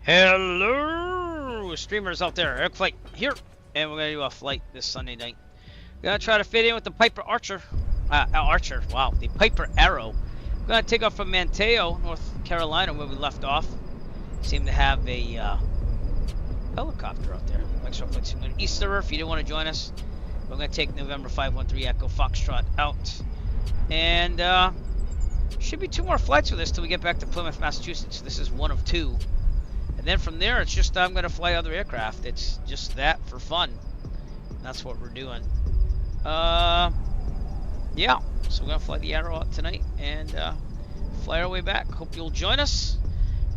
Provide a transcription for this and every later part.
Hello, streamers out there. Eric Flight here, and we're gonna do a flight this Sunday night. We're gonna try to fit in with the Piper Archer. Wow, the Piper Arrow. We're gonna take off from Manteo, North Carolina, where we left off. Seem to have a helicopter out there. Extra flight signal. Easter, if you didn't want to join us, we're gonna take November 513 Echo Foxtrot out, and should be 2 more flights with this till we get back to Plymouth, Massachusetts. This is 1 of 2. And then from there, it's just I'm going to fly other aircraft. It's just that for fun. That's what we're doing. Yeah. So we're going to fly the Arrow out tonight and fly our way back. Hope you'll join us.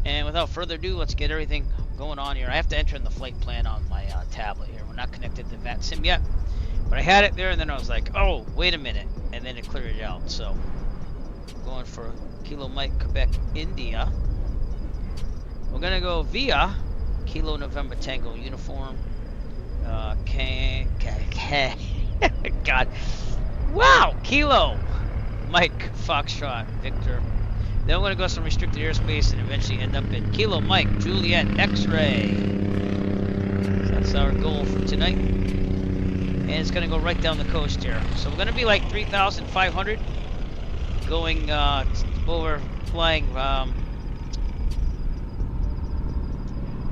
And without further ado, let's get everything going on here. I have to enter in the flight plan on my tablet here. We're not connected to VATSIM yet. But I had it there, and then I was like, oh, wait a minute. And then it cleared it out. So I'm going for Kilo Mike, Quebec, India. We're gonna go via Kilo November Tango Uniform. God. Wow! Kilo Mike Foxtrot Victor. Then we're gonna go some restricted airspace and eventually end up in Kilo Mike Juliet X-Ray. So that's our goal for tonight. And it's gonna go right down the coast here. So we're gonna be like 3,500 going over flying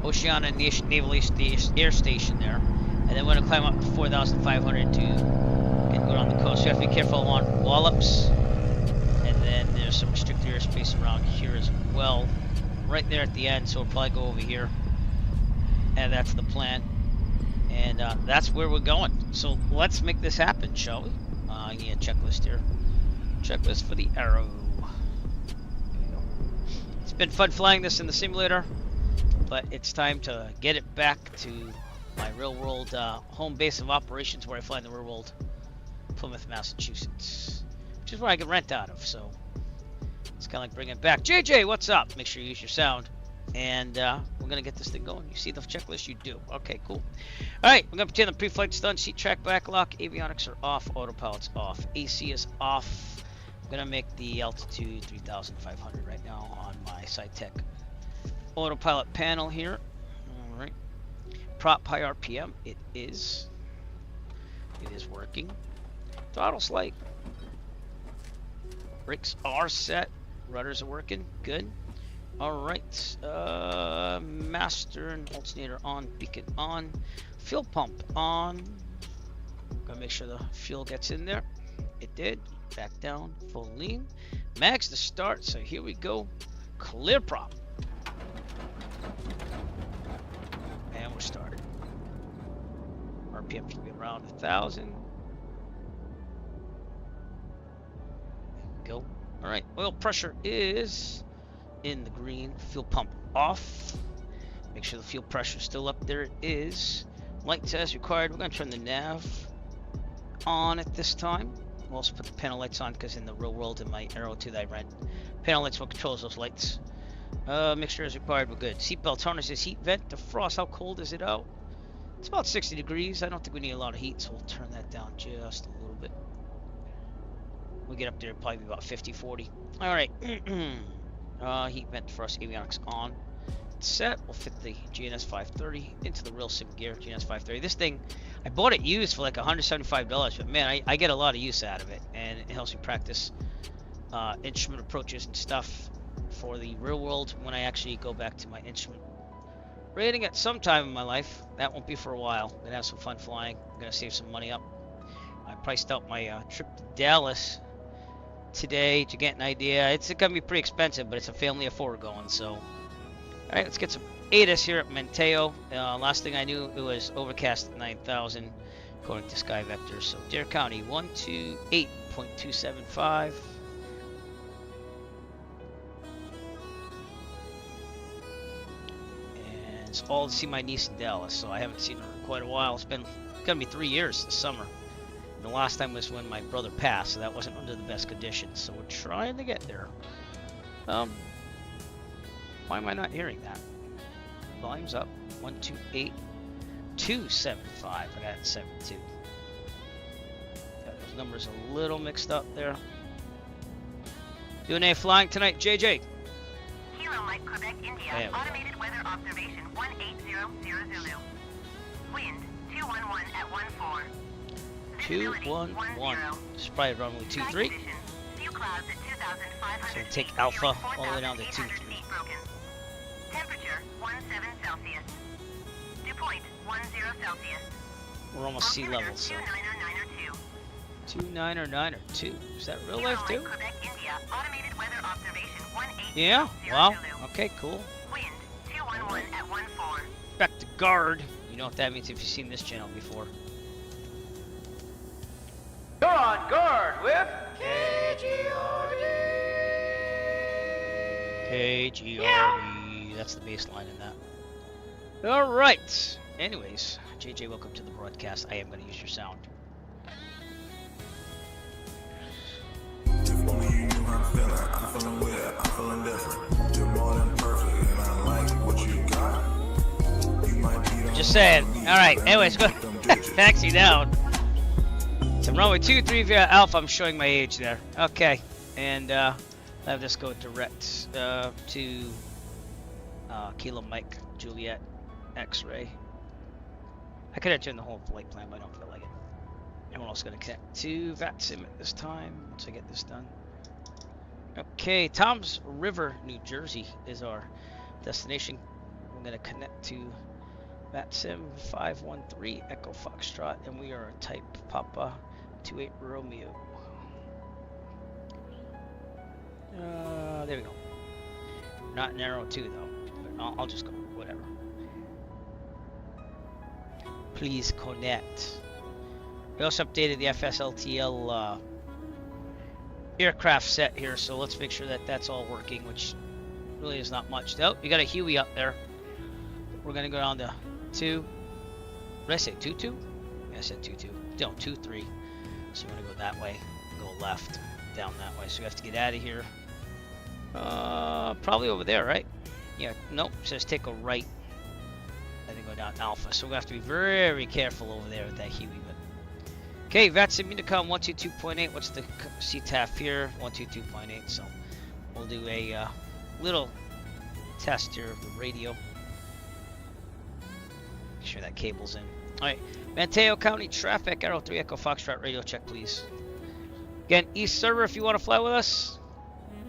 Oceana Naval Air Station there, and then we're going to climb up to 4,500 to go down the coast. So you have to be careful on wallops, and then there's some restricted airspace around here as well, right there at the end. So we'll probably go over here, and that's the plan, and that's where we're going. So let's make this happen, shall we? Yeah, checklist here. Checklist for the Arrow. It's been fun flying this in the simulator. But it's time to get it back to my real-world home base of operations where I fly in the real-world, Plymouth, Massachusetts, which is where I can rent out of. So it's kind of like bringing it back. JJ, what's up? Make sure you use your sound, and we're gonna get this thing going. You see the checklist? You do. Okay, cool. All right, we're gonna pretend the pre-flight's done. Seat track back lock. Avionics are off. Autopilot's off. AC is off. I'm gonna make the altitude 3,500 right now on my SciTech autopilot panel here. All right, prop high RPM. It is working. Throttle's light. Brakes are set. Rudders are working. Good. All right. Master and alternator on. Beacon on. Fuel pump on. Gotta make sure the fuel gets in there. It did. Back down. Full lean. Mags to start. So here we go. Clear prop. And we're started. RPM should be around 1,000. There we go. All right, oil pressure is in the green. Fuel pump off. Make sure the fuel pressure is still up. There it is. Lights as required. We're going to turn the nav on at this time. We'll also put the panel lights on because in the real world in my Arrow 2 that I rent, panel lights will control those lights. Mixture is required, we're good. Seatbelt harnesses, heat vent, defrost. How cold is it out? It's about 60 degrees. I don't think we need a lot of heat, so we'll turn that down just a little bit. We'll get up there, probably about 50, 40. All right. Heat vent, defrost, avionics on. It's set. We'll fit the GNS 530 into the real sim gear, GNS 530. This thing, I bought it used for like $175, but man, I get a lot of use out of it, and it helps me practice instrument approaches and stuff for the real world when I actually go back to my instrument rating at some time in my life. That won't be for a while. I'm gonna have some fun flying. I'm gonna save some money up. I priced out my trip to Dallas today to get an idea. It's gonna be pretty expensive, but it's a family of 4 going. So, all right, let's get some ATIS here at Manteo. Last thing I knew, it was overcast at 9,000 according to Sky Vector. So Dare County 128.275. It's all to see my niece in Dallas, so I haven't seen her in quite a while. It's gonna be 3 years this summer. And the last time was when my brother passed, so that wasn't under the best conditions. So we're trying to get there. Why am I not hearing that? Volume's up. 128.275. I got it 72. Got those numbers a little mixed up there. Doing any flying tonight, JJ? Kilo Mike, Quebec, India. Automated weather observation 1800 Zulu. Wind 211 at 14. 211. This is probably runway 23. Few clouds at 2,500 So take feet, Alpha showing all the way down to 4,800 23. feet broken. Temperature 17 Celsius. Dew point 10 Celsius. We're almost sea level, so 29 or 9 or 2. Is that real life too? Quebec, India. Automated weather observation 1800 Yeah. Wow. Zulu. Okay. Cool. Wind 211 at 14. Back to guard. You know what that means if you've seen this channel before. You're on guard with KGRD. That's the bass line in that. All right. Anyways, JJ, welcome to the broadcast. I am going to use your sound. If only you knew how I'm feeling weird, I'm feeling different. You're more than perfect, and I like what you got. You might be Just saying. All right. Anyways, go taxi down. So runway 23 via Alpha. I'm showing my age there. Okay, and have this go direct to Kilo Mike Juliet X-ray. I could have turned the whole flight plan, but I don't feel like it. And we're also going to connect to VATSIM at this time once I get this done. Okay, Toms River, New Jersey is our destination. We're going to connect to VATSIM 513 Echo Foxtrot, and we are type Papa 28 Romeo. There we go. Not narrow 2 though, but I'll just go, whatever. Please connect. We also updated the FSLTL aircraft set here, so let's make sure that that's all working, which really is not much. Oh, you got a Huey up there. We're gonna go down to 2. Did I say 2-2? Yeah, I said 2-2. No, 2-3. So you want to go that way, go left, down that way. So we have to get out of here. Probably over there, right? Yeah, nope, it says take a right and then go down Alpha. So we have to be very careful over there with that Huey. But okay, VATSIM Unicom 122.8. What's the CTAF here? 122.8. So we'll do a little test here of the radio. Make sure that cable's in. All right, Manteo County traffic, Arrow 3 Echo Foxtrot radio check, please. Again, East Server, if you want to fly with us,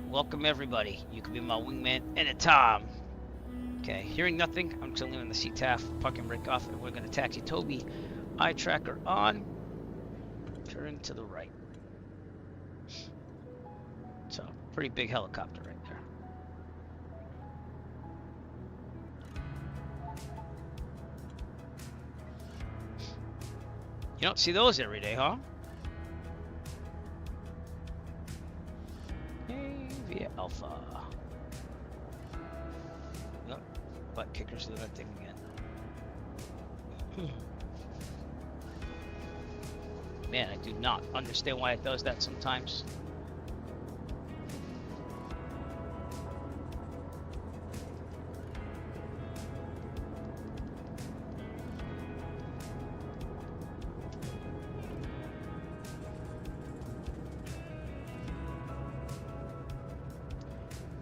welcome everybody. You can be my wingman anytime. Okay, hearing nothing. I'm still leaving the CTAF parking brake off, and we're going to taxi Toby. Eye tracker on. Turn to the right. So, pretty big helicopter right there. You don't see those every day, huh? Hey, via Alpha. Yep, butt kickers do that thing again. Man, I do not understand why it does that sometimes.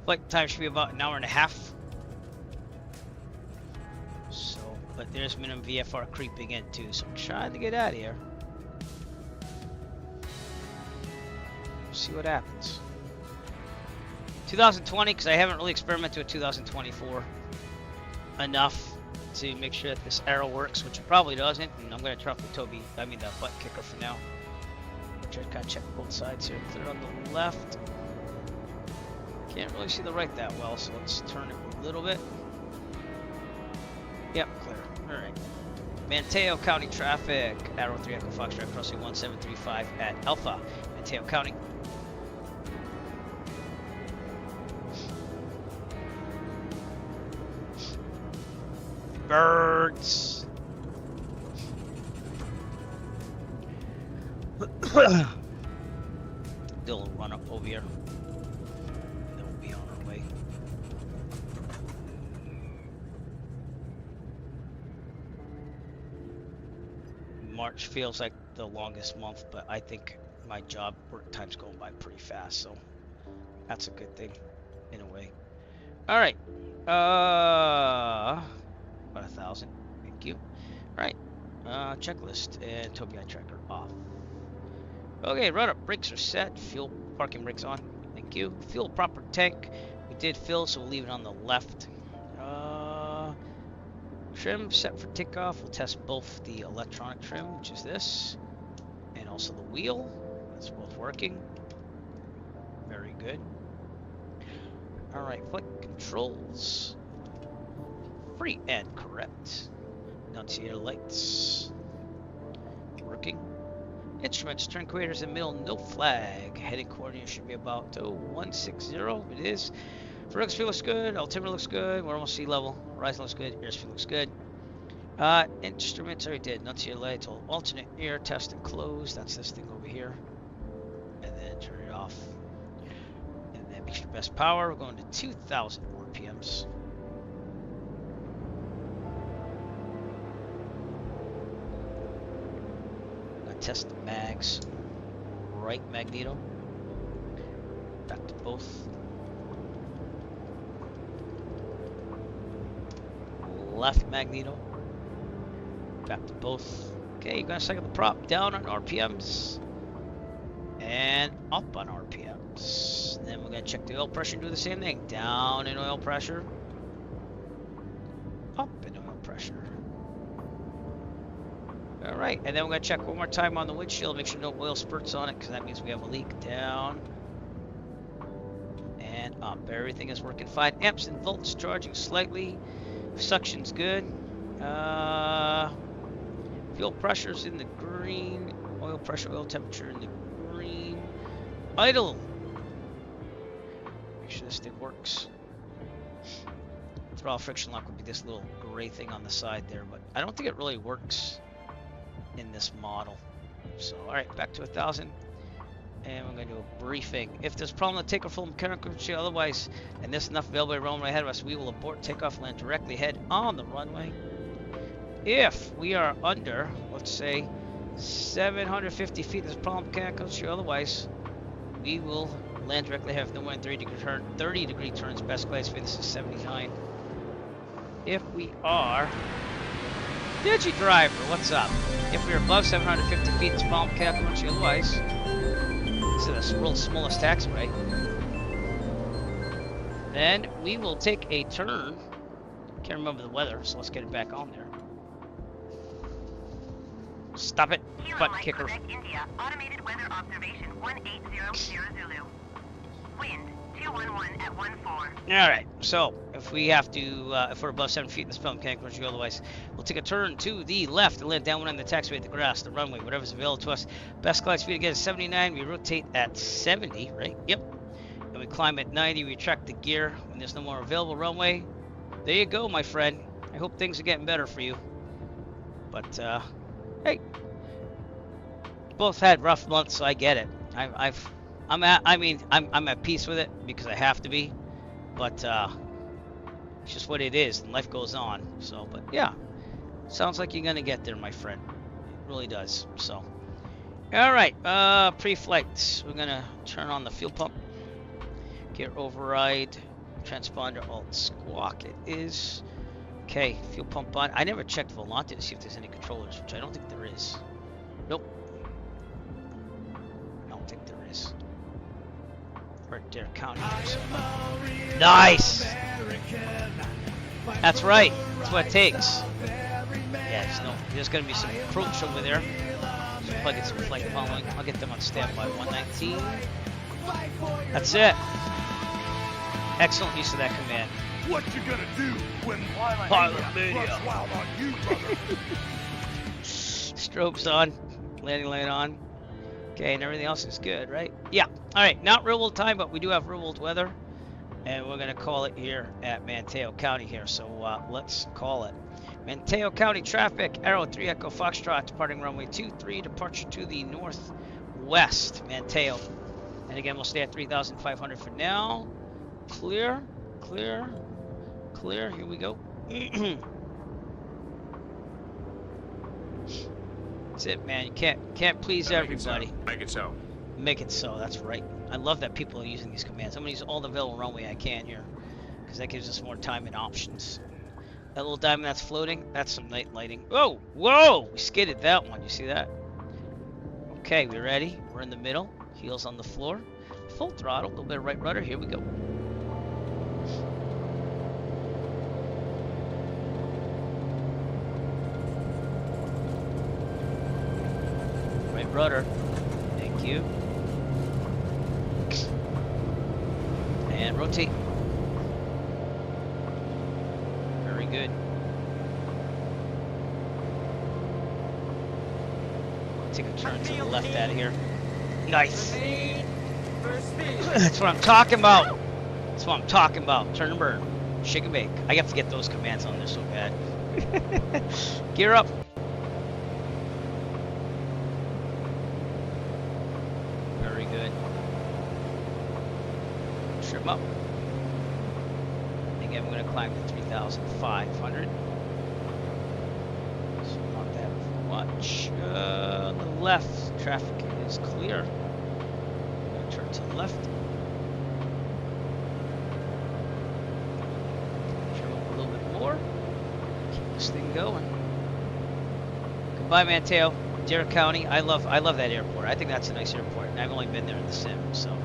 Flight time should be about an hour and a half. So, but there's minimum VFR creeping in too, so I'm trying to get out of here. See what happens. 2020, because I haven't really experimented with 2024 enough to make sure that this arrow works, which it probably doesn't. And I'm going to try the the butt kicker for now. Which I kind of check both sides here. Clear on the left. Can't really see the right that well, so let's turn it a little bit. Yep, clear. All right. Manteo County traffic. Arrow 3 Echo Foxtrot crossing 1735 at Alpha. Manteo County. Birds. Do a little run up over here. Then we'll be on our way. March feels like the longest month, but I think my job work time's going by pretty fast, so that's a good thing in a way. All right. About 1,000. Thank you. All right. Checklist and TOBI tracker off. Okay, run up. Brakes are set. Fuel parking brakes on. Thank you. Fuel proper tank. We did fill, so we'll leave it on the left. Trim set for takeoff. We'll test both the electronic trim, which is this, and also the wheel. That's both working. Very good. All right, flight controls. Free and correct. Annunciator lights. Working. Instruments, turn coordinators in the middle, no flag. Heading coordinator should be about 160. It is. Vertex fuel looks good. Altimeter looks good. We're almost sea level. Horizon looks good. Airspeed looks good. Instruments already did. Annunciator lights. Alternate air test and close. That's this thing over here. And then turn it off. And then make your best power. We're going to 2,000 RPMs. Test the mags. Right magneto. Back to both. Left magneto. Back to both. Okay, you're gonna cycle the prop down on RPMs and up on RPMs. And then we're gonna check the oil pressure and do the same thing. Down in oil pressure. Up in oil pressure. Alright, and then we're going to check one more time on the windshield, make sure no oil spurts on it, because that means we have a leak. Down and up. Everything is working fine. Amps and volts charging slightly. Suction's good. Fuel pressure's in the green. Oil pressure, oil temperature in the green. Idle. Make sure this thing works. Throttle friction lock would be this little gray thing on the side there, but I don't think it really works in this model. So, alright, back to 1,000. And we're going to do a briefing. If there's a problem with takeoff full mechanical control, otherwise, and there's enough available runway ahead of us, we will abort takeoff, land directly ahead on the runway. If we are under, let's say, 750 feet, there's a problem with mechanical control, otherwise, we will land directly ahead. If no more than 30 degree turns, best glide speed, this is 79. If we are Digi driver, what's up? If we're above 750 feet, it's bomb calculation. Otherwise, this is the world's smallest taxiway. Then we will take a turn. Can't remember the weather, so let's get it back on there. Stop it, butt kicker. India, automated weather observation 1800 Zulu. Wind 211 at 14. All right, so if we have to, if we're above 7 feet in the spell mechanical control, otherwise, we'll take a turn to the left and land downwind on the taxiway, the grass, the runway, whatever's available to us. Best glide speed again is 79. We rotate at 70, right? Yep. And we climb at 90. We retract the gear when there's no more available runway. There you go, my friend. I hope things are getting better for you. But hey, both had rough months, so I get it. I'm at peace with it because I have to be, but it's just what it is, and life goes on. So, but yeah, sounds like you're gonna get there, my friend. It really does. So, all right, pre-flight. We're gonna turn on the fuel pump, gear override, transponder alt squawk. It is okay. Fuel pump on. I never checked Volante to see if there's any controllers, which I don't think there is. Nope. I don't think there is. Right there, counting. Nice! That's right. That's what it takes. Yeah, there's going to be some approach over there. So plug in some flight following. I'll get them on standby. 119. That's it. Excellent use of that command. What you gonna do when Pilot media wild on you, brother? Strobes on. Landing light on. Okay, and everything else is good, right? Yeah. All right, not real world time, but we do have real world weather, and we're gonna call it here at Manteo County here. So let's call it. Manteo County traffic, Arrow 3 Echo Foxtrot, departing runway 23, departure to the northwest, Manteo. And again, we'll stay at 3,500 for now. Clear, clear, clear. Here we go. That's it, man. You can't please everybody. Make it so. Make it so. That's right. I love that people are using these commands. I'm gonna use all the available runway I can here, because that gives us more time and options. That little diamond that's floating, that's some night lighting. Whoa, whoa, we skidded that one. You see that? Okay, we ready? We're in the middle. Heels on the floor. Full throttle, a little bit of right rudder. Here we go. Right rudder. Thank you. And rotate. Very good. Take a turn to the left out of here. Nice. That's what I'm talking about. That's what I'm talking about. Turn and burn. Shake and bake. I have to get those commands on there so bad. Gear up. Very good. Trim up. Again, we're going to climb to 3,500. So not that much. On the left, traffic is clear. I'm going to turn to the left. Trim up a little bit more. Keep this thing going. Goodbye, Manteo. Dare County. I love that airport. I think that's a nice airport, and I've only been there in the sim, so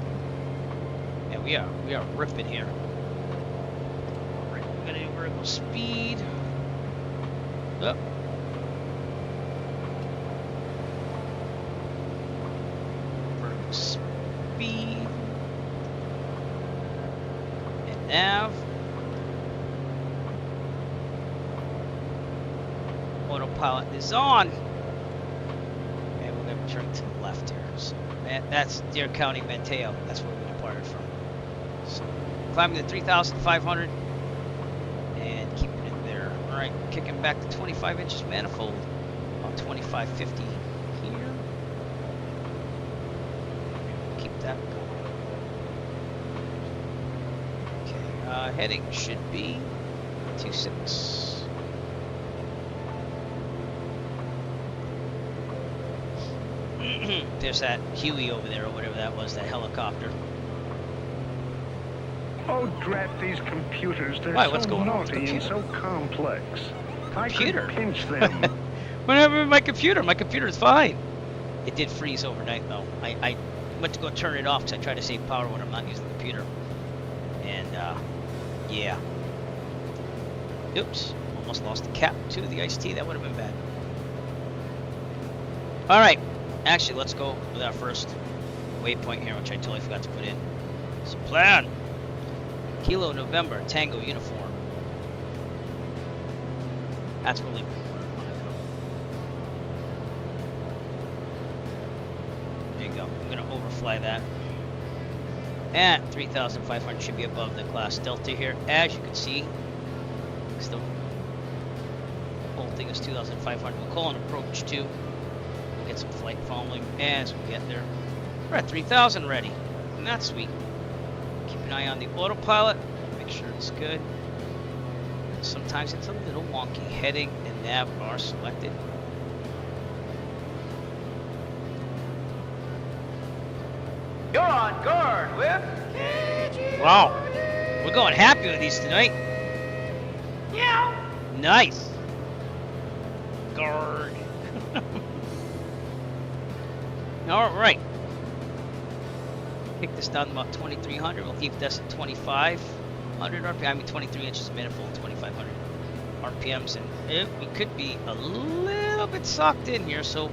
yeah, we are ripping here. All right, we're gonna do vertical speed. Up. Vertical speed. And nav. Autopilot is on. Turn to the left here. So that's Dare County, Manteo. That's where we departed from. So climbing to 3,500 and keeping it there. All right, kicking back to 25 inches manifold. About 2550 here. Keep that going. Okay, heading should be 26. There's that Huey over there, or whatever that was, that helicopter. Oh, drat these computers. They're Why, what's so going on with the naughty and computer? so complex. Computer? I could pinch them. What happened with my computer? My computer's fine. It did freeze overnight, though. I went to go turn it off because I try to save power when I'm not using the computer. And, yeah. Oops. Almost lost the cap to the iced tea. That would have been bad. All right. Actually, let's go with our first waypoint here, which I totally forgot to put in. So plan. Kilo November Tango uniform. That's really. There you go. I'm gonna overfly that. And 3,500 should be above the class Delta here, as you can see. The whole thing is 2,500. We'll call an approach too. Get some flight following as we get there. We're at 3,000 ready, and that's sweet. Keep an eye on the autopilot, make sure it's good. Sometimes it's a little wonky. Heading and nav are selected. You're on guard with Wow, we're going happy with these tonight. Yeah. Nice. Guard. All right. Kick this down to about 2,300. We'll keep this at 2,500 RPM. I mean 23 inches manifold, 2,500 RPMs, and we could be a little bit socked in here. So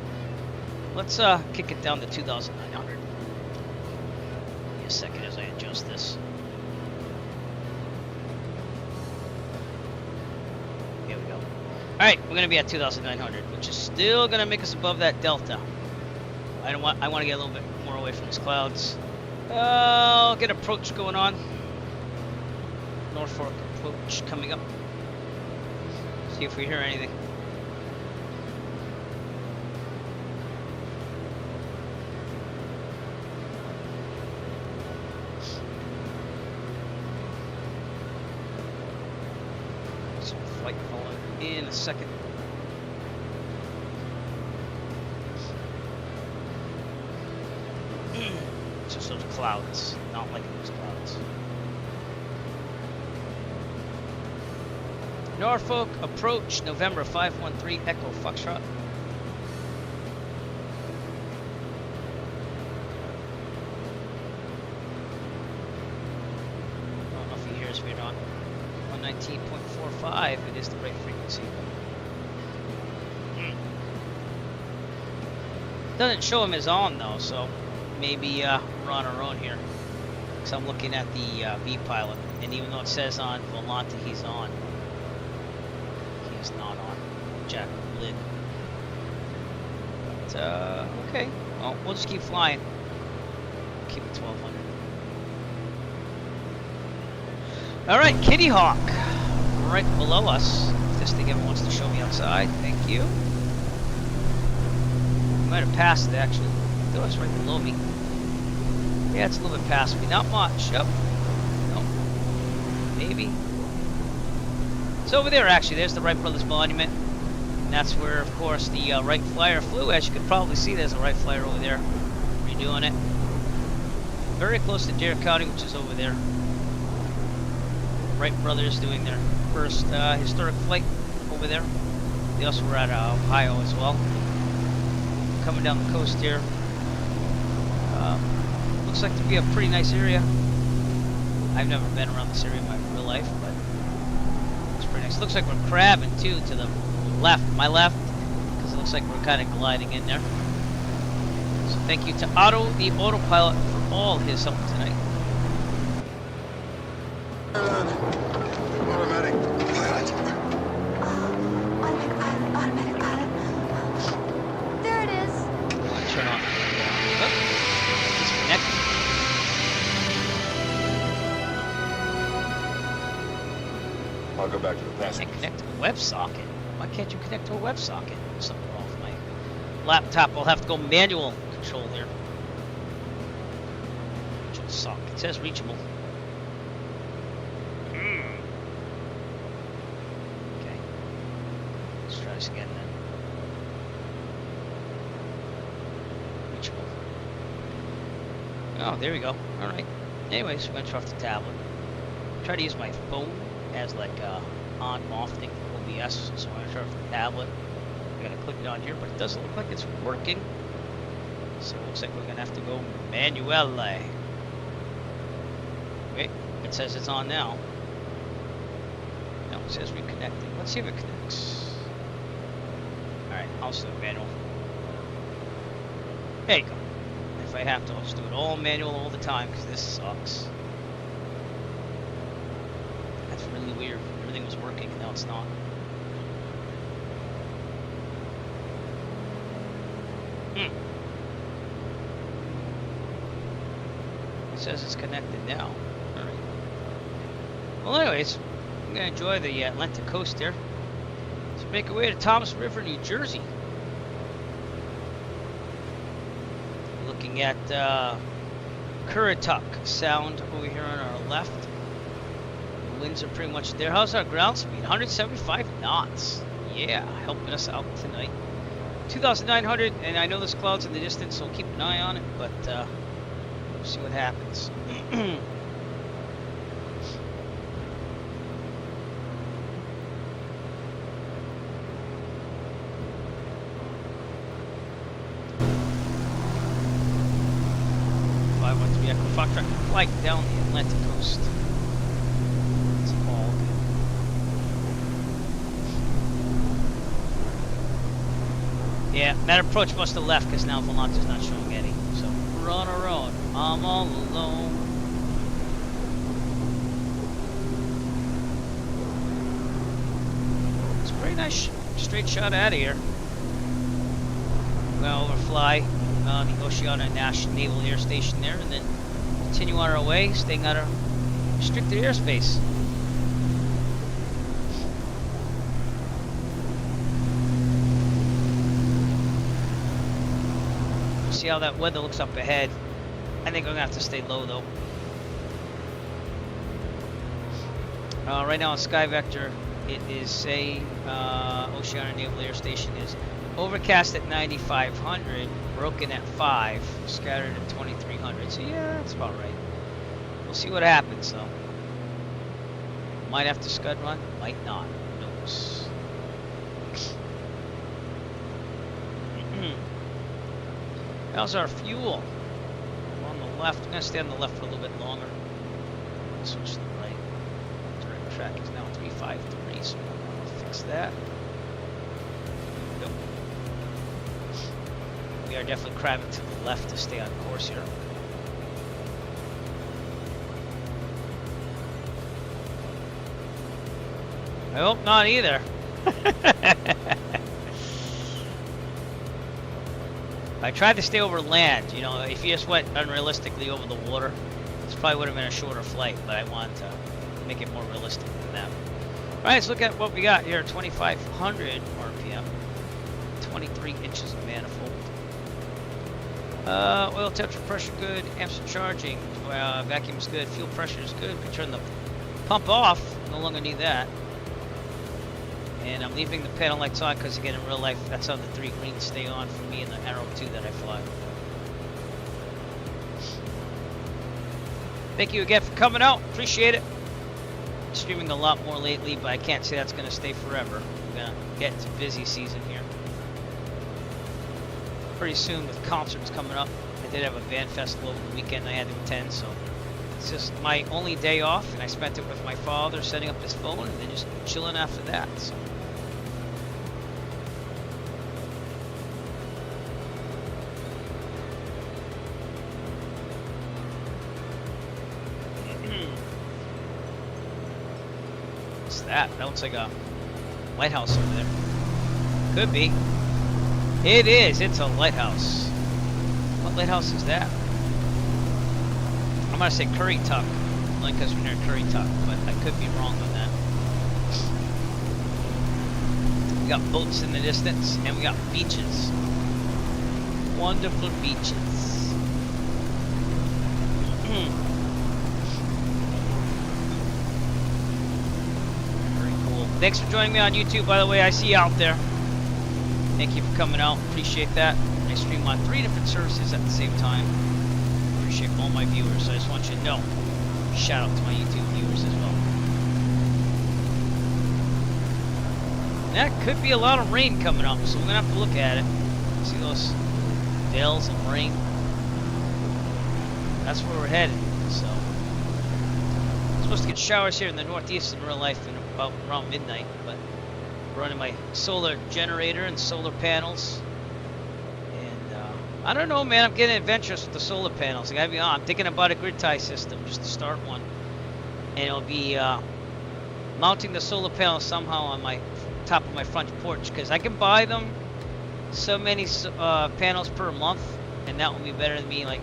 let's kick it down to 2,900. Give me a second as I adjust this. Here we go. All right, we're gonna be at 2,900, which is still gonna make us above that delta. I want to get a little bit more away from these clouds. I'll get approach going on. Norfolk approach coming up. See if we hear anything. Some flight following in a second. It's just those clouds, not like those clouds. Norfolk approach, November 513 Echo Foxtrot. I don't know if he hears me or not. 119.45, it is the right frequency. Doesn't show him as on though, so maybe we're on our own here. Because I'm looking at the V pilot, and even though it says on Volante he's on, he is not on. Jack lid. But okay, well we'll just keep flying. Keep it 1200. All right, Kitty Hawk, right below us. If this thing ever wants to show me outside, thank you. Might have passed it actually. I thought it was right below me. Yeah, it's a little bit past me. Not much. Yep. Nope. Maybe. It's over there actually. There's the Wright Brothers Monument. And that's where, of course, the Wright Flyer flew. As you can probably see, there's a Wright Flyer over there. Redoing it. Very close to Dare County, which is over there. Wright Brothers doing their first historic flight over there. They also were at Ohio as well. Coming down the coast here. Looks like to be a pretty nice area. I've never been around this area in my real life, but it's pretty nice. Looks like we're crabbing too to the left, my left, because it looks like we're kind of gliding in there. So thank you to Otto, the autopilot, for all his help tonight. Automatic pilot. Automatic pilot. There it is. Turn on. Oh, disconnect. I'll go back to the Can't passenger. connect to a WebSocket. Why can't you connect to a WebSocket? There's something wrong with my laptop. I'll have to go manual control here. Control sock. It says reachable. Okay. Let's try this again then. Reachable. Oh, there we go. Alright. Anyways, we're going to try off the tablet. Try to use my phone as like on-off thing for OBS. So I'm going to try off the tablet. I got to click it on here, but it doesn't look like it's working. So it looks like we're going to have to go manually. Wait, it says it's on now. No, it says reconnecting. Let's see if it connects. Alright, I'll just do it manual. There you go. If I have to, I'll just do it all manual all the time, because this sucks. That's really weird. Everything was working, and now it's not. It says it's connected now. Alright. Well, anyways, I'm going to enjoy the Atlantic coast there. So make our way to Toms River, New Jersey. Looking at Currituck Sound over here on our left. The winds are pretty much there. How's our ground speed? 175 knots. Yeah, helping us out tonight. 2,900, and I know there's clouds in the distance, so keep an eye on it, but we'll see what happens. 513 Echo Foxtrot flight down the Atlantic coast. It's all good. Yeah, that approach must have left because now Volante's not showing any. So we're on our own. I'm all alone. It's a pretty nice straight shot out of here. We're gonna overfly the Oceana Naval Air Station there, and then continue on our way, staying out of restricted airspace. See how that weather looks up ahead. I think I'm gonna have to stay low though. Right now on Sky Vector, it is saying Oceana Naval Air Station is overcast at 9,500, broken at 5, scattered at 2,300. So yeah, that's about right. We'll see what happens though. Might have to scud run, might not. Nope. close. How's our fuel? On the left. I'm gonna stay on the left for a little bit longer. Switch to the right. Direct track is now 353, so we'll fix that. Yep. We are definitely crabbing to the left to stay on course here. I hope not either. I tried to stay over land. You know, if you just went unrealistically over the water, this probably would have been a shorter flight, but I wanted to make it more realistic than that. All right, let's look at what we got here. 2,500 RPM, 23 inches of manifold. Oil temperature, pressure good, amps are charging, vacuum is good, fuel pressure is good. We turn the pump off, no longer need that. And I'm leaving the panel lights on because again in real life that's how the 3 greens stay on for me and the Arrow 2 that I fly. Thank you again for coming out, appreciate it. Streaming a lot more lately, but I can't say that's going to stay forever. We're going to get into busy season here. Pretty soon with concerts coming up. I did have a band festival over the weekend I had to attend, so it's just my only day off, and I spent it with my father setting up his phone and then just chilling after that. So. What's that? That looks like a lighthouse over there. Could be. It is. It's a lighthouse. What lighthouse is that? I'm going to say Curry Tuck. Only because we're near Curry Tuck, but I could be wrong on that. We got boats in the distance, and we got beaches. Wonderful beaches. Very cool. Thanks for joining me on YouTube, by the way. I see you out there. Thank you for coming out. Appreciate that. I stream on 3 different services at the same time. Appreciate all my viewers. I just want you to know. Shout out to my YouTube viewers as well. That could be a lot of rain coming up, so we're gonna have to look at it. See those veils of rain? That's where we're headed. So I'm supposed to get showers here in the Northeast in real life in about around midnight, but running my solar generator and solar panels, and I don't know, man. I'm getting adventurous with the solar panels. I gotta be honest. I'm thinking about a grid tie system just to start one, and it'll be mounting the solar panels somehow on my top of my front porch, because I can buy them so many panels per month, and that will be better than me like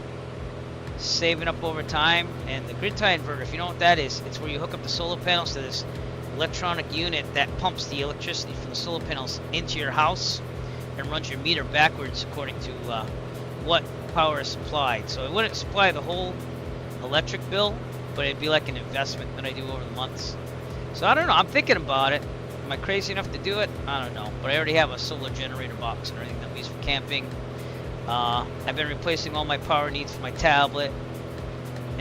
saving up over time. And the grid tie inverter, if you know what that is, it's where you hook up the solar panels to this electronic unit that pumps the electricity from the solar panels into your house and runs your meter backwards according to what power is supplied. So it wouldn't supply the whole electric bill, but it'd be like an investment that I do over the months. So I don't know, I'm thinking about it. Am I crazy enough to do it? I don't know, but I already have a solar generator box and everything that we use for camping. I've been replacing all my power needs for my tablet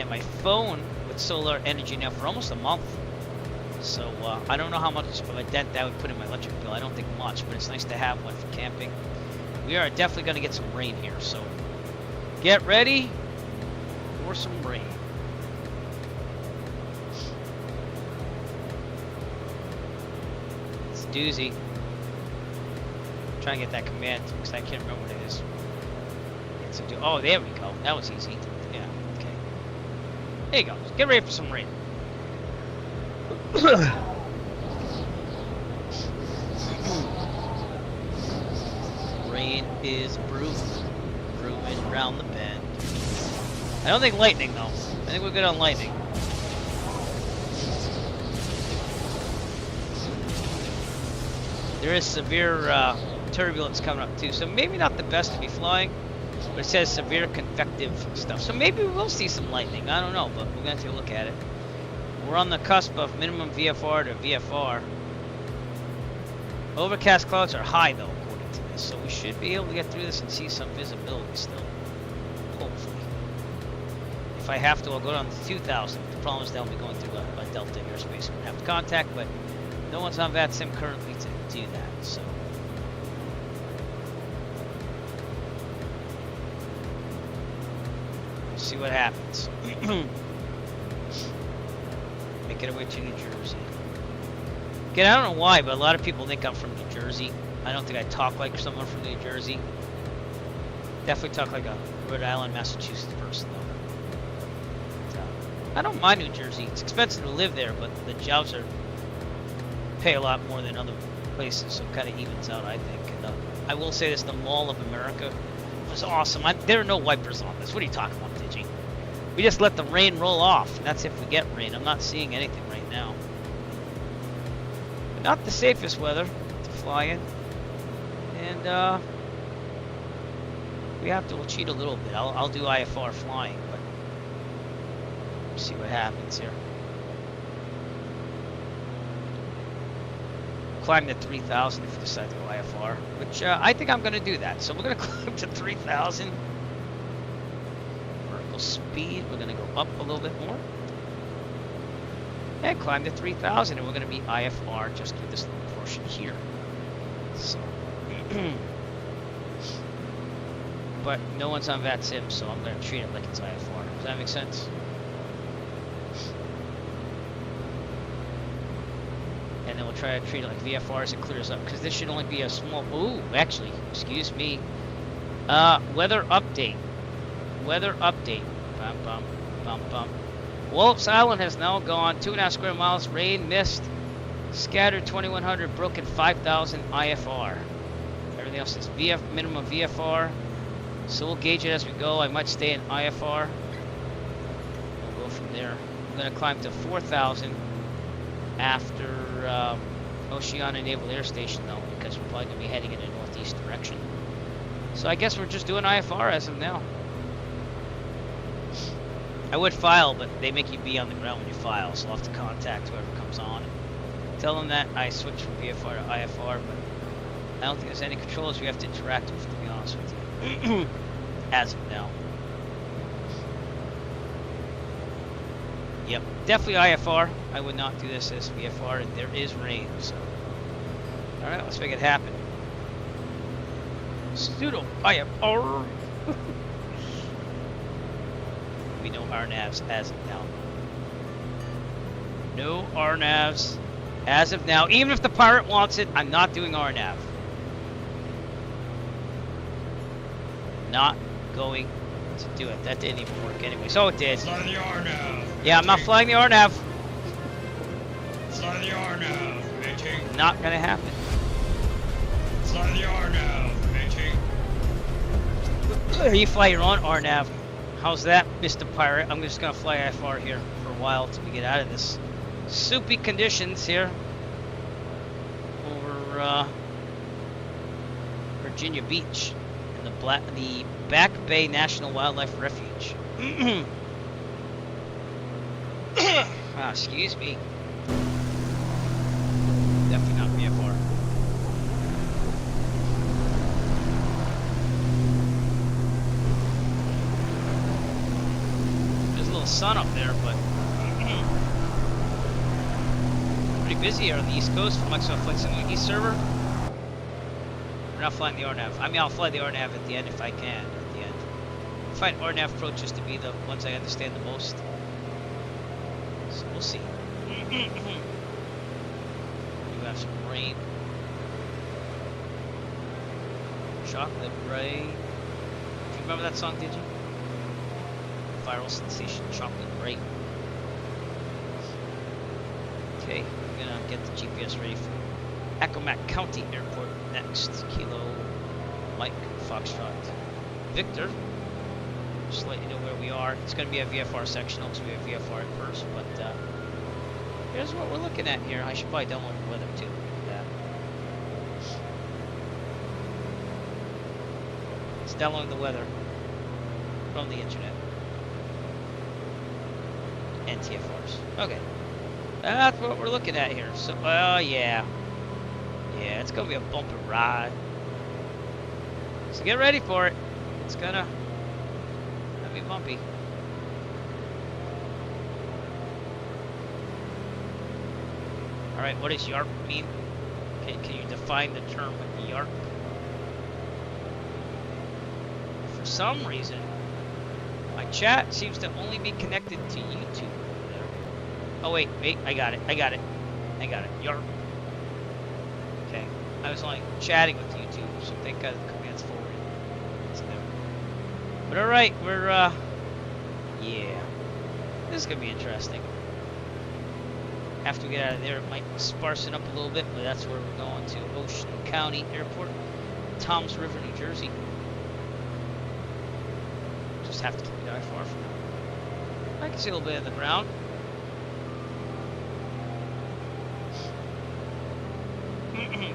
and my phone with solar energy now for almost a month. So I don't know how much of a dent that would put in my electric bill. I don't think much, but it's nice to have one for camping. We are definitely going to get some rain here, so get ready for some rain. It's a doozy. Try and get that command because I can't remember what it is. It's a oh, there we go. That was easy. Yeah. Okay. There you go. Get ready for some rain. Rain is brewing around the bend. I don't think lightning though. I think we're good on lightning. There is severe turbulence coming up too, so maybe not the best to be flying, but it says severe convective stuff. So maybe we will see some lightning. I don't know, but we're going to take a look at it. We're on the cusp of minimum VFR to VFR. Overcast clouds are high though, according to this, so we should be able to get through this and see some visibility still. Hopefully. If I have to, I'll go down to 2,000. The problem is that I'll be going through a Delta airspace. I'm going to have to contact, but no one's on VATSIM currently to do that, so. We'll see what happens. Make it away to New Jersey. Again, I don't know why, but a lot of people think I'm from New Jersey. I don't think I talk like someone from New Jersey. Definitely talk like a Rhode Island, Massachusetts person, though. I don't mind New Jersey. It's expensive to live there, but the jobs pay a lot more than other places, so it kind of evens out, I think. And, I will say this: the Mall of America was awesome. There are no wipers on this. What are you talking about, Digi? We just let the rain roll off, and that's if we get rain. I'm not seeing anything right now. But not the safest weather to fly in, and we'll cheat a little bit. I'll do IFR flying, but. See what happens here. Climb to 3,000 if we decide to go IFR, which I think I'm going to do that. So we're going to climb to 3,000. Vertical speed, we're going to go up a little bit more. And climb to 3,000, and we're going to be IFR just through this little portion here. So, but no one's on VATSIM, so I'm going to treat it like it's IFR. Does that make sense? And then we'll try to treat it like VFR as it clears up, because this should only be a small. Ooh, actually, excuse me. Weather update. Weather update. Bum bum bum bum. Wallops Island has now gone 2.5 square miles. Rain, mist, scattered 2,100, broken 5,000 IFR. Everything else is minimum VFR. So we'll gauge it as we go. I might stay in IFR. We'll go from there. I'm gonna climb to 4,000. After Oceana Naval Air Station, though, because we're probably going to be heading in a northeast direction. So I guess we're just doing IFR as of now. I would file, but they make you be on the ground when you file, so I'll have to contact whoever comes on and tell them that I switched from VFR to IFR, but I don't think there's any controls we have to interact with, to be honest with you, as of now. Yep, definitely IFR. I would not do this as VFR, and there is rain, so. Alright, let's make it happen. Pseudo IFR. We know RNAVs as of now. No RNAVs as of now. Even if the pirate wants it, I'm not doing RNAV. Not going to do it. That didn't even work anyway. So it did. Fly the RNAV. Yeah, I'm not flying the RNAV. Fly the RNAV. Mating. Not gonna happen. Fly the RNAV. Mating. You fly your own RNAV. How's that, Mr. Pirate? I'm just gonna fly IFR here for a while till we get out of this soupy conditions here over Virginia Beach in the Back Bay National Wildlife Refuge. Excuse me. Definitely not VFR. There's a little sun up there, but pretty busy here on the East Coast for Microsoft Flight Simulator East server. We're not flying the RNAV. I mean, I'll fly the RNAV at the end if I can. At the end, I find RNAV approaches to be the ones I understand the most. So we'll see. You have some rain. Chocolate rain. Do you remember that song, did you? Viral sensation, chocolate rain. Okay, we're gonna get the GPS ready for Accomack County Airport next. Kilo Mike Foxtrot Victor. Just let you know where we are. It's going to be a VFR sectional because we have VFR at first, but here's what we're looking at here. I should probably download the weather too. Look at that. It's downloading the weather from the internet. And TFRs. Okay. That's what we're looking at here. So, yeah. Yeah, it's going to be a bumper ride. So get ready for it. It's gonna be bumpy. Alright, what does YARP mean? Can you define the term YARP? For some reason, my chat seems to only be connected to YouTube. Oh wait, I got it. YARP. Okay, I was only chatting with YouTube, so thank God the command's forward. But alright, we're, yeah. This is gonna be interesting. After we get out of there, it might sparse it up a little bit, but that's where we're going to. Ocean County Airport, Toms River, New Jersey. Just have to keep the eye far from now. I can see a little bit of the ground.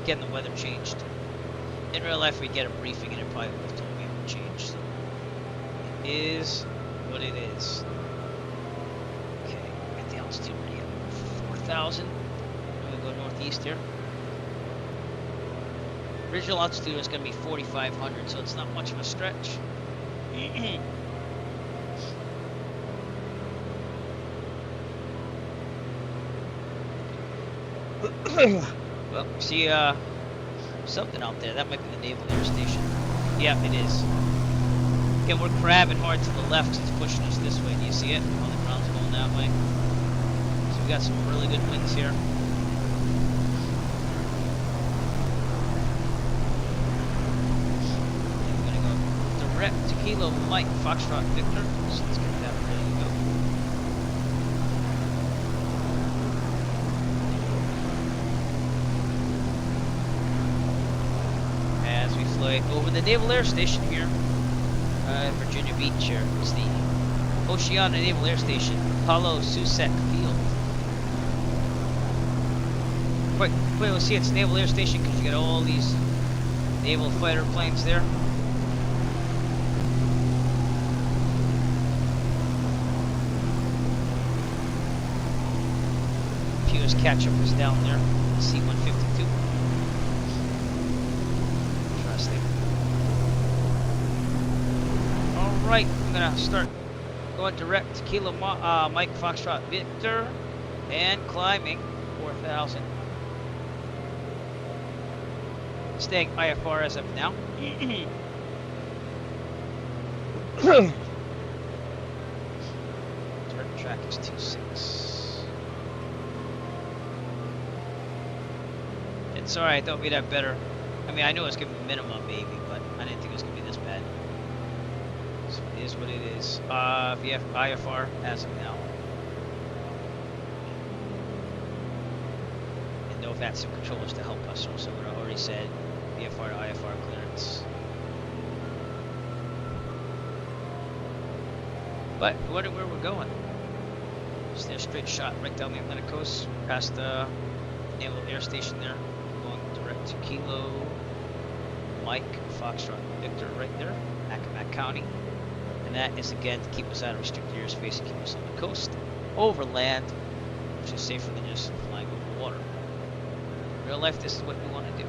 Getting the weather changed. In real life, we get a briefing, and it probably would have told me it would change. So it is what it is. Okay, got the altitude ready at 4,000. I'm gonna go northeast here. Original altitude is gonna be 4,500, so it's not much of a stretch. Well, see, something out there. That might be the Naval Air Station. Yeah, it is. Again, we're crabbing hard to the left because it's pushing us this way. Do you see it? All the ground's going that way. So we got some really good winds here. And we're gonna go direct to Kilo Mike Foxtrot Victor. So let's get that ready to go. As we fly over the Naval Air Station here, Virginia Beach here. It's the Oceana Naval Air Station, Apollo Susek Field. Wait, we'll see it's Naval Air Station because you got all these naval fighter planes there. Pew's catch-up is down there, C-152. Interesting. Alright, I'm gonna start going direct to Kilo Mike Foxtrot Victor and climbing 4,000. Staying IFR as of now. Turn track is 26. It's alright, don't be that better. I mean, I knew it was gonna be minimum, maybe, but I didn't think it was gonna be this bad. So it is what it is. VF IFR as of now. And no VATSIM controllers to help us, so what I already said. VFR to IFR clearance. But I wonder where we're going. Just a straight shot right down the Atlantic coast, past the Naval Air Station there. Going direct to Kilo Mike Foxtrot Victor right there, Accomack County. And that is again to keep us out of restricted airspace and keep us on the coast, over land, which is safer than just flying over water. In real life, this is what we want to do.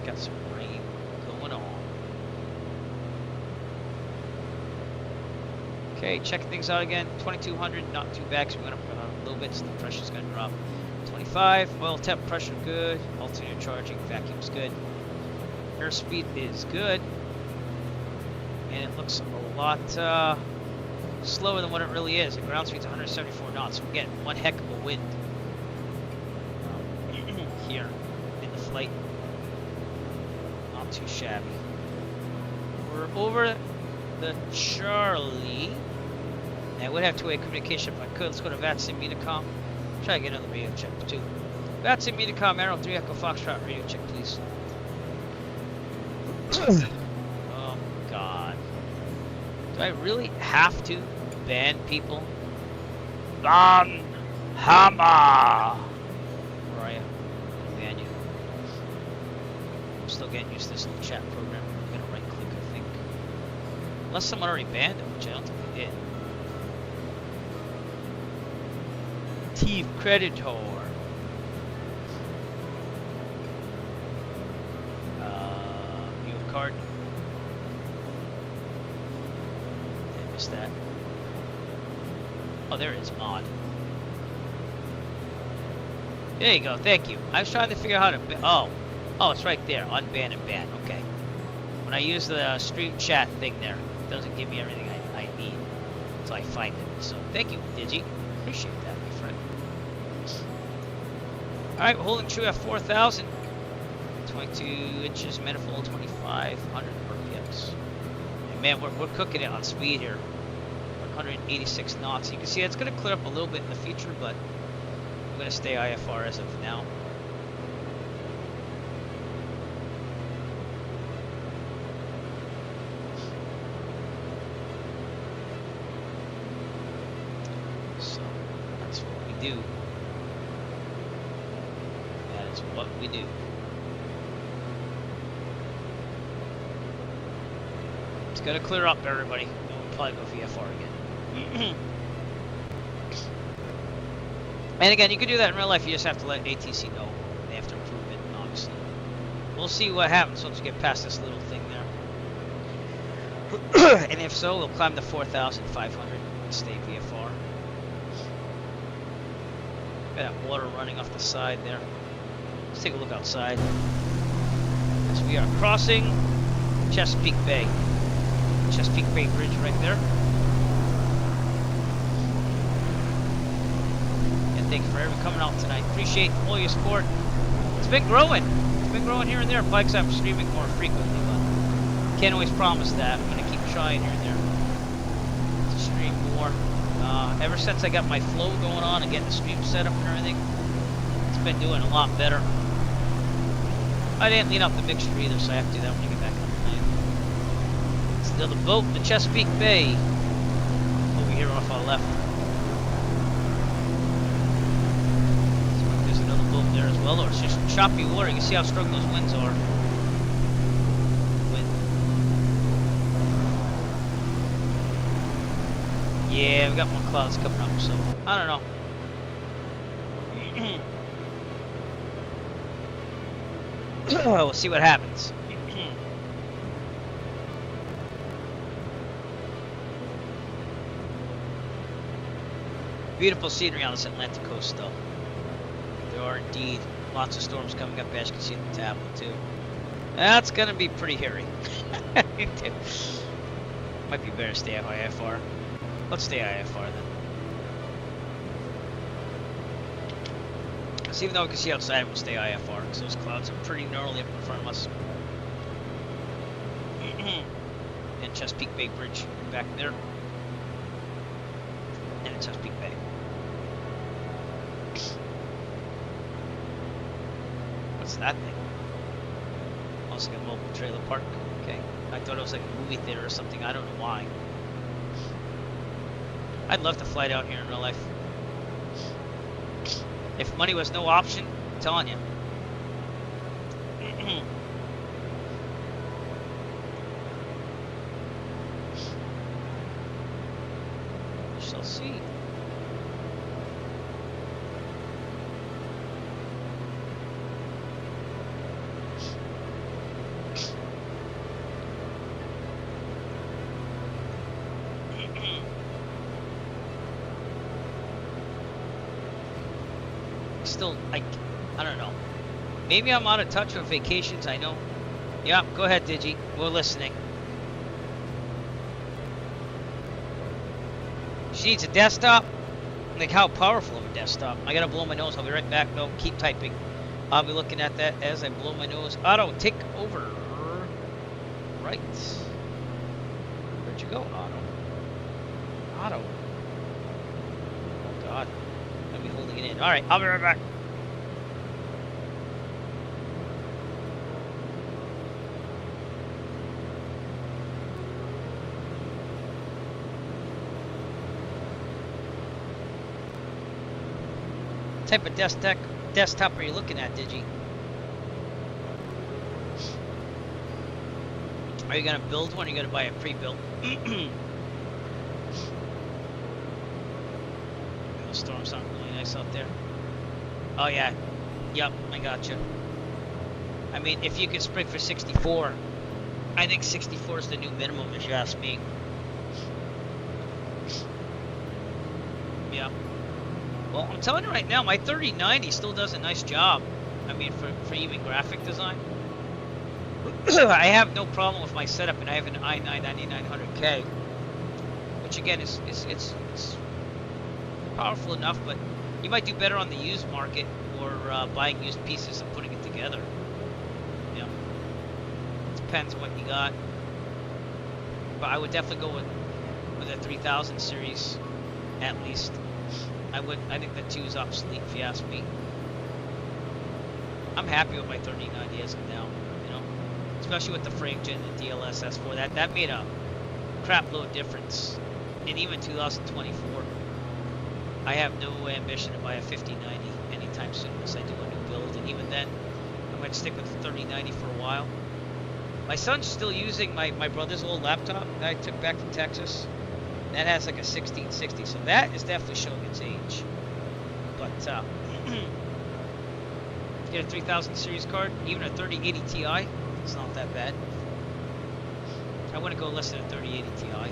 Got some rain going on. Okay, checking things out again. 2200, not too bad because we went up a little bit, so the pressure's going to drop. 25, oil temp pressure good. Alternator charging, vacuum's good. Airspeed is good. And it looks a lot slower than what it really is. The ground speed's 174 knots. So we're getting one heck of a wind here in the flight. Not too shabby. We're over the Charlie. And I would have two-way communication if I could. Let's go to VATSIM Medicom. Try to get another radio check too. VATSIM Medicom Arrow 3 Echo Foxtrot radio check, please. Oh God. Do I really have to ban people? Ban Hammer! Where are you? I'll ban you. I'm still getting used to this little chat program. I'm gonna right click, I think. Unless someone already banned them, which I don't think they did. Thief Creditor. View of card. Did I miss that? Oh, there it is, mod. There you go, thank you. I was trying to figure out how to... Oh, it's right there. Unban and ban. Okay. When I use the stream chat thing there, it doesn't give me everything I need. So I find it. So thank you, Digi. Appreciate that, my friend. Alright, we're holding true at 4,000. 22 inches manifold, 2,500 RPMs. And man, we're cooking it on speed here. 186 knots. You can see it's going to clear up a little bit in the future, but I'm going to stay IFR as of now. So that's what we do. That is what we do. It's going to clear up, everybody. We'll probably go VFR again. And again, you can do that in real life. You just have to let ATC know. They have to approve it, obviously. We'll see what happens once we get past this little thing there. And if so, we'll climb to 4,500 and stay VFR. Got that water running off the side there. Let's take a look outside. As we are crossing Chesapeake Bay. Chesapeake Bay Bridge right there. Thank you for everyone coming out tonight. Appreciate all your support. It's been growing. It's been growing here and there. Bikes I'm streaming more frequently, but can't always promise that. I'm gonna keep trying here and there to stream more. Ever since I got my flow going on and getting the stream set up and everything, it's been doing a lot better. I didn't lean up the mixture either, so I have to do that when I get back on the plane. It's another boat, the Chesapeake Bay, over here off our left. There as well, or it's just choppy water. You can see how strong those winds are. Yeah, we got more clouds coming up, so I don't know. We'll see what happens. Beautiful scenery on this Atlantic coast, though. There are indeed lots of storms coming up, as you can see in the tablet too. That's gonna be pretty hairy. Might be better to stay at IFR. Let's stay IFR then. So even though we can see outside, we'll stay IFR because those clouds are pretty gnarly up in front of us. And Chesapeake Bay Bridge back there. And Chesapeake Bay. What's that thing? Also got a mobile trailer park. Okay. I thought it was like a movie theater or something. I don't know why. I'd love to fly down here in real life. If money was no option, I'm telling you. We shall see. Still, I don't know. Maybe I'm out of touch with vacations. I know. Yeah, go ahead, Digi. We're listening. She needs a desktop. Like, how powerful of a desktop? I gotta blow my nose. I'll be right back. No, keep typing. I'll be looking at that as I blow my nose. Otto, take over. Right. Where'd you go, Otto? Otto. Oh, God. I'll be holding it in. All right, I'll be right back. What type of desktop are you looking at, Digi? Are you gonna build one or are you gonna buy a pre-built? The storms sound really nice out there. Oh yeah. Yep, I gotcha. I mean, if you could spring for 64, I think 64 is the new minimum if you ask me. Yeah. Well, I'm telling you right now, my 3090 still does a nice job. I mean, for even graphic design. I have no problem with my setup, and I have an i9-9900K, which again is it's powerful enough, but you might do better on the used market or buying used pieces and putting it together. Yeah, depends what you got, but I would definitely go with a 3000 series at least. I think the 2 is obsolete if you ask me. I'm happy with my 3090 as of now. Especially with the frame gen and DLS S4, that made a crap load difference. And even 2024, I have no ambition to buy a 5090 anytime soon unless I do a new build. And even then, I might stick with the 3090 for a while. My son's still using my brother's old laptop that I took back from Texas. That has like a 1660, so that is definitely showing its age. But get a 3000 series card, even a 3080 Ti. It's not that bad. I wouldn't go less than a 3080 Ti.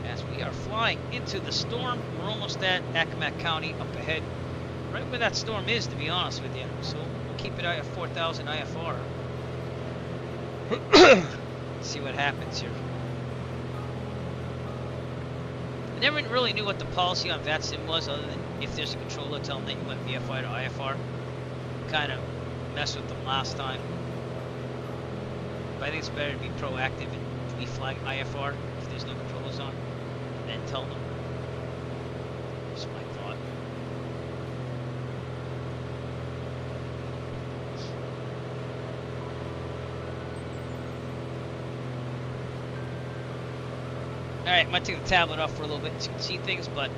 As we are flying into the storm, we're almost at Accomack County up ahead. Right where that storm is, to be honest with you. So we'll keep it at 4,000 IFR. See what happens here. I never really knew what the policy on VATSIM was, other than if there's a controller, tell them that you went VFI to IFR. Kind of messed with them last time, but I think it's better to be proactive and be flag IFR if there's no controllers on, and then tell them. That's my thought. Alright, I'm going to take the tablet off for a little bit so you can see things, but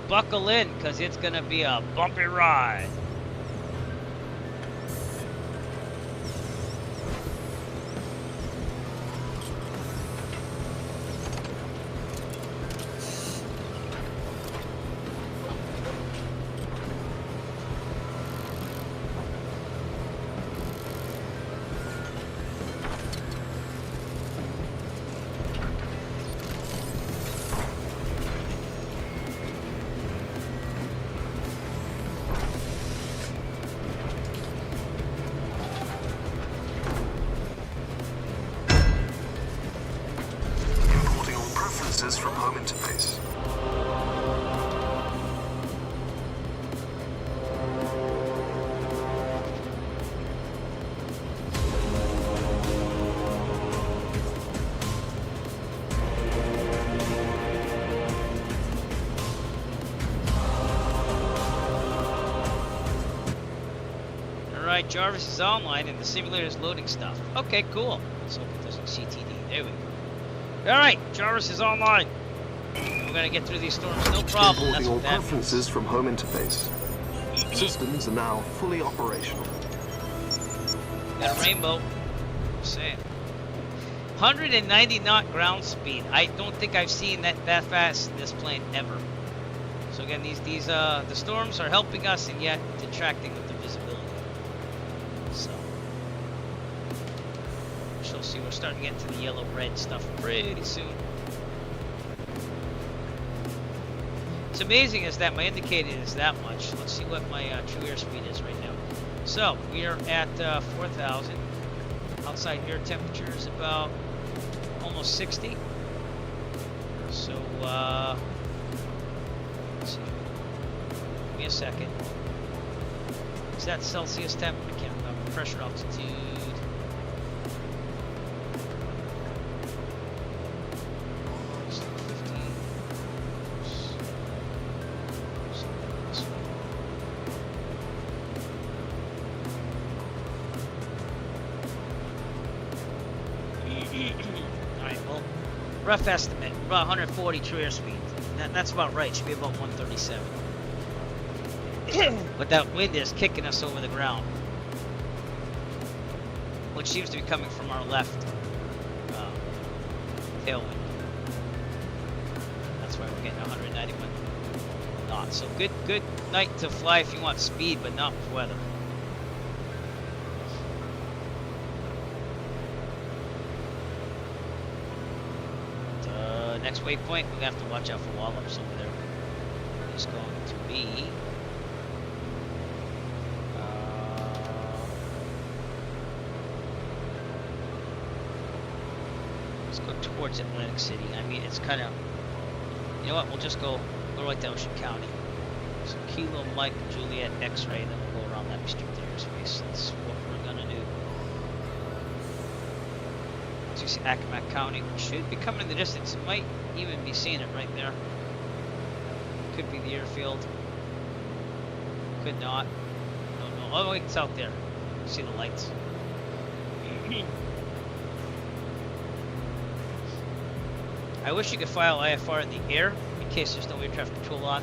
buckle in because it's going to be a bumpy ride. From home interface. Alright, Jarvis is online and the simulator is loading stuff. Okay, cool. Let's hope it doesn't CTD. There we go. Alright, Jarvis is online. We're gonna get through these storms, no problem. That's Importing all what that preferences means. from home interface. Systems are now fully operational. Got a rainbow. Just saying. 190 knot ground speed. I don't think I've seen that fast in this plane ever. So again, the storms are helping us and yet detracting with the visibility. So we'll see. We're starting to get into the yellow-red stuff pretty soon. It's amazing is that my indicator is that much. Let's see what my true airspeed is right now. So we are at 4,000. Outside air temperature is about almost 60. So let's see. Give me a second. Is that Celsius temp? I can't remember. Pressure altitude. Rough estimate, about 140 true airspeed. That's about right. Should be about 137. But that wind is kicking us over the ground. which seems to be coming from our left tailwind. That's why we're getting 191 knots. So good night to fly if you want speed, but not with weather. Next waypoint, we're gonna have to watch out for wallops over there. It's going to be let's go towards Atlantic City. I mean, it's kind of, you know what? We'll just go right to Ocean County. So Kilo Mike Juliet X-ray, then we'll go around that restricted airspace. That's what we're gonna do. As you see, Accomack County should be coming in the distance. You might even be seeing it right there. Could be the airfield. Could not. Don't know. Oh wait, it's out there. See the lights. I wish you could file IFR in the air in case there's no air traffic control on.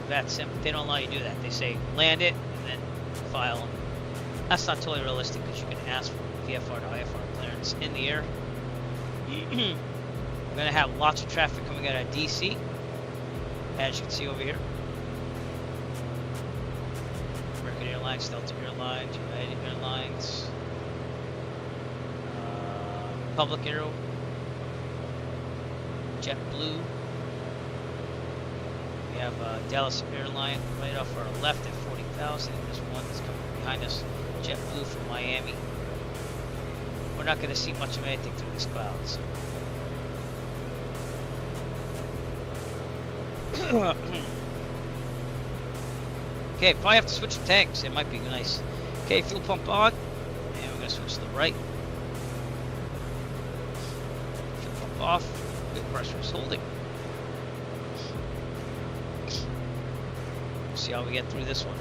That's simple. They don't allow you to do that. They say land it and then file them. That's not totally realistic because you can ask for VFR to IFR clearance in the air. We're going to have lots of traffic coming out of DC, as you can see over here. American Airlines, Delta Airlines, United Airlines, Public Aero, JetBlue. We have Dallas Airline right off our left at 40,000. There's one that's coming behind us, JetBlue from Miami. We're not going to see much of anything through these clouds. Okay, probably have to switch the tanks. It might be nice. Okay, fuel pump on. And we're going to switch to the right. Fuel pump off. Good pressure is holding. See how we get through this one.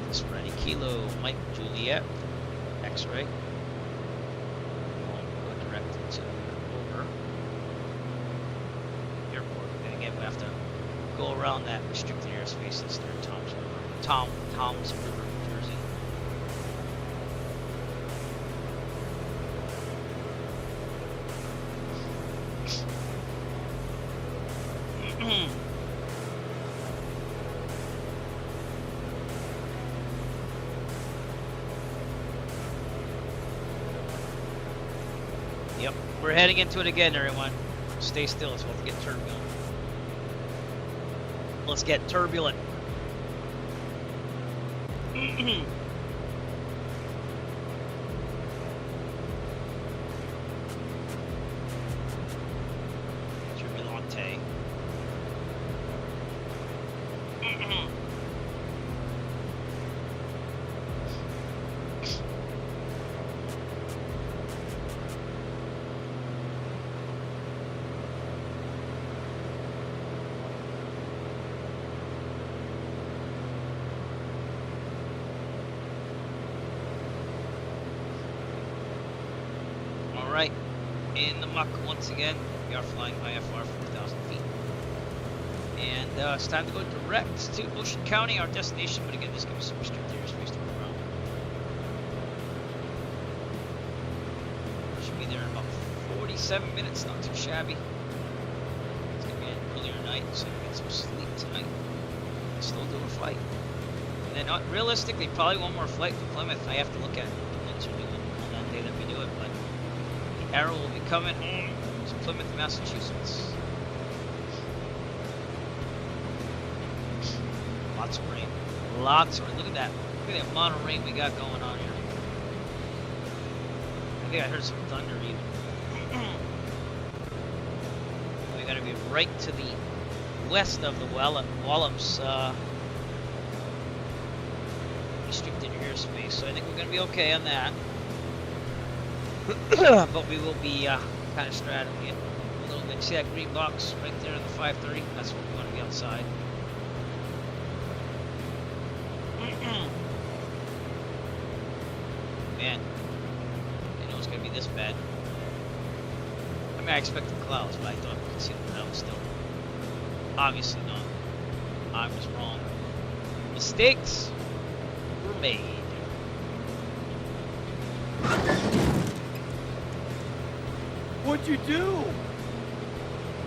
This ready. Kilo Mike Juliet X-ray. Go direct to over airport. And again, we have to go around that restricted airspace that's near Toms River. Toms River, New Jersey. Yep, we're heading into it again, everyone. Stay still, it's about to get turbulent. Let's get turbulent. Turbulente. Alright, in the muck once again. We are flying IFR 4,000 feet. And it's time to go direct to Ocean County, our destination, but again, this gives us some restricted airspace to move around. Should be there in about 47 minutes, not too shabby. It's going to be an earlier night, so we get some sleep tonight. Still do a flight. And then, realistically, probably one more flight from Plymouth. I have to look at what the winds are doing on that day that we do it, but the arrow will be coming to Plymouth, Massachusetts. Lots of rain. Lots of rain. Look at that. Look at the amount of rain we got going on here. I think I heard some thunder even. We got to be right to the west of the Wallops restricted airspace, so I think we're going to be okay on that. But we will be kind of straddling it a little bit. See that green box right there in the 530? That's what we want to be outside. man, I know it's gonna be this bad. I mean, I expected clouds, but I thought we could see the ground still. Obviously not. I was wrong. Mistakes were made. What'd you do?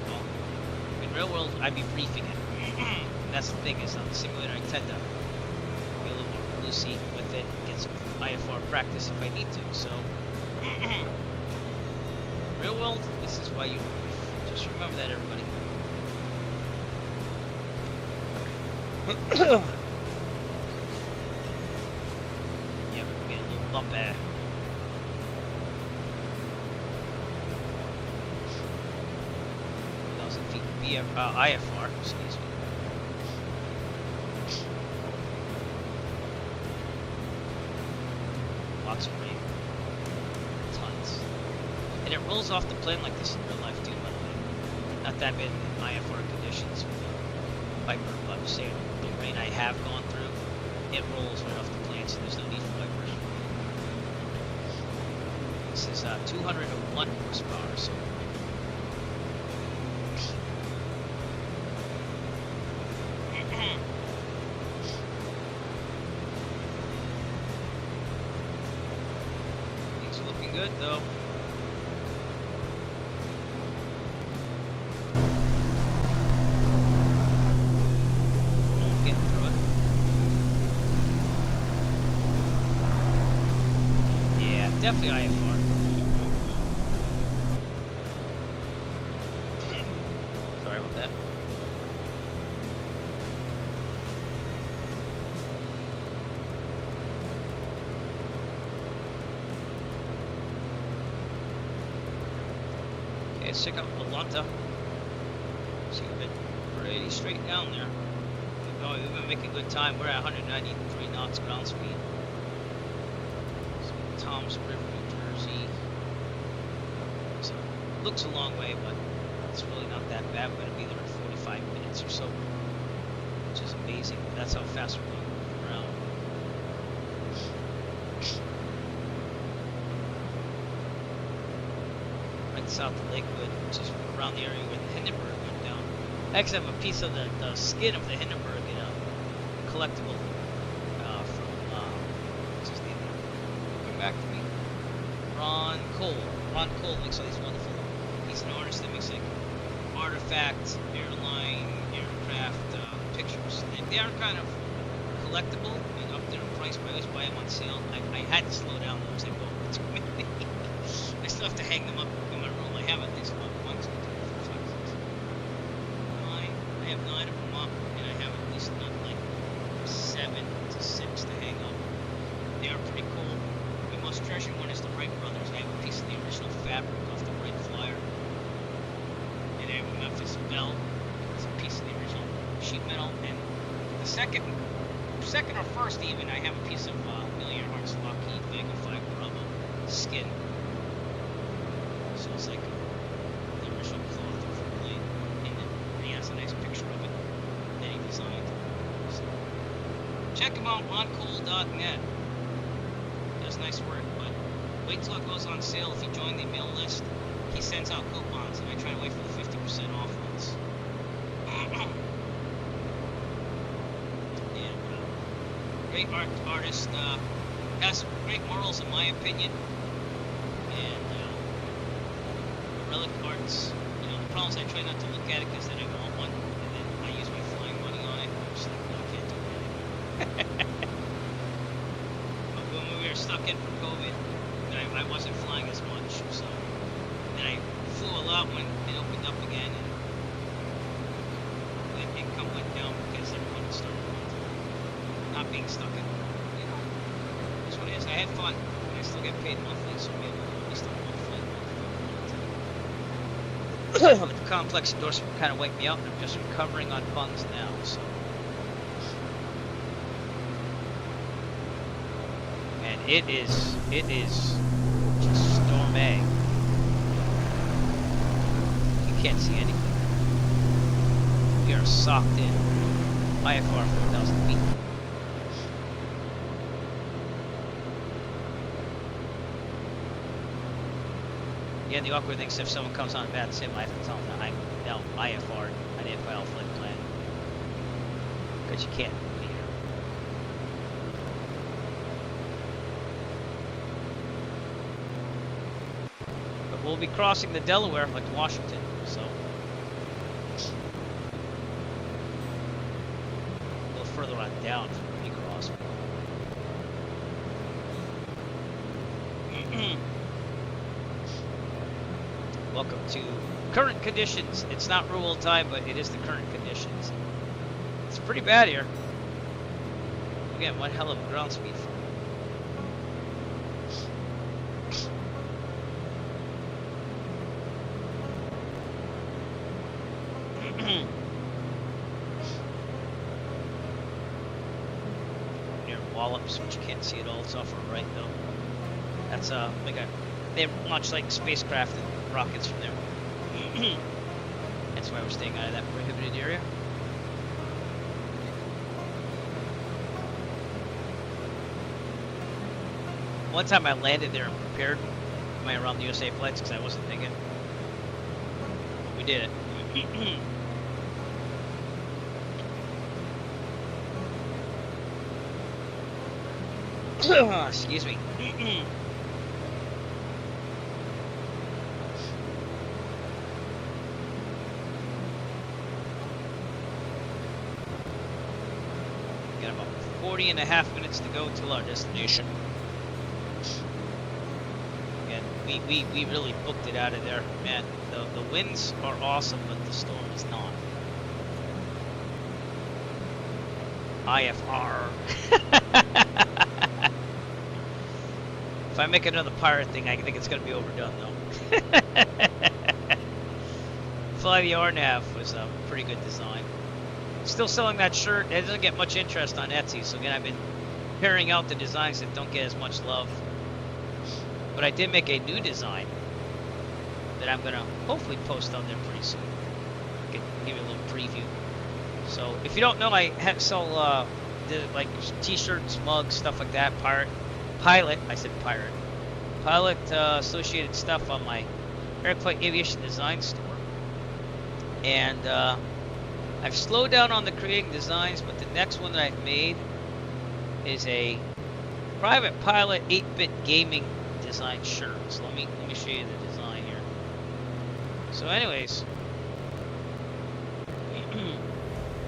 Well, in real world, I'd be briefing it. That's the thing, is on the simulator I tend to be a little more loosey with it, get some IFR practice if I need to, so real world, this is why you brief. Just remember that, everybody. Yep, we're getting a little bump there. IFR, excuse me. Lots of rain. Tons. And it rolls off the plane like this in real life too, by the way. Not that bad in IFR conditions with the Viper, but I'm saying the rain I have gone through, it rolls right off the plane, so there's no need for Vipers. This is 201 horsepower, so things are looking good though. Getting through it. Yeah, definitely IFR. Sorry about that. Okay, let's check out Atlanta. See, we've been pretty straight down there. We've been making good time. We're at 193 knots ground speed. So, Toms River, New Jersey. So, looks a long way, but it's really not that bad. We're going to be there in 45 minutes or so, which is amazing. That's how fast we're going around. Right south of Lakewood, which is around the area where the Hindenburg went down. I actually have a piece of the skin of the Hindenburg in a collectible from, what's his name? Come back to me. Ron Cole. Ron Cole makes all these wonderful, he's an artist that makes like artifacts, airline, aircraft pictures. And they are kind of collectible and up there in price, but I always buy them on sale. I had to slow down though, because I bought too many. I still have to hang them up in my room. I have at least one, 1, 2, 3, 4, 5, 6, 9. I have 9 of them up, and I have at least like 7 to 6 to hang up. They are pretty cool. My most treasured one is the Wright brothers. I have a piece of the original fabric off the Wright Flyer, and I have a Memphis Bell. It's a piece of the original sheet metal, and the second or first even, I have a piece of Million Hearts Lockheed Vega 5 Bravo skin. So it's like the original cloth of the plane, and he has a nice picture of it that he designed. So check him out on cool.net. Does nice work, but wait till it goes on sale. If you join the email list, he sends out coupons, and I try to wait for the 50% off ones. Great artist, has great morals in my opinion, and relic arts. You know, the problem is I try not to look at it because then I want one, and then I use my flying money on it. I'm just like, no, I can't do it anymore. But when we were stuck in for COVID, I wasn't flying as much, so then I flew a lot when it opened up again, and income went down because everyone started going through not being stuck in, you know, that's what it is. I had fun, and I still get paid monthly, so maybe at least I'm monthly. The complex endorsement kind of wiped me out, and I'm just recovering on funds now, so. And it is just stormy. You can't see anything. We are socked in. IFR 4,000 feet. Again, the awkward thing is if someone comes on a bad sim, I have to tell them that I'm now IFR, identified flight plan. Because you can't. But we'll be crossing the Delaware like Washington, so. A little further on down from where we cross. Welcome to current conditions. It's not rule time, but it is the current conditions. It's pretty bad here. Again, one hell of a ground speed. Near Wallops, which you can't see at all. It's off our right though. That's like they launch like spacecraft and rockets from there. That's why we're staying out of that prohibited area. One time I landed there and prepared my around the USA flights because I wasn't thinking. But we did it. Excuse me. Got about 40.5 minutes to go till our destination. And we really booked it out of there. Man, the winds are awesome, but the storm is not. IFR. If I make another pirate thing, I think it's going to be overdone, though. Fly the RNAV was a pretty good design. Still selling that shirt. It doesn't get much interest on Etsy, so again, I've been pairing out the designs that don't get as much love. But I did make a new design that I'm going to hopefully post on there pretty soon. I can give you a little preview. So, if you don't know, I sell like t-shirts, mugs, stuff like that. Pilot associated stuff on my airplane aviation design store. And I've slowed down on the creating designs, but the next one that I've made is a private pilot 8-bit gaming design shirt. So let me show you the design here. So anyways,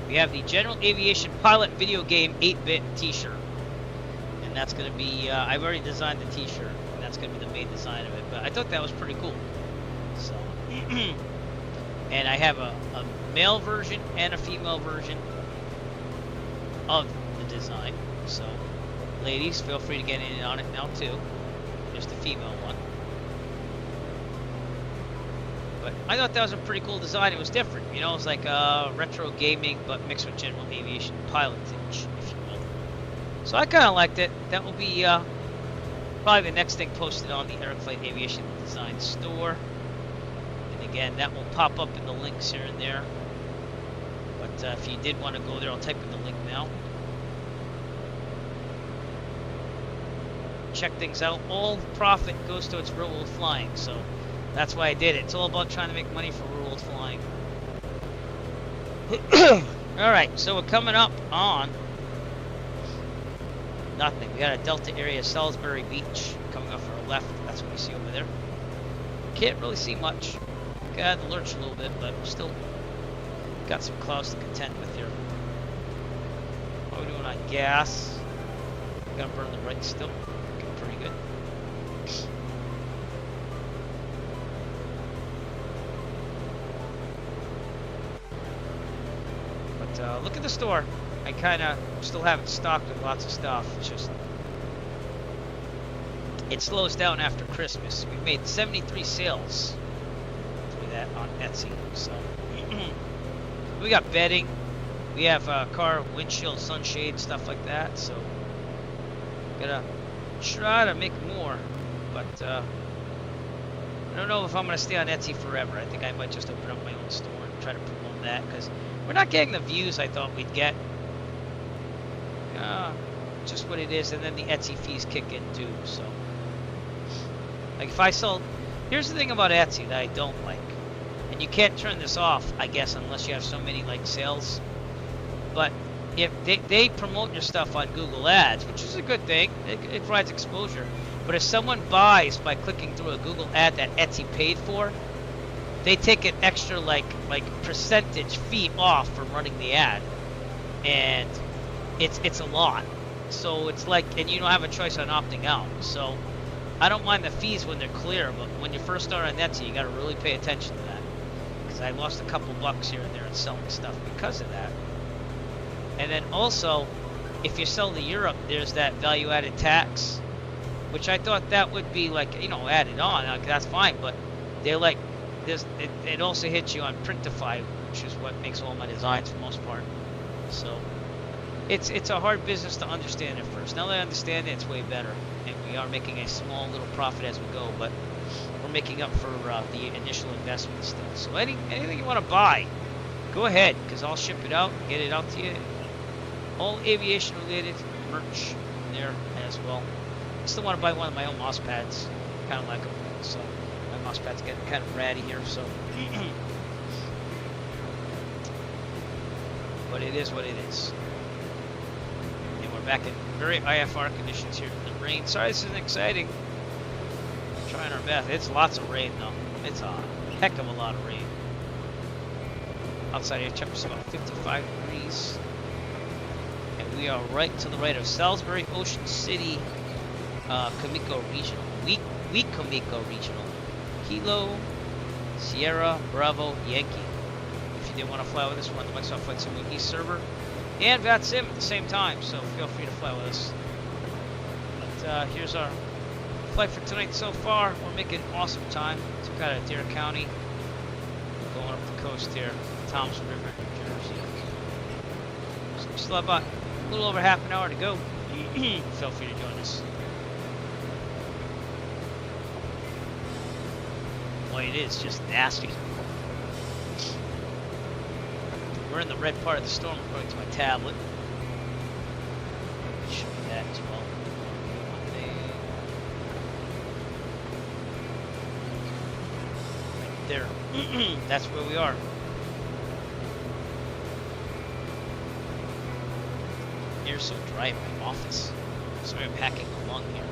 we have the General Aviation Pilot Video Game 8-bit t-shirt. And that's going to be, I've already designed the t-shirt, and that's going to be the main design of it. But I thought that was pretty cool. So, and I have a male version and a female version of the design. So, ladies, feel free to get in on it now too. Just the female one. But I thought that was a pretty cool design. It was different, you know. It was like retro gaming, but mixed with general aviation pilotage, if you will. So I kind of liked it. That will be probably the next thing posted on the Airflight Aviation Design store. And again, that will pop up in the links here and there. But if you did want to go there, I'll type in the link now. Check things out. All profit goes towards real world flying, so that's why I did it. It's all about trying to make money for real world flying. Alright, so we're coming up on nothing. We got a Delta area, Salisbury Beach, coming off our left. That's what we see over there. Can't really see much. Got to lurch a little bit, but still got some clouds to contend with here. What are we doing on gas? Gonna burn the right still. Looking pretty good. But look at the store. I kind of still have it stocked with lots of stuff. It's just it slows down after Christmas. We've made 73 sales through that on Etsy. So we got bedding. We have car windshield, sunshade, stuff like that. So gotta try to make more, but I don't know if I'm gonna stay on Etsy forever. I think I might just open up my own store and try to promote that because we're not getting the views I thought we'd get. Just what it is, and then the Etsy fees kick in too. So, like if I sell Here's the thing about Etsy that I don't like, and you can't turn this off, I guess, unless you have so many like sales. But if they promote your stuff on Google Ads, which is a good thing, it provides exposure. But if someone buys by clicking through a Google ad that Etsy paid for, they take an extra like percentage fee off for running the ad, and it's a lot. So it's like, and you don't have a choice on opting out. So I don't mind the fees when they're clear, but when you first start on Etsy, you got to really pay attention to that. Because I lost a couple bucks here and there in selling stuff because of that. And then also, if you sell to Europe, there's that value-added tax, which I thought that would be like, you know, added on. Like, that's fine, but they're like, it also hits you on Printify, which is what makes all my designs for the most part. So it's a hard business to understand at first. Now that I understand it, it's way better, and we are making a small little profit as we go, but we're making up for the initial investment still. So anything you want to buy, go ahead, because I'll ship it out, get it out to you. All aviation related merch there as well. I still want to buy one of my own mouse pads, kind of like them. So my mouse pad's getting kind of ratty here, so but it is what it is. And we're back in very IFR conditions here in the rain. Sorry this isn't exciting. We're trying our best. It's lots of rain though. It's a heck of a lot of rain. Outside here, temperature's about 55 degrees. And we are right to the right of Salisbury, Ocean City, Kamiko Regional. Kamiko Regional. Kilo, Sierra, Bravo, Yankee. If you did want to fly with us, we're on the Microsoft Flight Sim East server and VATSIM at the same time, so feel free to fly with us. But here's our flight for tonight so far. We're making awesome time. Took out of Dare County, going up the coast here, Toms River, New Jersey. So we still have about a little over half an hour to go. Feel free to join us. Boy, it is just nasty. We're in the red part of the storm according to my tablet. I'll show you that as well. Right there. That's where we are. Air's so dry in my office. So I'm packing a lung here.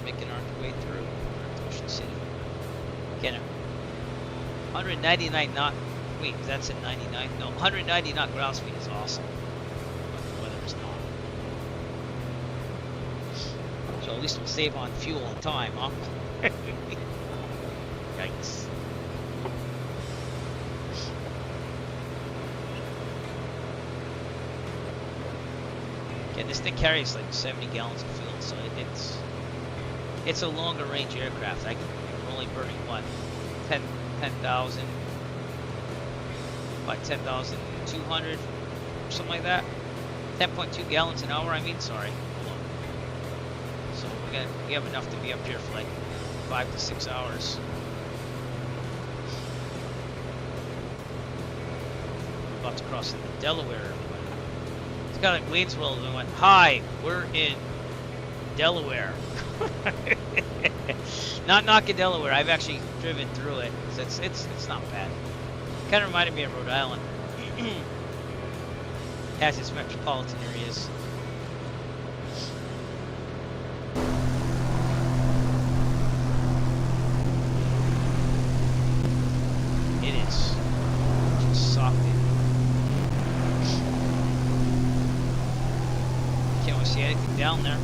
Making our way through Ocean City. Again, 199 knot. Wait, that's at 99? No, 190 knot ground speed is awesome. But the weather is not. So at least we'll save on fuel and time, huh? Yikes. Again, this thing carries like 70 gallons of fuel, so it's a longer range aircraft. We're only burning what, 10,000 by 10,200, something like that. 10.2 gallons an hour. I mean, sorry. Hold on. So we have enough to be up here for like 5 to 6 hours. We're about to cross into Delaware. It's kind of like Waynesville. We went, hi, we're in Delaware. Not knocking Delaware. I've actually driven through it. It's not bad. Kind of reminded me of Rhode Island. Has its metropolitan areas. It is just soft. Can't really see anything down there.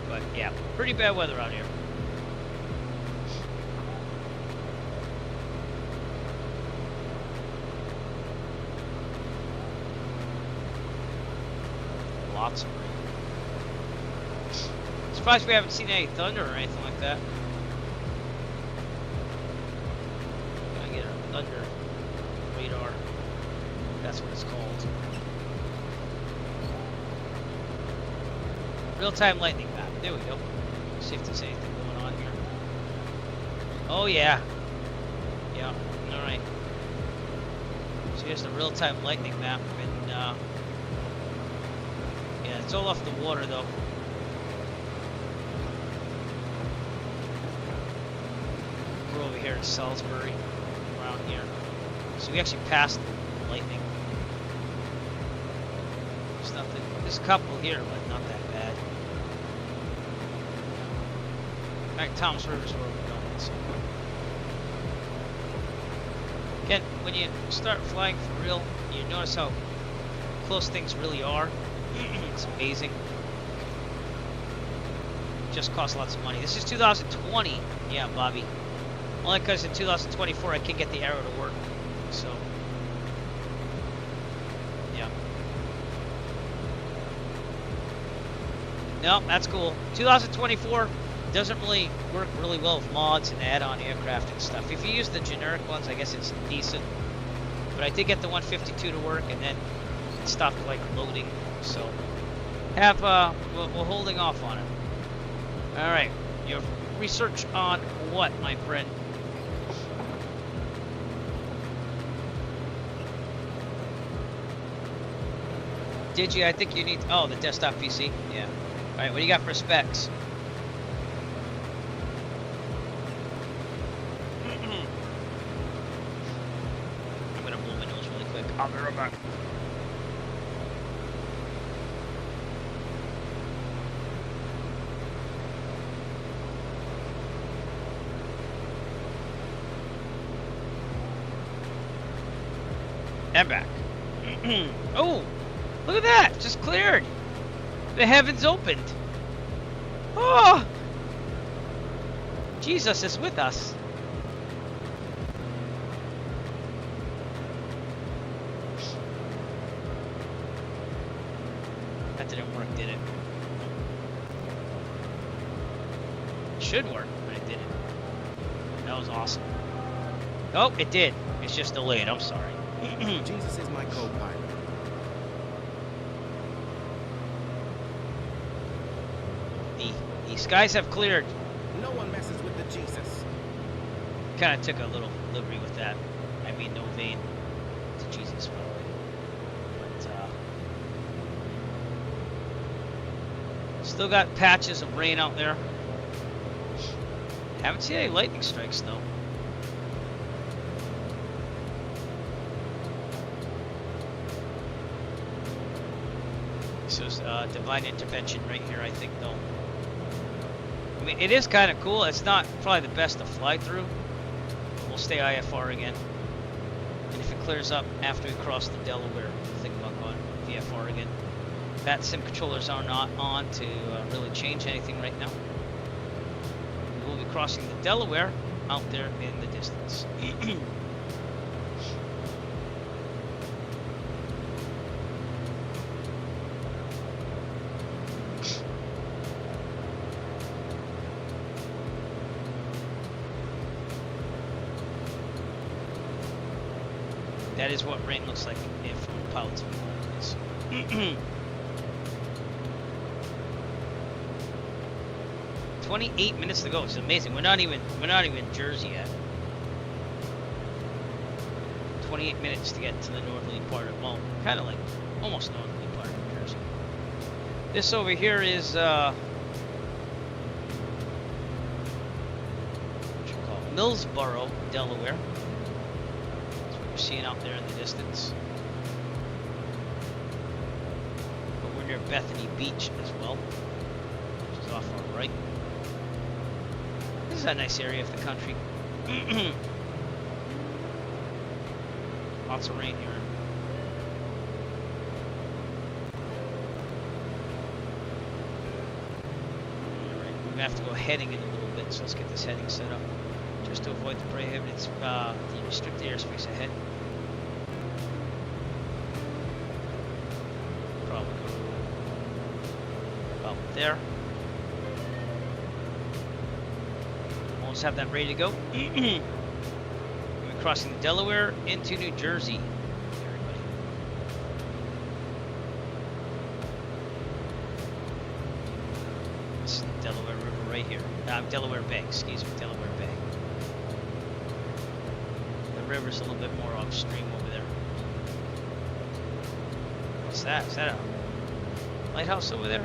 But yeah, pretty bad weather out here. Lots of rain. Surprised we haven't seen any thunder or anything like that. Gonna get a thunder radar. That's what it's called. Real-time lightning map. There we go. See if there's anything going on here. Oh yeah. Yeah. All right. So here's the real-time lightning map, and yeah, it's all off the water though. We're over here in Salisbury, around here. So we actually passed the lightning. There's nothing. There's a couple here, but not that bad. Alright, Toms River's where we're going. So. Again, when you start flying for real, you notice how close things really are. It's amazing. It just costs lots of money. This is 2020. Yeah, Bobby. Only because in 2024 I can't get the arrow to work. So, yeah. No, that's cool. 2024 doesn't really work really well with mods and add-on aircraft and stuff. If you use the generic ones, I guess it's decent. But I did get the 152 to work, and then it stopped like loading. So, we're holding off on it. All right, your research on what, my friend? Did you? I think you need. Oh, the desktop PC. Yeah. All right. What do you got for specs? I'm gonna blow my nose really quick. I'll be right back. And back. Oh. Look at that! Just cleared! The heavens opened! Oh! Jesus is with us. That didn't work, did it? It should work, but it didn't. That was awesome. Oh, it did. It's just delayed. I'm sorry. Jesus is my co-pilot. The skies have cleared. No one messes with the Jesus. Kind of took a little liberty with that. I mean, no vein to Jesus, by the way. But still got patches of rain out there. Haven't seen any lightning strikes though. So it's divine intervention right here, I think, though. I mean, it is kind of cool. It's not probably the best to fly through. We'll stay IFR again. And if it clears up after we cross the Delaware, we'll think about going VFR again. Bat sim controllers are not on to really change anything right now. We'll be crossing the Delaware out there in the distance. That is what rain looks like if pilots is. 28 minutes to go. It's amazing. We're not even in Jersey yet. 28 minutes to get to the northerly part of, well, kind of like almost northerly part of Jersey. This over here is what you call it? Millsboro, Delaware. Seeing out there in the distance, but we're near Bethany Beach as well, which is off our right. This is a nice area of the country. Lots of rain here. Alright, we have to go heading in a little bit, so let's get this heading set up just to avoid the prohibited, the restricted airspace ahead. Probably go about there. Almost have that ready to go. We're crossing the Delaware into New Jersey. Everybody. Delaware Bay, excuse me, Delaware Bay. The river's a little bit more upstream over there. What's that? Is that a lighthouse over there?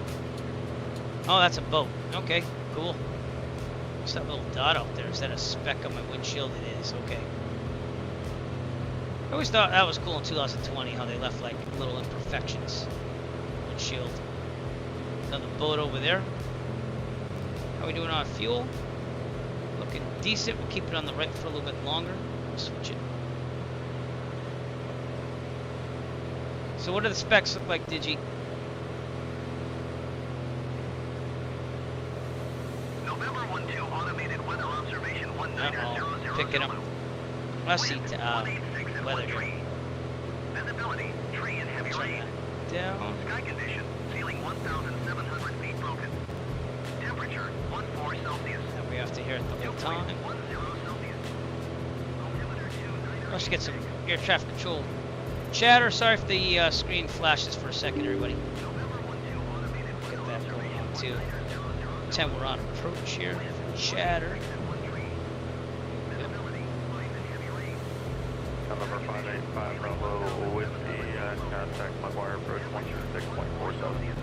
Oh, that's a boat. Okay, cool. What's that little dot out there? Is that a speck on my windshield? It is, okay. I always thought that was cool in 2020, how they left like little imperfections. Windshield. Another boat over there. How we doing on fuel? Looking decent. We'll keep it on the right for a little bit longer. We'll switch it. So what do the specs look like, Digi? November 12 automated weather observation 1900. Picking up. Let's see, weather here. Visibility, tree and heavy rain. Down. Sky condition, ceiling 1,700 feet broken. Temperature, 14 Celsius. And we have to hear it the whole time. 10 Celsius. Let's get some air traffic control chatter. Sorry if the screen flashes for a second, everybody. Get that going on too. 10, we're on approach here. Chatter. Number 585 Bravo with the contact McGuire approach 106.4 Celsius.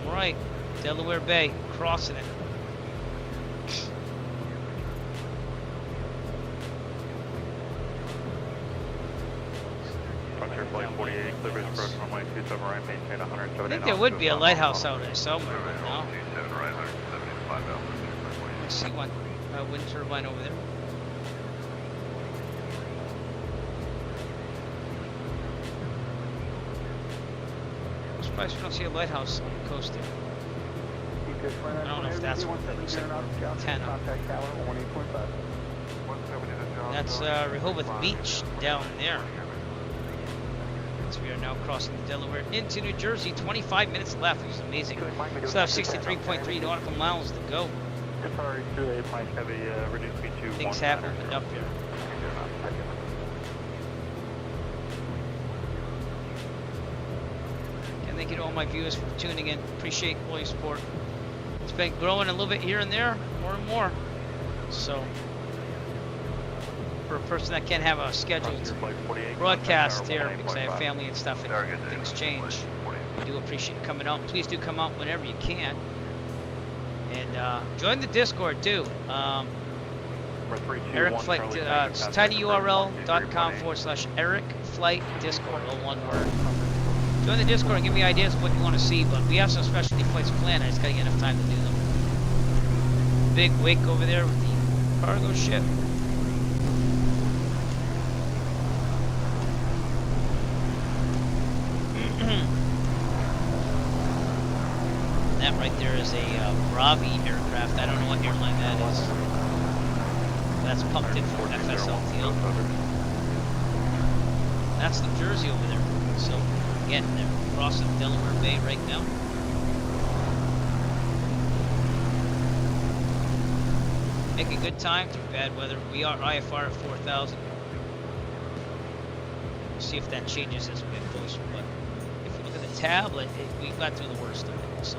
Right, Delaware Bay, crossing it. Frontier Flight 48, clear approach runway 27 right, maintain 170. I think there would be a lighthouse out there somewhere, but no. I see one wind turbine over there. I'm surprised we don't see a lighthouse on the coast there. I don't know if that's what that looks like. Antenna. That's Rehoboth Beach down there. So we are now crossing the Delaware into New Jersey. 25 minutes left, which is amazing. Still have 63.3 nautical miles to go. Things have opened up here. And thank you to all my viewers for tuning in. Appreciate all your support. It's been growing a little bit here and there, more and more. So, for a person that can't have a scheduled broadcast here because I have family and stuff and things change, I do appreciate you coming out. Please do come out whenever you can. And join the Discord too. Eric Flight, it's tinyurl.com/Eric Flight Discord, all one word. Join the Discord and give me ideas of what you want to see, but we have some specialty flights planned. I just gotta get enough time to do them. Big wake over there with the cargo ship. That right there is a Bravi aircraft. I don't know what airline that is. That's pumped in from FSLTL. That's New Jersey over there. So, again, they're crossing Delaware Bay right now. Making good time through bad weather. We are IFR at 4,000. We'll see if that changes as we get closer. But if you look at the tablet, we got through the worst of it. So,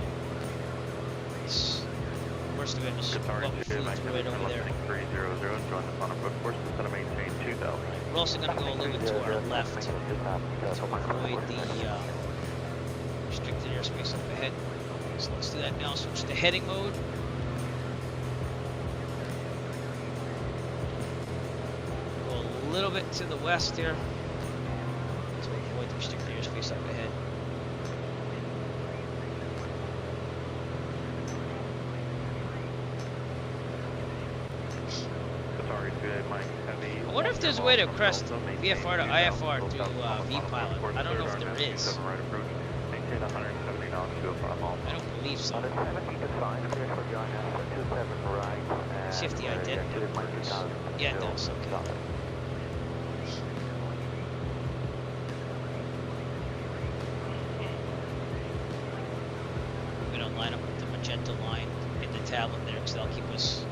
it's the worst of it was what we flew through it over there. We're also going to go a little bit to our left to avoid the restricted airspace up ahead. So let's do that now. Switch to heading mode. Go a little bit to the west here to avoid the restricted airspace up ahead. I wonder if there's a way to crest VFR to IFR through V-Pilot. I don't know if there is. I don't believe so. See if the identity works. Yeah, it does. Okay. We're going to line up with the magenta line. tablet there because that'll keep us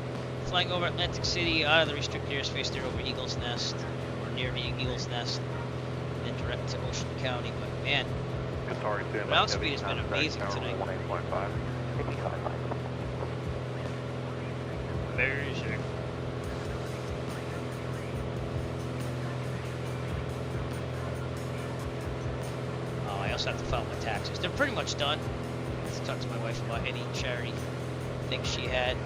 flying over Atlantic City, out of the restricted airspace there over Eagle's Nest, or near Eagle's Nest, and then direct to Ocean County. But man, ground speed has been amazing tonight. Amazing. Oh, I also have to file my taxes. They're pretty much done. I have to talk to my wife about any charity things she had.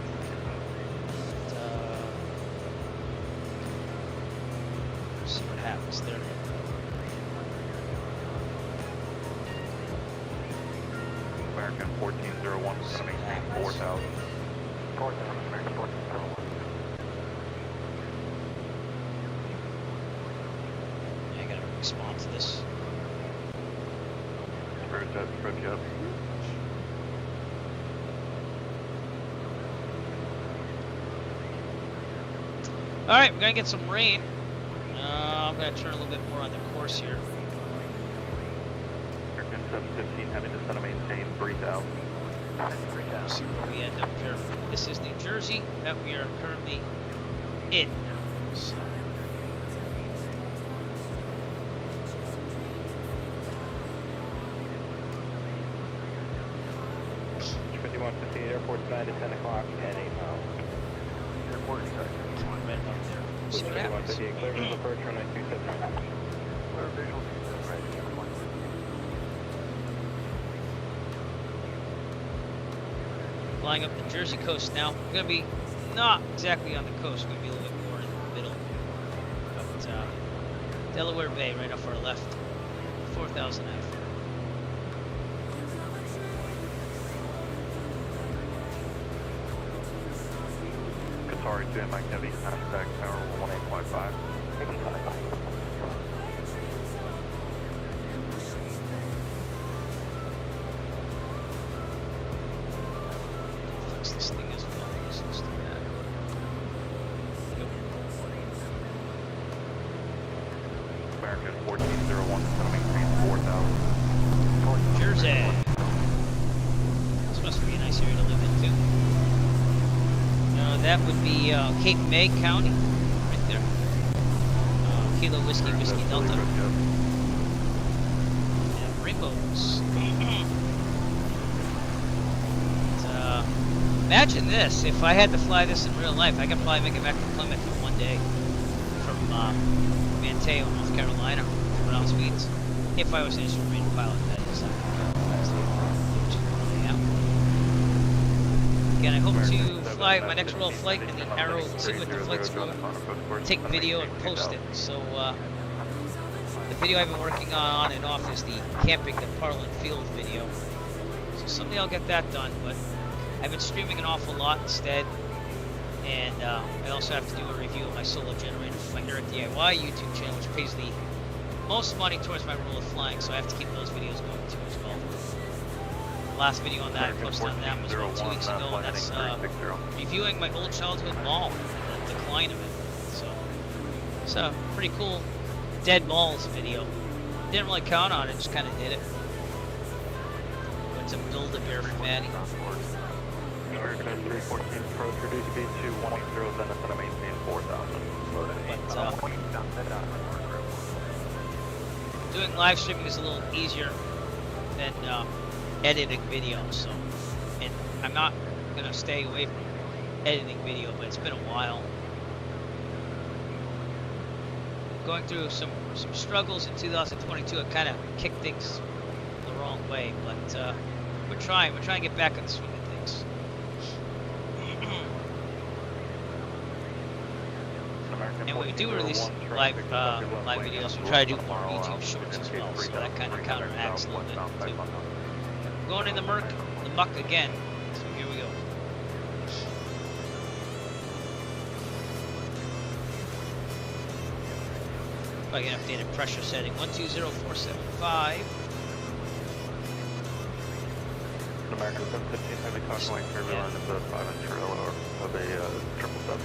See what happens there. American 1401 is going to maintain 4,000. American 1401. I gotta respond to this. Spirit jet, stroke jet. Alright, we're gonna get some rain. I'm gonna turn a little bit more on the course here. American 715 having to center maintain 3,000. See where we end up here. This is New Jersey that we are currently in. So. Airport's 9 to 10 o'clock and 8 miles. Airport sector. Right about there. See what happens. Clear visual approach runway 27. Clear visual 27, right, Flying up the Jersey coast now. We're gonna be not exactly on the coast. We're gonna be a little bit more in the middle. But Delaware Bay right off our left. 4,000 F. Sorry, to Mike Heavy, contact tower 1855. Fix this thing as well. Let's do that. American 1401 is going to maintain 4,000. Jersey. This must be a nice area to live in too. That would be Cape May County, right there. Kilo Whiskey, Whiskey Delta. And rainbows. Imagine this, if I had to fly this in real life, I could probably make it back to Plymouth in one day from Manteo, North Carolina, ground speeds. If I was an instrument pilot, that is. Again, I hope to fly my next roll flight in the Arrow, see what the flight's going, take video and post it. So the video I've been working on and off is the camping the Parliament Field video. So someday I'll get that done, but I've been streaming an awful lot instead. And I also have to do a review of my solo generator for my Nerd DIY YouTube channel, which pays the most money towards my rule of flying, so I have to keep those videos going too as well. Last video on that I posted on that was about 2 weeks ago, and that's reviewing my old childhood mall, the decline of it. So it's a pretty cool dead malls video. Didn't really count on it, just kind of did it. But to build a bear for Maddie. American 314 approach, reduce speed to 180, then it's going to maintain 4,000. But doing live streaming is a little easier than editing video, so, and I'm not gonna stay away from editing video, but it's been a while. Going through some struggles in 2022. It kind of kicked things the wrong way, but we're trying to get back on the swing of things. And when we do release live videos, we try to do more YouTube shorts as well, so that kind of counteracts a little bit too. Going in the muck again. So here we go. If I get updated pressure setting 120475. American 715 heavy convoy turbulence of a 5-inch trailer of a 777.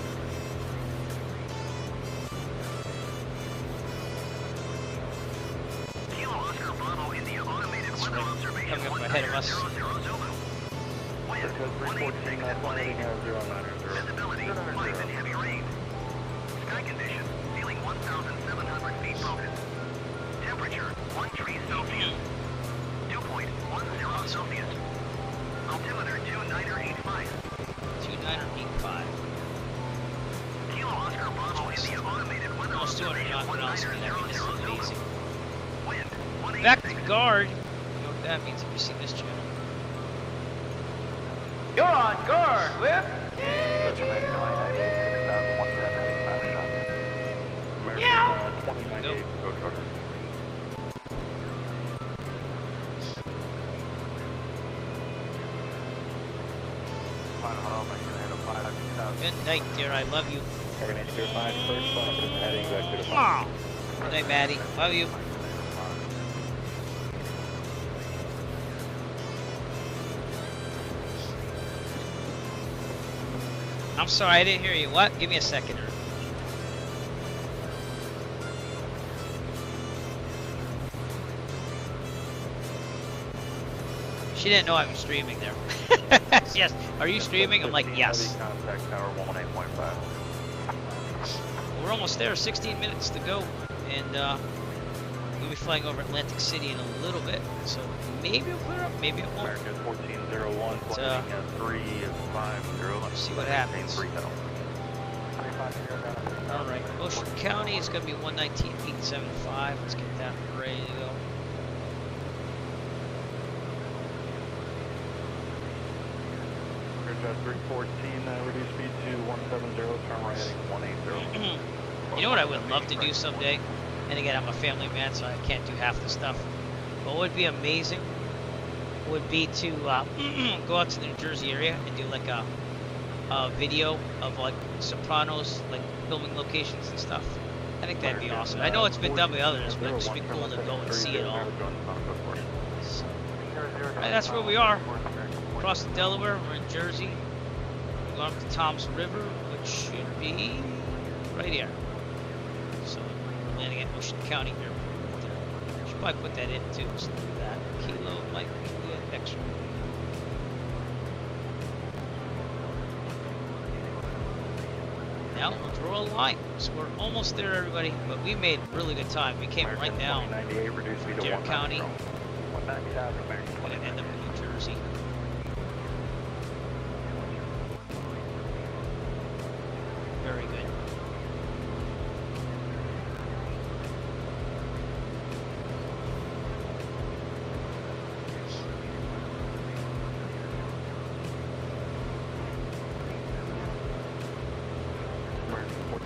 Coming up ahead of us. 314, flying heading 090. Visibility, light and heavy rain. Sky conditions, ceiling 1,700 feet focus. Temperature, 1 degree Celsius. Dew point, 10 Celsius. Altimeter, 2985. 2985. Kilo Oscar Bravo India automated weather Almost 200 knot miles speed. I mean, this is amazing. Wind, 180. Back to guard. You know what that means if you see this channel. You're on guard, Whip. Good night, dear. I love you. Good Good night, Maddie. Love you. I'm sorry, I didn't hear you. What? Give me a second. She didn't know I was streaming there. Yes. Are you streaming? I'm like, yes. Contact tower 18.5. We're almost there. 16 minutes to go. And we'll be flying over Atlantic City in a little bit. So maybe it'll clear up. Maybe it won't. American 1401, flying at 350. See what happens. Alright, Ocean County is going to be 119.875. Let's get that ready to go. Aircraft 314, reduce speed to 170, turn right heading 180. You know what I would love to do someday? And again, I'm a family man, so I can't do half the stuff. But what would be amazing would be to go out to the New Jersey area and do like a video of like Sopranos, like filming locations and stuff. I think that'd be awesome. I know it's been done by others, but it'd just be cool to go and see it all. So, that's where we are. Across the Delaware, we're in Jersey. We're going up to Toms River, which should be right here. So we're landing at Ocean County here. Should probably put that in too. So look at that. Kilo Mike Juliet X-ray. Now we'll draw a line. So we're almost there, everybody. But we made really good time. We came right down Dare County. We're gonna end up in New Jersey. Very good.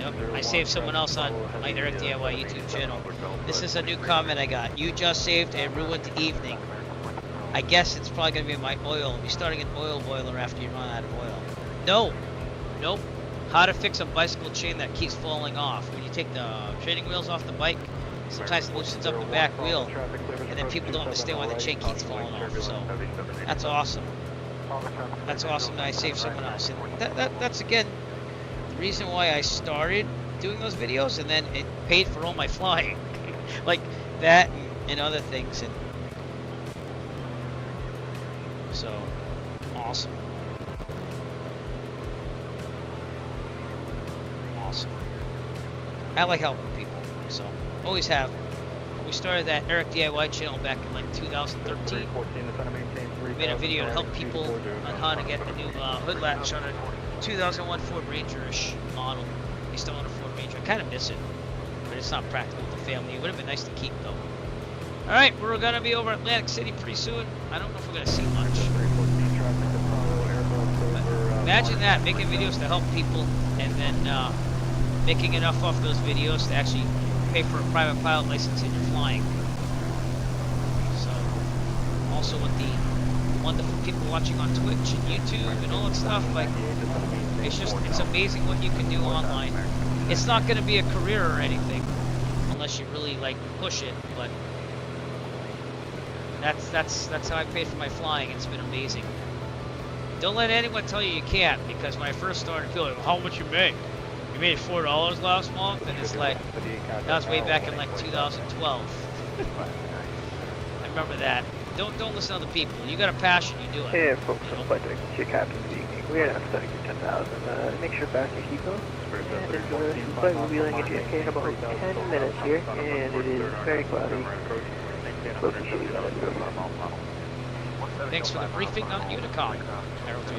Yep, I saved someone else on my Eric DIY YouTube channel. This is a new comment I got. You just saved a ruined evening. I guess it's probably going to be my oil. I'll be starting an oil boiler after you run out of oil. No. Nope. How to fix a bicycle chain that keeps falling off. When you take the training wheels off the bike, sometimes it loosens up the back wheel, and then people don't understand why the chain keeps falling off. So that's awesome. That's awesome that I saved someone else. And that's again the reason why I started doing those videos, and then it paid for all my flying, like that and other things. And so awesome. Awesome. I like helping people, so always have. We started that Eric DIY channel back in like 2013. We made a video to help people on how to get the new hood latch on a 2001 Ford Ranger-ish model. I still own a Ford Ranger. I kind of miss it, but it's not practical with the family. It would have been nice to keep though. All right, we're gonna be over Atlantic City pretty soon. I don't know if we're gonna see much. But imagine that, making videos to help people, and then making enough off those videos to actually pay for a private pilot license in your flying. So, also with the wonderful people watching on Twitch and YouTube and all that stuff, like, it's amazing what you can do online. It's not going to be a career or anything, unless you really, like, push it, but that's how I paid for my flying. It's been amazing. Don't let anyone tell you you can't, because when I first started, people were like, how much you make? You made $4 last month, and it's like, that was way back in like 2012. I remember that. Don't listen to other people. You got a passion, you do it. Hey, folks, You know? flight deck, it's your captain speaking. We are now studying to 10,000. Make sure back your seatbelt. And this flight will be landing at JFK in about 10 minutes here, and it is very cloudy. Close to you, Thanks for the briefing on Unicom. Arrow 3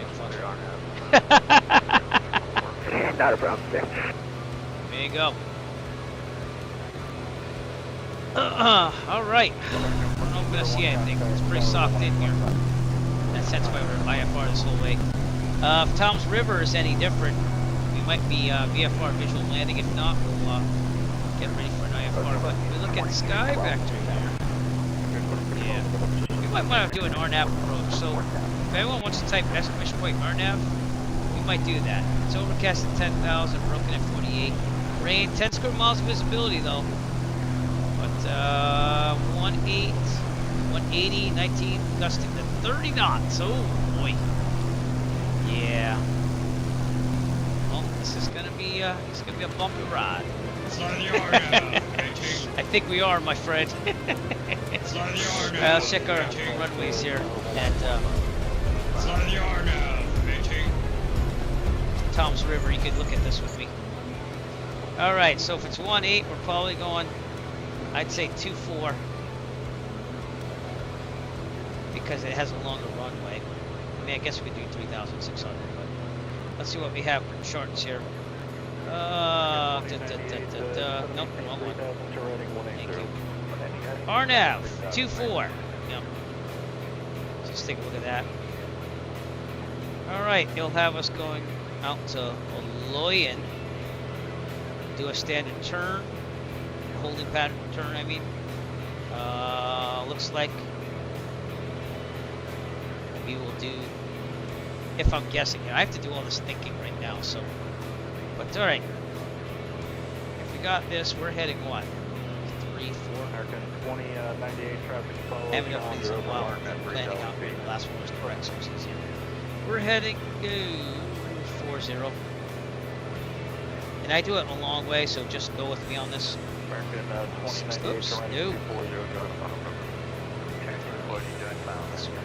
and Not a problem, sir. There you go. All right. I don't know if we're gonna see anything. It's pretty soft in here. That's why we're IFR this whole way. If Toms River is any different, we might be VFR visual landing. If not, we'll get ready for an IFR. But we look at the sky vector here. Yeah. We might want to do an RNAV approach. So if anyone wants to type exclamation point RNAV, we might do that. It's overcast at 10,000, broken at 48. Rain, 10 square miles of visibility though. But 180, 19, gusting to 30 knots. Oh boy. Yeah. Well, this is gonna be a bumpy ride. Slide the R now. Pitching. I think we are, my friend. Slide the R now. Let's check our Pitching. runways here at Slide the R now. Pitching. Toms River. You could look at this with me. All right. So if it's 1.8, we're probably going, I'd say 2.4 because it has a longer runway. I mean, I guess we could do 3,600, but let's see what we have for charts here. Nope, wrong one. Thank you. RNAV, 2.4. Yep. Just take a look at that. Alright, it'll have us going out to Oloyan. Do a standard turn. Holding pattern turn, I mean. Looks like we will do, if I'm guessing, I have to do all this thinking right now, so. But alright. If we got this, we're heading what? 3, 4. American 2098 traffic follow. Having enough things in a while. Planning out the last one was correct, so it's easier. We're heading to 40. And I do it a long way, so just go with me on this. American 2098 Oops, traffic no. 240. This will be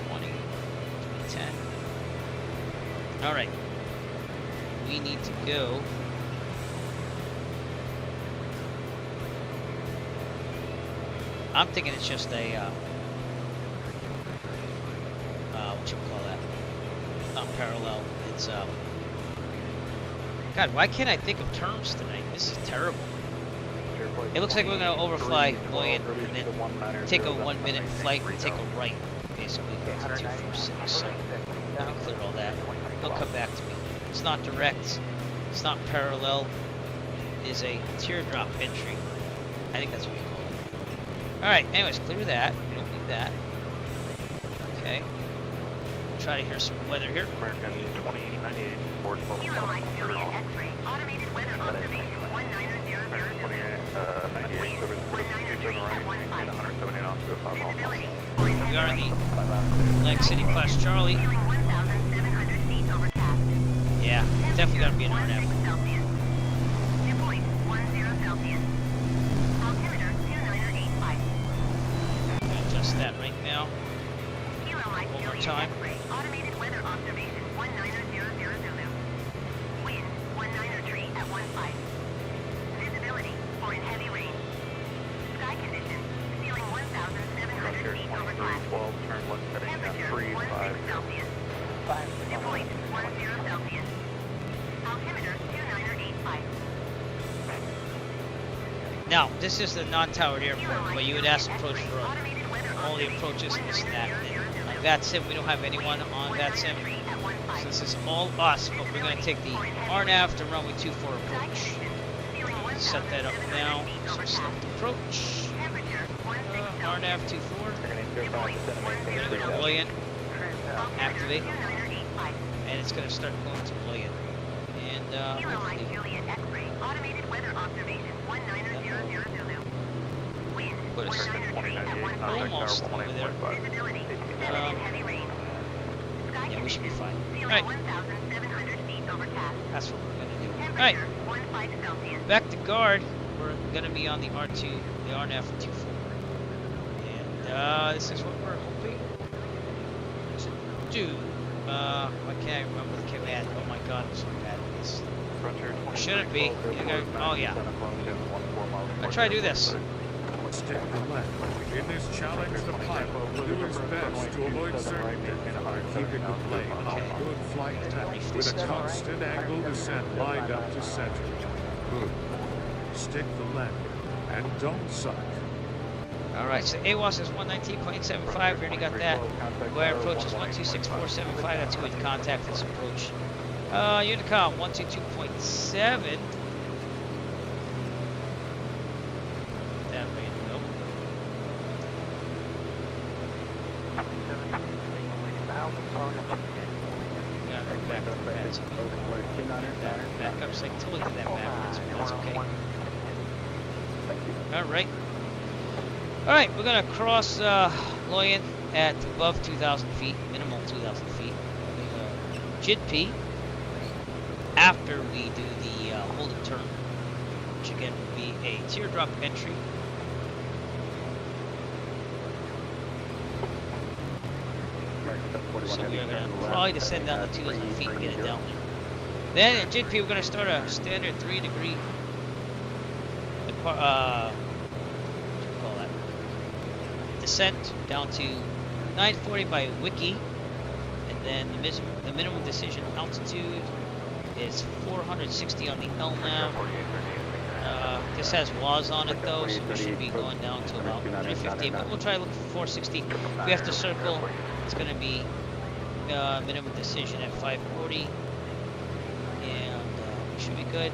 20, 10. Alright. We need to go. I'm thinking it's just a, what you call that? Not parallel. It's, God, why can't I think of terms tonight? This is terrible. It looks like we're going to overfly Loyan and then take a 1 minute flight and take a right, basically, to 246. So, let me clear all that. They'll come back to me. It's not direct. It's not parallel. It is a teardrop entry. I think that's what we call it. Alright, anyways, clear that. We don't need that. Okay. Try to hear some weather here. American 2098 Ford Focus. Kilo Mike Juliet X-ray, automated weather observation 19000. Wind 193 at 15. Visibility. We are in the Leg City Class Charlie. Feeling 1,700 feet overcast. Yeah, definitely gotta be an RNAV. Celsius. Dew point 10 Celsius. Altimeter 2985. Adjust that right now. Kilo Mike One more Juliet time. X-ray, automated weather observation 19000 Zulu. Wind 193 at 15. Visibility for in heavy rain. Sky conditions feeling 1,700 feet over glass. 12, turn left heading Temperature 3, 5. 16 Celsius. Dew point 10 Celsius. Altimeter 2985. Now, this is the non-towered airport, but you would ask approach for Automated weather all the approaches and this and that. And on VATSIM, we don't have anyone on VATSIM. So this is all us, but we're going to take the RNAV to runway 24 approach. Set that up now. So select approach. RNAV 24. We're going to go to Loyan. Activate. And it's going to start going to Loyan. And hopefully, Juliet X-ray, automated weather observation 19000 Zulu. Wind put us 193 at 15. almost over there. Visibility 7 in heavy rain. Sky Yeah, we should be fine. feeling Alright, 1,700 feet overcast. that's what we're going to do. Alright, Temperature 15 Celsius. back to guard. We're going to be on the R2, the RNAV 24. this is what we're hoping to do. I can't remember the command. Oh my god, I'm so bad at this. Shouldn't be. Oh yeah. I'll try to do this. Stick the left. In this challenge, the pilot will do his best to avoid certain death by keeping the plane on a good flight path with a constant angle descent lined up to center. Good. Stick the left and don't suck. Alright, so AWOS is 119.75, we already got that. Deleware approach is 126475, that's good contact, this approach. Unicom 122.7. That way to go. Yeah, back up, back up, so I totally did that backwards, but that's okay. Alright. Alright, we're going to cross Loyan at above 2,000 feet, minimal 2,000 feet. JIDP after we do the hold and turn, which again will be a teardrop entry. So we are going to probably descend down to 2,000 feet and get it down there. Then at JIDP we're going to start a standard 3-degree descent down to 940 by Wiki, and then the minimum decision altitude is 460 on the LNAV. This has WAS on it though, so we should be going down to about 350, but we'll try to look for 460. If we have to circle, it's going to be minimum decision at 540, and we should be good.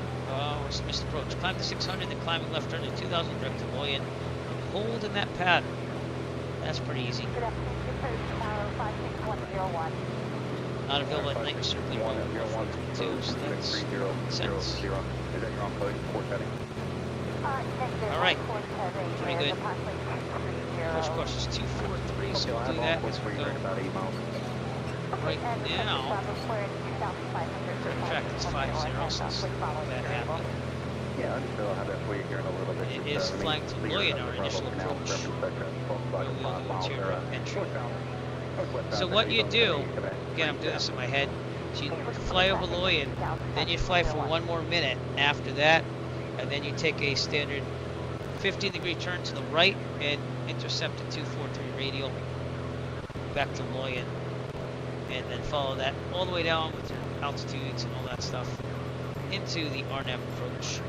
Missed approach. Climb to 600, then climbing left turn to 2000, direct to Loyan. Hold in that pattern. That's pretty easy. Not available at night, certainly won't go two, so that's sense. Alright, pretty good. Approach course is 243, so we'll do that as we go. Right now, track is 50 since that happened. It is flying to Loyan, our initial approach. Where we will do a teardrop entry. So what you do, again I'm doing this in my head, so you fly over Loyan, then you fly for 1 more minute after that, and then you take a standard 15-degree turn to the right and intercept a 243 radial back to Loyan, and then follow that all the way down with your altitudes and all that stuff into the RNAV approach.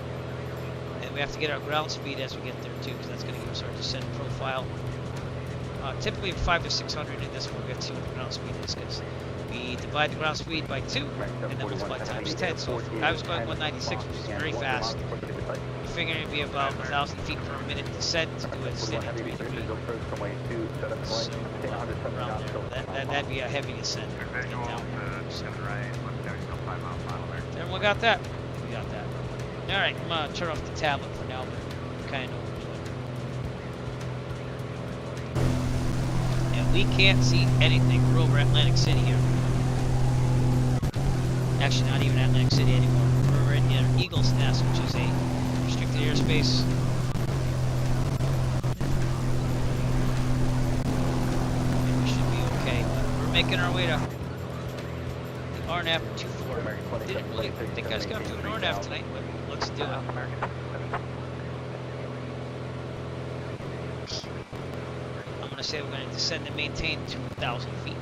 And we have to get our ground speed as we get there too, because that's going to give us our descent profile. Typically 5 to 600 in this one, we have to see what the ground speed is, because we divide the ground speed by 2 and then multiply times 10. So if I was going 196, which is very fast, you're figuring it'd be about 1,000 feet per minute descent to do a standard 3-degree. So around there. That'd be a heavy descent to get down there. So. Then we got that. We got that. Alright, I'm gonna turn off the tablet for now, but you kind of know what we're doing. And we can't see anything. We're over Atlantic City here. Actually, not even Atlantic City anymore. We're in Eagle's Nest, which is a restricted airspace. And we should be okay, but we're making our way to the RNAV 24. Didn't really think I was going to do an RNAV tonight, but let's do it. I'm going to say we're going to descend and maintain 2,000 feet.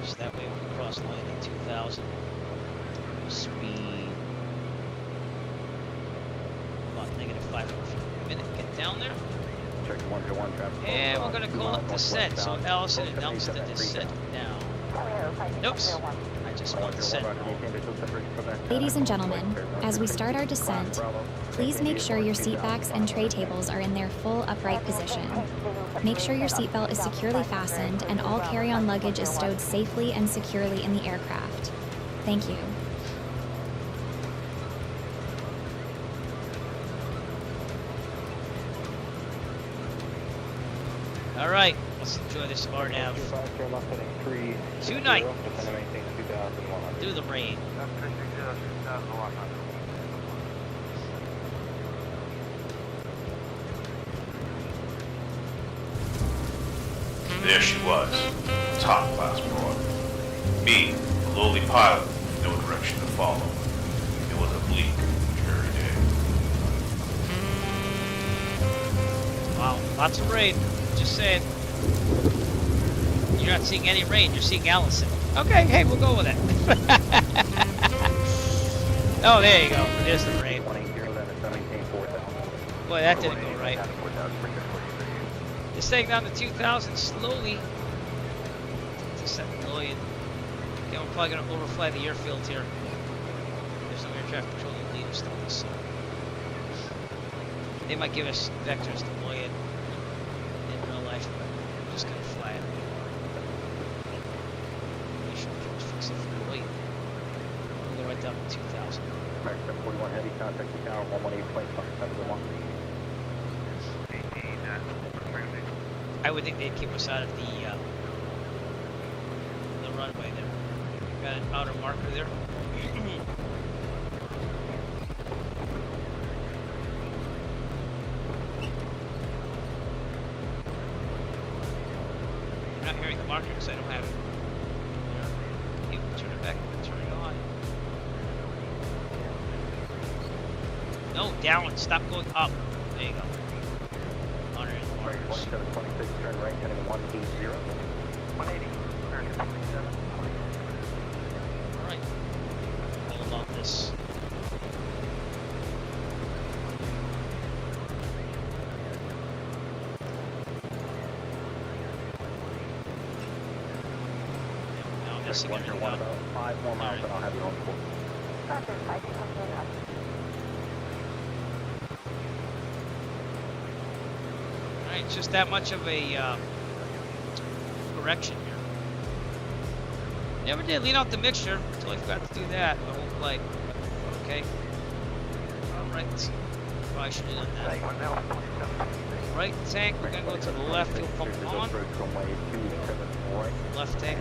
So that way we can cross line at 2,000. Speed about -500 feet per minute. Get down there. And we're going to call it descent. So Allison announced the descent now. Oops. I just want descent. Ladies and gentlemen, as we start our descent, please make sure your seat backs and tray tables are in their full upright position. Make sure your seatbelt is securely fastened and all carry-on luggage is stowed safely and securely in the aircraft. Thank you. Alright, let's enjoy this RNAV. Tonight, through the rain. There she was, top-class broad. Me, a lowly pilot, with no direction to follow. It was a bleak, dreary day. Wow, lots of rain. Just saying. You're not seeing any rain, you're seeing Allison. Okay, hey, we'll go with it. Oh, there you go. There's the rain. Boy, that didn't go right. Just staying down to 2,000 slowly. To 7 million. Okay, we're probably going to overfly the airfield here. There's no air traffic control lead still, so they might give us vectors to deploy it in real life, but we're just going to fly it. We should fix it for the weight. We'll go right down to 2,000. American 41 heavy contact to tower 118.5 I would think they'd keep us out of the runway there. Got an outer marker there. I'm not hearing the marker because I don't have it. You can turn it back and turn it on. No, down. Stop going up. There you go. Honoring the markers. 2726, turn right, heading 180. 180, American 27. Alright. All about this. Now I'm missing everything About up. 5 more miles and I'll have you on board. Alright, it's just that much of a correction here. Never did lean out the mixture. Totally forgot to do that. I won't play. Okay. Alright. Probably should have done that. Right tank, we're gonna go to the left, fuel pump on. Left tank.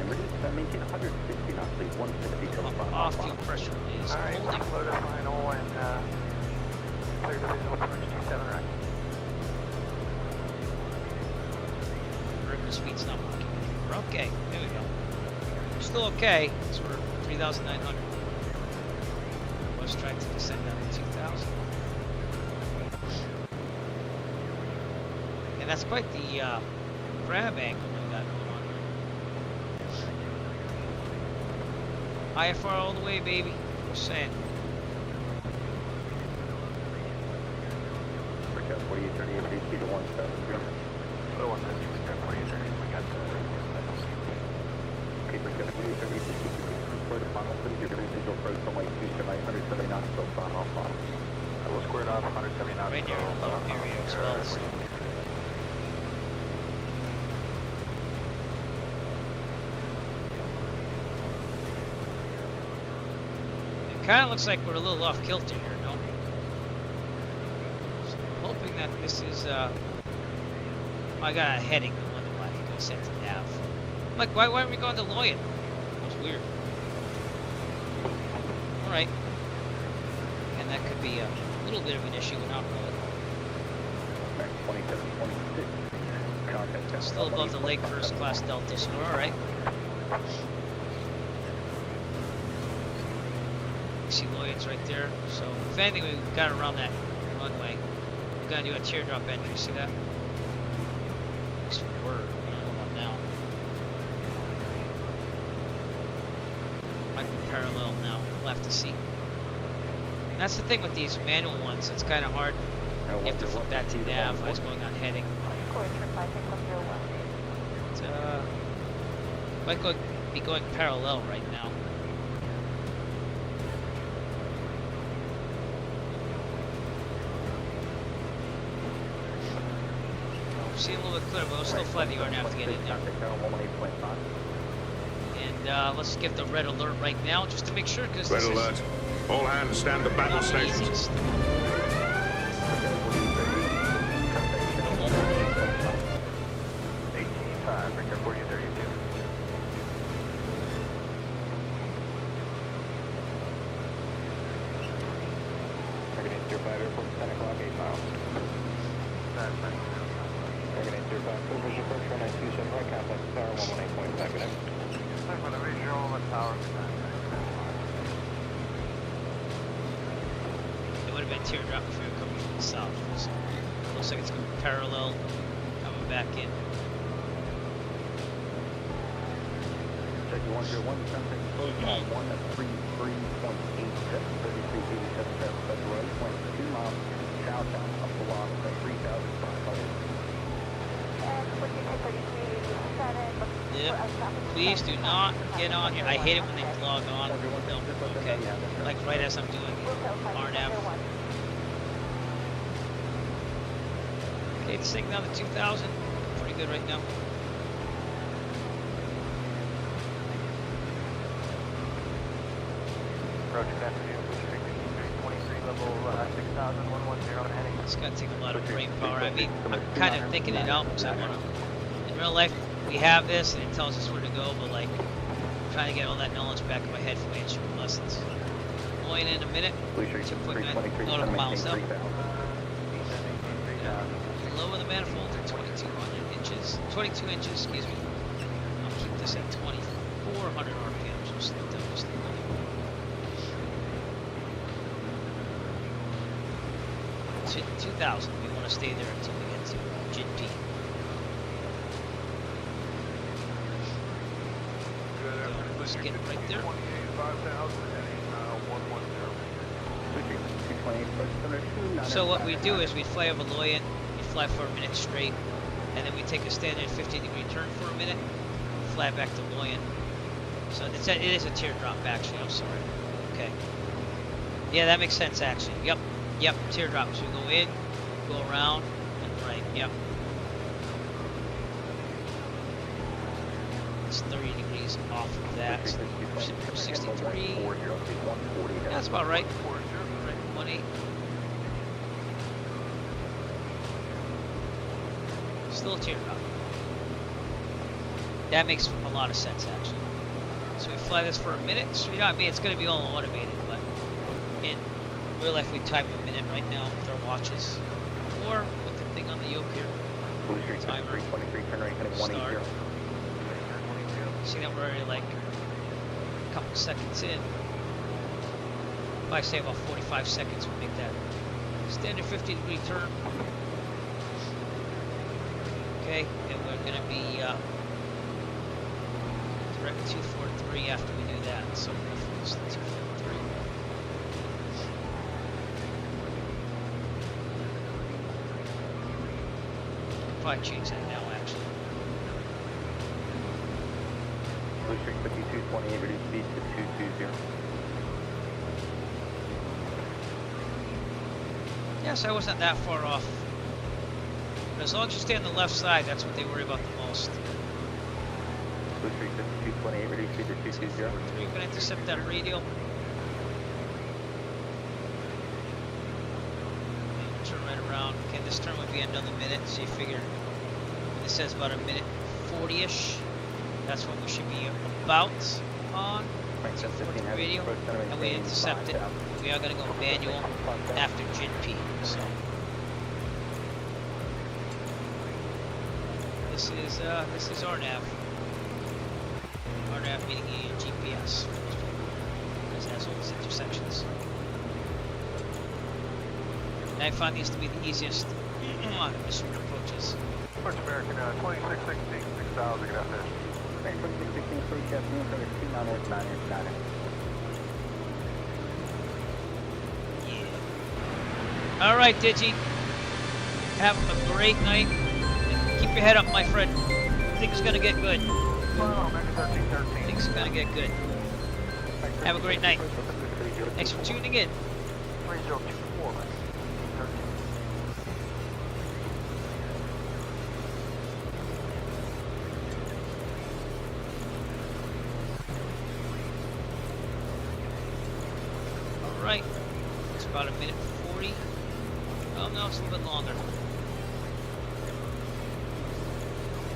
Pump off, fuel pressure is holding. Load up final and clear to visual approach 27 right. River speed's not working. We're okay. There we go. We're still okay. So we're 3,900. Let's try to descend down to 2,000. And that's quite the grab angle we got going on. IFR all the way, baby. Just saying. What are you turning over to 170? For the final, please, your visual approach from like 2,970 knots, so far off on. I will square it off 170 knots. Right near a little area as well. So. It kind of looks like we're a little off kilter here, no? So I'm hoping that this is, I got a heading. I wonder why I got set to nav. I'm like, why aren't we going to Loyal? That was weird. Alright. And that could be a little bit of an issue, not really. 2726. Still above the lake first class Delta, so we're alright. See Lloyd's right there. So if anything, we got around that runway. We're gonna do a teardrop entry. See that? At least we were. I don't know about now. Might be parallel now. We'll have to see. And that's the thing with these manual ones. It's kind of hard. You have to flip that to nav. I was going on heading. But, might be going parallel right now. See a little bit clearer, but we'll still fly the RNAV to get in there. And let's get the red alert right now, just to make sure, because Red alert. All hands stand at battle stations. 18-5, Victor 4032. Target 805, airport 10 o'clock, 8 miles. Target It would have been teardrop if we were coming from the south. So looks like it's going to be parallel coming back in. Check you 101, something close on 133.87, 3387 Federal Road, 2 miles southbound up the lot at 3,500. Yep. Please do not get on here. I hate it when they log on. No. Okay. Like right as I'm doing RNAV. Okay, it's taking down to 2,000. Pretty good right now. It's gonna take a lot of brain power. I mean, I'm kind of thinking it out because I want to. In real life, we have this and it tells us where to go, but like, I'm trying to get all that knowledge back in my head from instrument lessons. Going in a minute. 2.9 nautical miles up. Lower the manifold to 2,200 inches. 22 inches, excuse me. I'll keep this at 2,400 RPMs. Just like that, just like that. 2,000. We want to stay there until we get to JP. Let's get it right there. So what we do is we fly over Loyan, we fly for a minute straight, and then we take a standard 50-degree turn for a minute, fly back to Loyan. So it is a teardrop actually, I'm sorry. Okay. Yeah, that makes sense actually. Yep, teardrops. We go in, go around, and right. Yep. It's 30 degrees off of that. 63. Yeah, that's about right. 1.8. Still a teardrop. That makes a lot of sense actually. So we fly this for a minute. So you know what I mean? It's going to be all automated, but in real life we type a minute right now with our watches, or with the thing on the yoke here. Timer. Start. See that we're already like a couple seconds in. If I say about 45 seconds, we'll make that standard 50-degree turn. Okay, and we're gonna be direct 243 after we do that. So it's 243. Probably change that now, actually. Blue Street 5228, reduce speed to 220. Yes, I wasn't that far off. But as long as you stay on the left side, that's what they worry about the most. Blue Street 5228, reduce speed to 220. You're going to intercept that radial. Turn right around. Okay, this turn would be another minute, so you figure this says about a minute 40-ish. That's when we should be about on the radio, and we intercept it. We are going to go manual after JP. So this is RNAV. RNAV meaning GPS. Because it has all these intersections. And I find these to be the easiest mission approaches. First American 2660, 6000, get out there. 2616, free chef, new code 298. Yeah. Alright, Digi. Have a great night. And keep your head up, my friend. Things gonna get good. Things gonna get good. Have a great night. Thanks for tuning in. 3024. Alright. It's about a minute 40. Oh no, it's a little bit longer.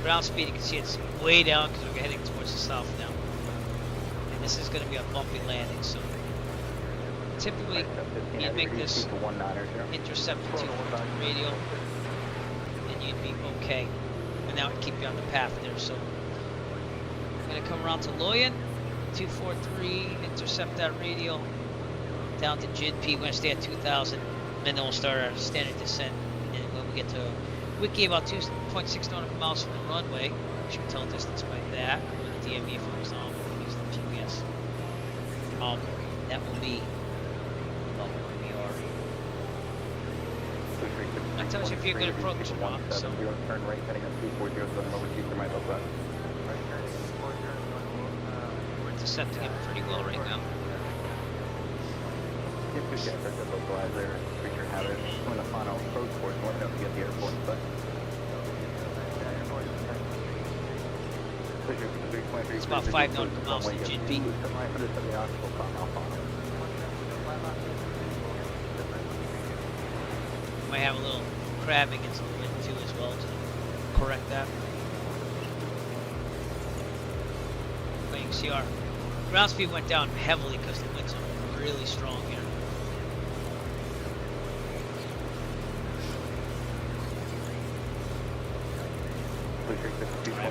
Ground speed, you can see it's way down because we're heading towards the south now. And this is going to be a bumpy landing, so typically you'd make this intercept to radial and you'd be okay. coming out and keep you on the path there. So I'm gonna come around to Loyan, 243, intercept that radial down to JIDP. We're gonna stay at 2,000, and then we'll start our standard descent. And when we get to Wiki, about 2.6 nautical miles from the runway, we should tell distance by that. With the DME focused on, we'll use the GPS. That will be about where we are. That tells you if you're a good approach or not. So. Turn right heading on 240 over to my left. We're intercepting it pretty well right now. If we get the localizer, creature habit, when the final approach force, let me know if you get the airport, but. It's about 5 nautical miles to JIDP. Might have a little crabbing and some wind too as well to correct that. But you can see our ground speed went down heavily because the winds are really strong here.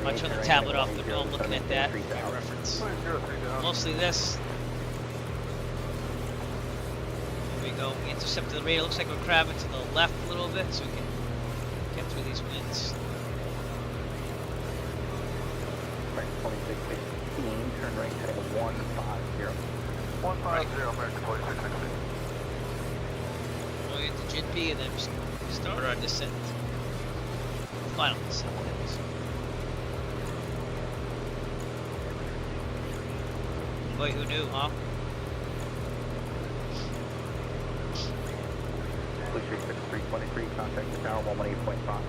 I'll turn the tablet off, but no, I'm looking at that for reference. Mostly this. There we go. We intercepted the radar. Looks like we're crabbing to the left a little bit so we can get through these winds. 2616, turn right heading 150. 150, American 2616. Going into JIDP and then start our descent. Final descent, that is. Boy, who knew, huh? Police 323, contact the tower 118.5.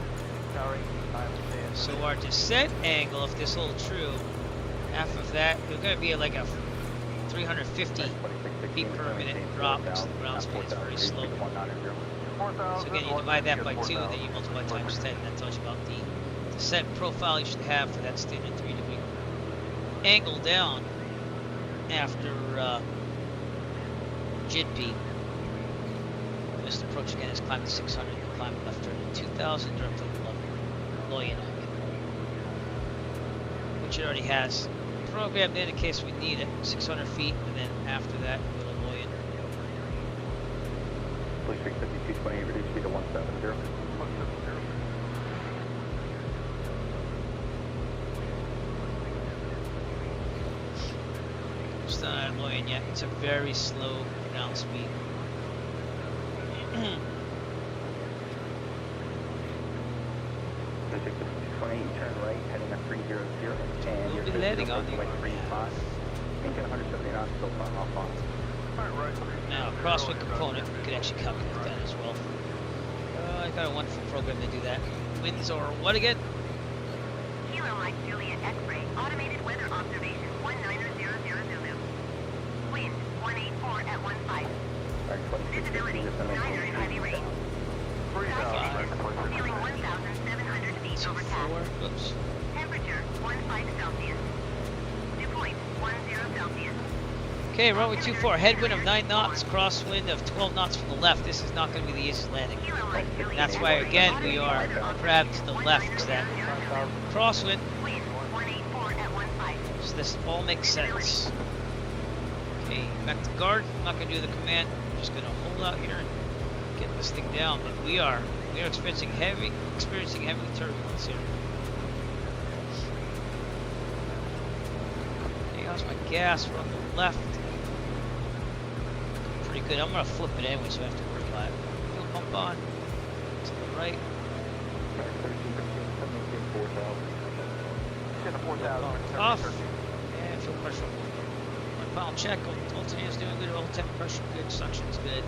So our descent angle, if this holds true, half of that, it's going to be like a 350 feet per minute drop because the ground speed is very slow. So again, you divide that by 2, then you multiply times 10, and that tells you about the descent profile you should have for that standard 3-degree angle down after JIDP. This approach again is climbing 600, climb left turn to 2,000, direct to Loyan, which it already has programmed in case we need it, 600 feet, and then after that, go to Loyan. Police 352, reduce speed to 170. Still not at Loyan yet. It's a very slow ground speed. Turn right, heading at 300, and we'll be landing on the 35. Making 170 knots, still flying off on. Now, crosswind component, we could actually calculate that as well. I got a wonderful program to do that. Winds are what again? Kilo Mike Juliet X-ray, automated weather observation 1900 Zulu. Wind 184 at 15. Visibility minor and heavy rain. Ceiling 1,700 feet over TAP. Oops. Temperature 15 Celsius. Dew point 10 Celsius. Okay, runway 24, headwind of 9 knots, crosswind of 12 knots from the left. This is not going to be the easiest landing. That's why, again, we are crabbed to the left, because that crosswind. So this all makes sense. Okay, back to guard. I'm not going to do the command. I'm just going to hold out here and get this thing down. But we are experiencing heavy turbulence here. Okay, how's my gas? We're on the left. Pretty good. I'm going to flip it anyway, so I have to worry about it. Fuel pump on. To the right. Off. And fuel pressure. My final check. Altimeter is doing good. Oil temp pressure good. Suction's good.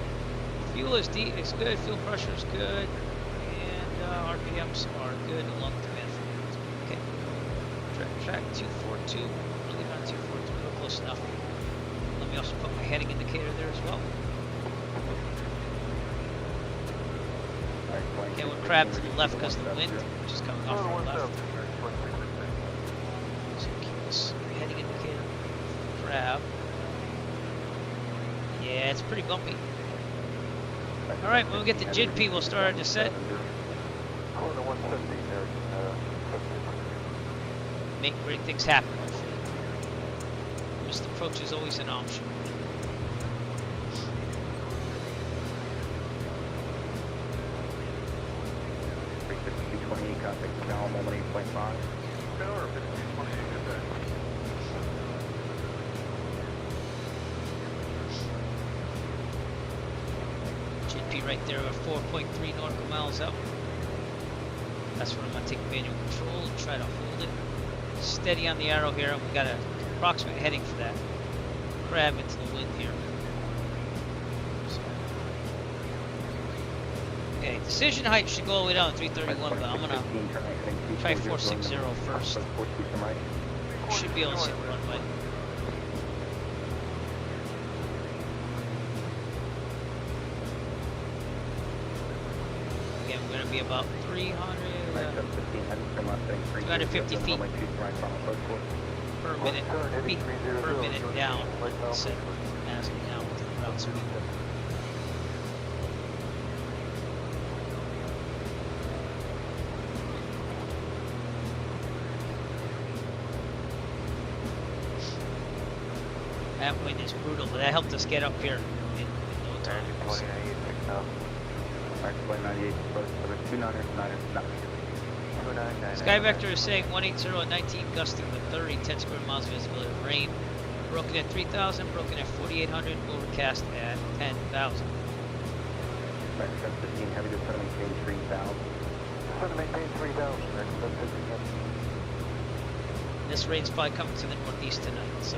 Fuel is good. Fuel pressure is good. And RPMs are good along with the manifold. Okay. Track 242. Really not 242. Real close enough. Let me also put my heading indicator there as well. Okay, we're crabbed to the left because of the wind, which is coming off our left. So keep this heading indicator. Crab. Yeah, it's pretty bumpy. Alright, when we get to JIDP, we'll start our descent. make great things happen, hopefully. Missed approach is always an option. GP right there, about 4.3 nautical miles out. That's where I'm going to take manual control and try to hold it steady on the arrow here. We got an approximate heading for that. Crab into the wind here. So. Okay, decision height should go all the way down to 331, but I'm going to try 460 first. Should be able to see the runway. Again, we're going to be about 250 feet per minute, down, as we now with the ground speed. That wind is brutal, but that helped us get up here in no time. Sky Vector is saying 180 at 19, gusting to 30, 10 square miles visibility of rain. Broken at 3,000, broken at 4,800, overcast at 10,000. This rain's probably coming to the northeast tonight, so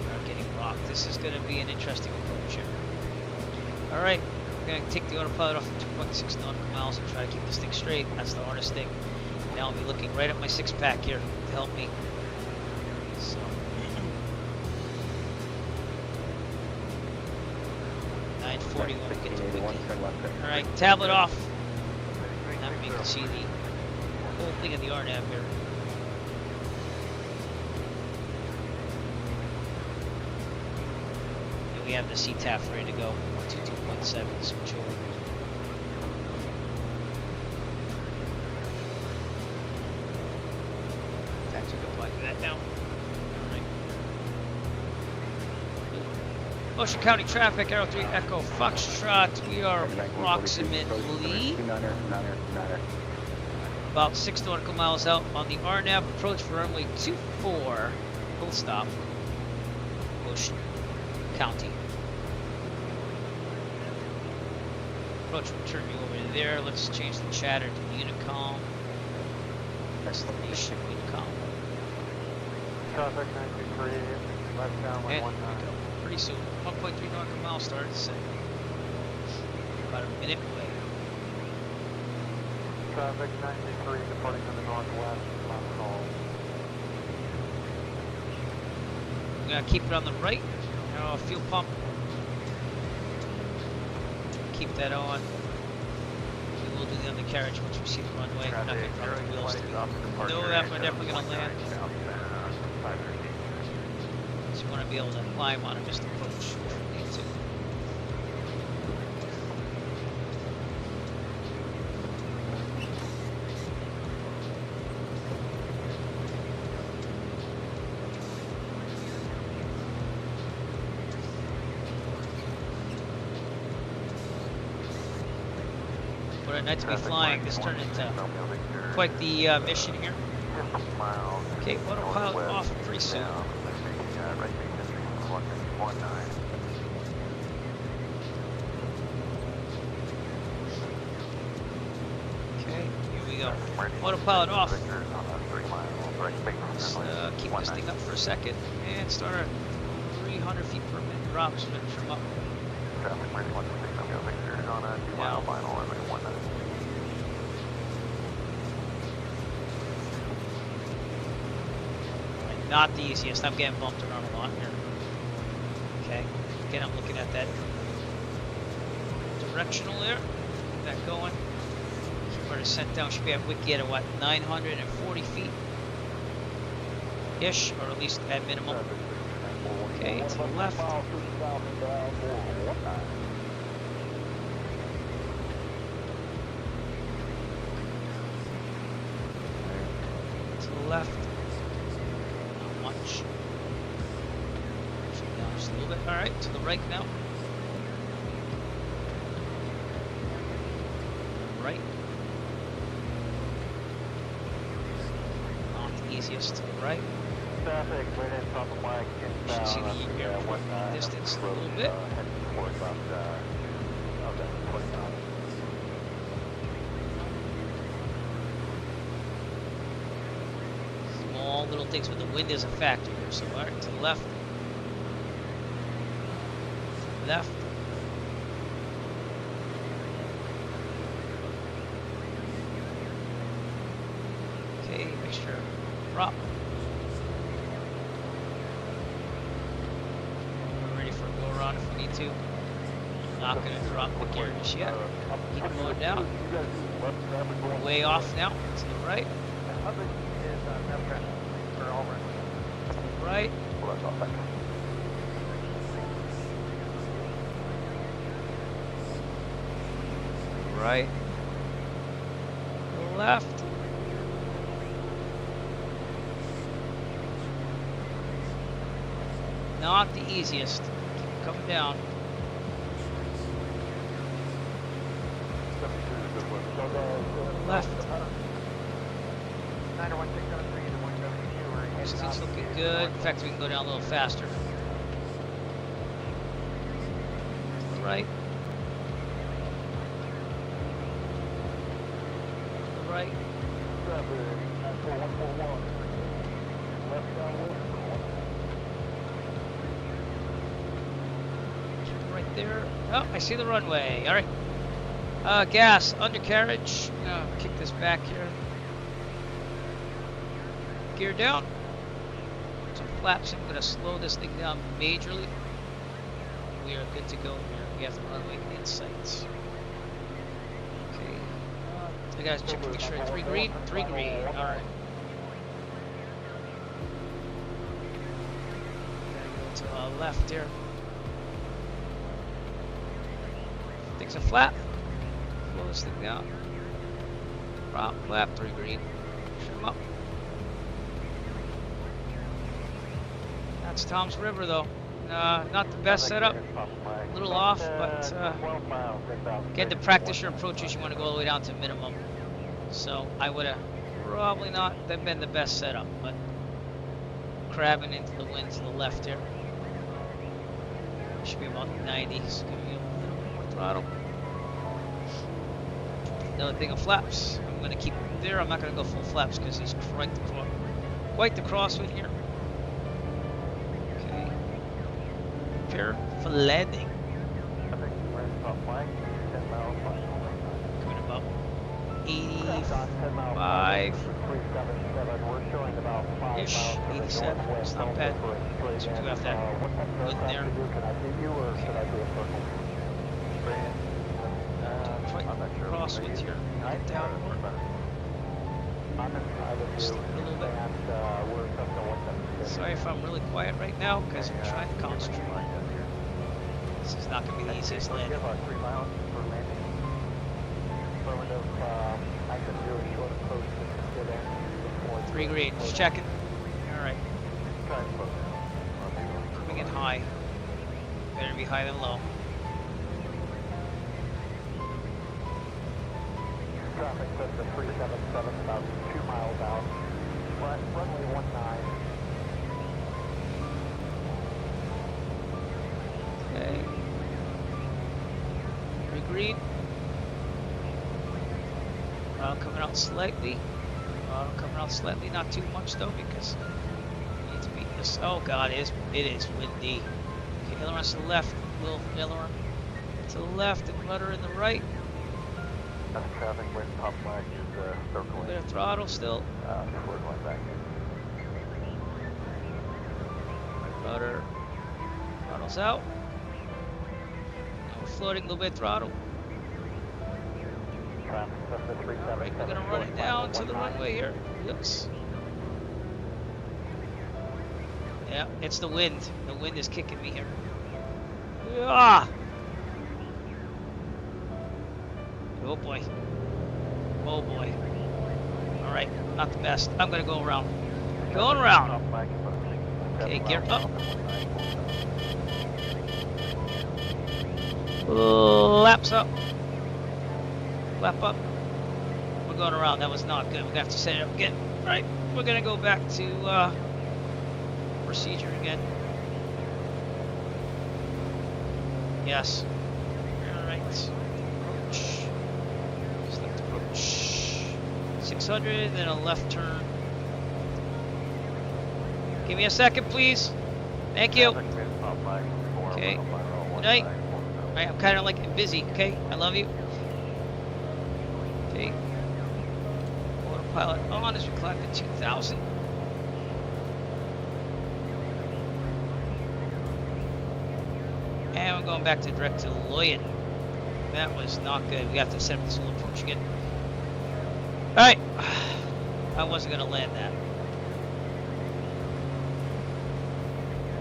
we're getting rocked. This is going to be an interesting approach here. All right. I'm going to take the autopilot off at 2.6 nautical miles and try to keep this thing straight. That's the hardest thing. Now I'll be looking right at my 6-pack here to help me. So. 940 when we get to Wiki. Alright, tablet off. Now we can see the whole thing of the RNAV here. And we have the CTAF ready to go. 2.7 switch over. That's what apply to that now. Alright. Ocean County traffic, Arrow 3 Echo Foxtrot. We are approximately about 6 nautical miles out on the RNAV approach for runway 24. Full stop. Ocean County. Approach will turn you over to there. Let's change the chatter to Unicom. Destination Unicom. Traffic 923, left downwind 19. Pretty soon. 1.3 nautical miles started to set. About a minute away. Traffic 93 departing to the northwest. Last call. We're going to keep it on the right. Fuel pump. Keep that on. We will do the undercarriage once we see the runway. We're not going to run the wheels to know that we're definitely going to land. So you want to be able to climb on it, just approach if you need to. What a night to be flying. This turned into quite the mission here. Okay, autopilot off pretty soon. Okay, here we go. Autopilot off. Let's keep this thing up for a second and start at 300 feet per minute drops from up. Now. Not the easiest. I'm getting bumped around a lot here. Okay. Again, I'm looking at that directional there. Get that going. Keep our descent down. Should be at Wiki at what? 940 feet ish, or at least at minimum. Okay, to the left. left. Not much. Pushing down just a little bit. Alright, to the right now. Right. Not the easiest to the right. Traffic, right in top of Mike. You should see the airport distance a little bit. Small little things, but the wind is a factor here. So, alright, to the left. Left. Okay, make sure. Drop. We're ready for a go around if we need to. Not gonna drop the gear just yet. Keep going down. We're way off now. To the right. Right. Right. Left. Not the easiest. Keep coming down. Left. It's looking good. In fact, we can go down a little faster. Right. Right. Right there. Oh, I see the runway. All right. Gas, undercarriage. Kick this back here. Gear down. Some flaps. I'm going to slow this thing down majorly. We are good to go here. We have the runway in sight. Okay. I got to check to make sure 3 green. 3 green. All right. To left here. Things are flat. Slow this thing down. Prop, flap, 3 green. Push them up. That's Toms River though. Not the best setup. A little off, but again, to practice your approaches, you want to go all the way down to minimum. So I would have probably not been the best setup, but crabbing into the wind to the left here. Should be about 90, so give me a little bit more throttle. Another thing of flaps. I'm going to keep it there. I'm not going to go full flaps because it's quite the crosswind here. Okay. Prepare for landing. Coming about 85-ish, 87. It's not bad. So we do have that wind there. Okay. Crosswinds here. Get down more. Just a little bit. Sorry if I'm really quiet right now because I'm trying to concentrate. This is not going to be the easiest landing. 3 green. Just checking. Alright. Coming in high. Better be high than low. Traffic says the 377 about 2 miles out. Runway 19. Okay. 3 green. Coming out slightly. Coming out slightly, not too much though, because we need to beat this. Oh god, it is windy. Okay, ailerons to the left, little aileron to the left, and rudder in the right. Traffic wind top flag is circling. Bit of throttle still. We're going back in. Rudder. Throttle's out. Now we're floating a little bit of throttle. Alright, we're gonna run it down to the runway here. Oops. Yeah, it's the wind. The wind is kicking me here. Ah! Oh boy. Oh boy. All right, not the best. I'm gonna go around. Going around. Okay, gear up. Laps up. Lap up. We're going around. That was not good. We're gonna have to set it up again. All right, we're gonna go back to procedure again. Yes. All right. Approach. Select approach. 600, then a left turn. Give me a second, please. Thank you. Okay. Good night. Alright, I'm kind of like busy, okay? I love you. Okay. Autopilot on as we climb to 2,000. And we're going back to direct to Loyot. That was not good. We have to set up this little approach again. Alright. I wasn't going to land that.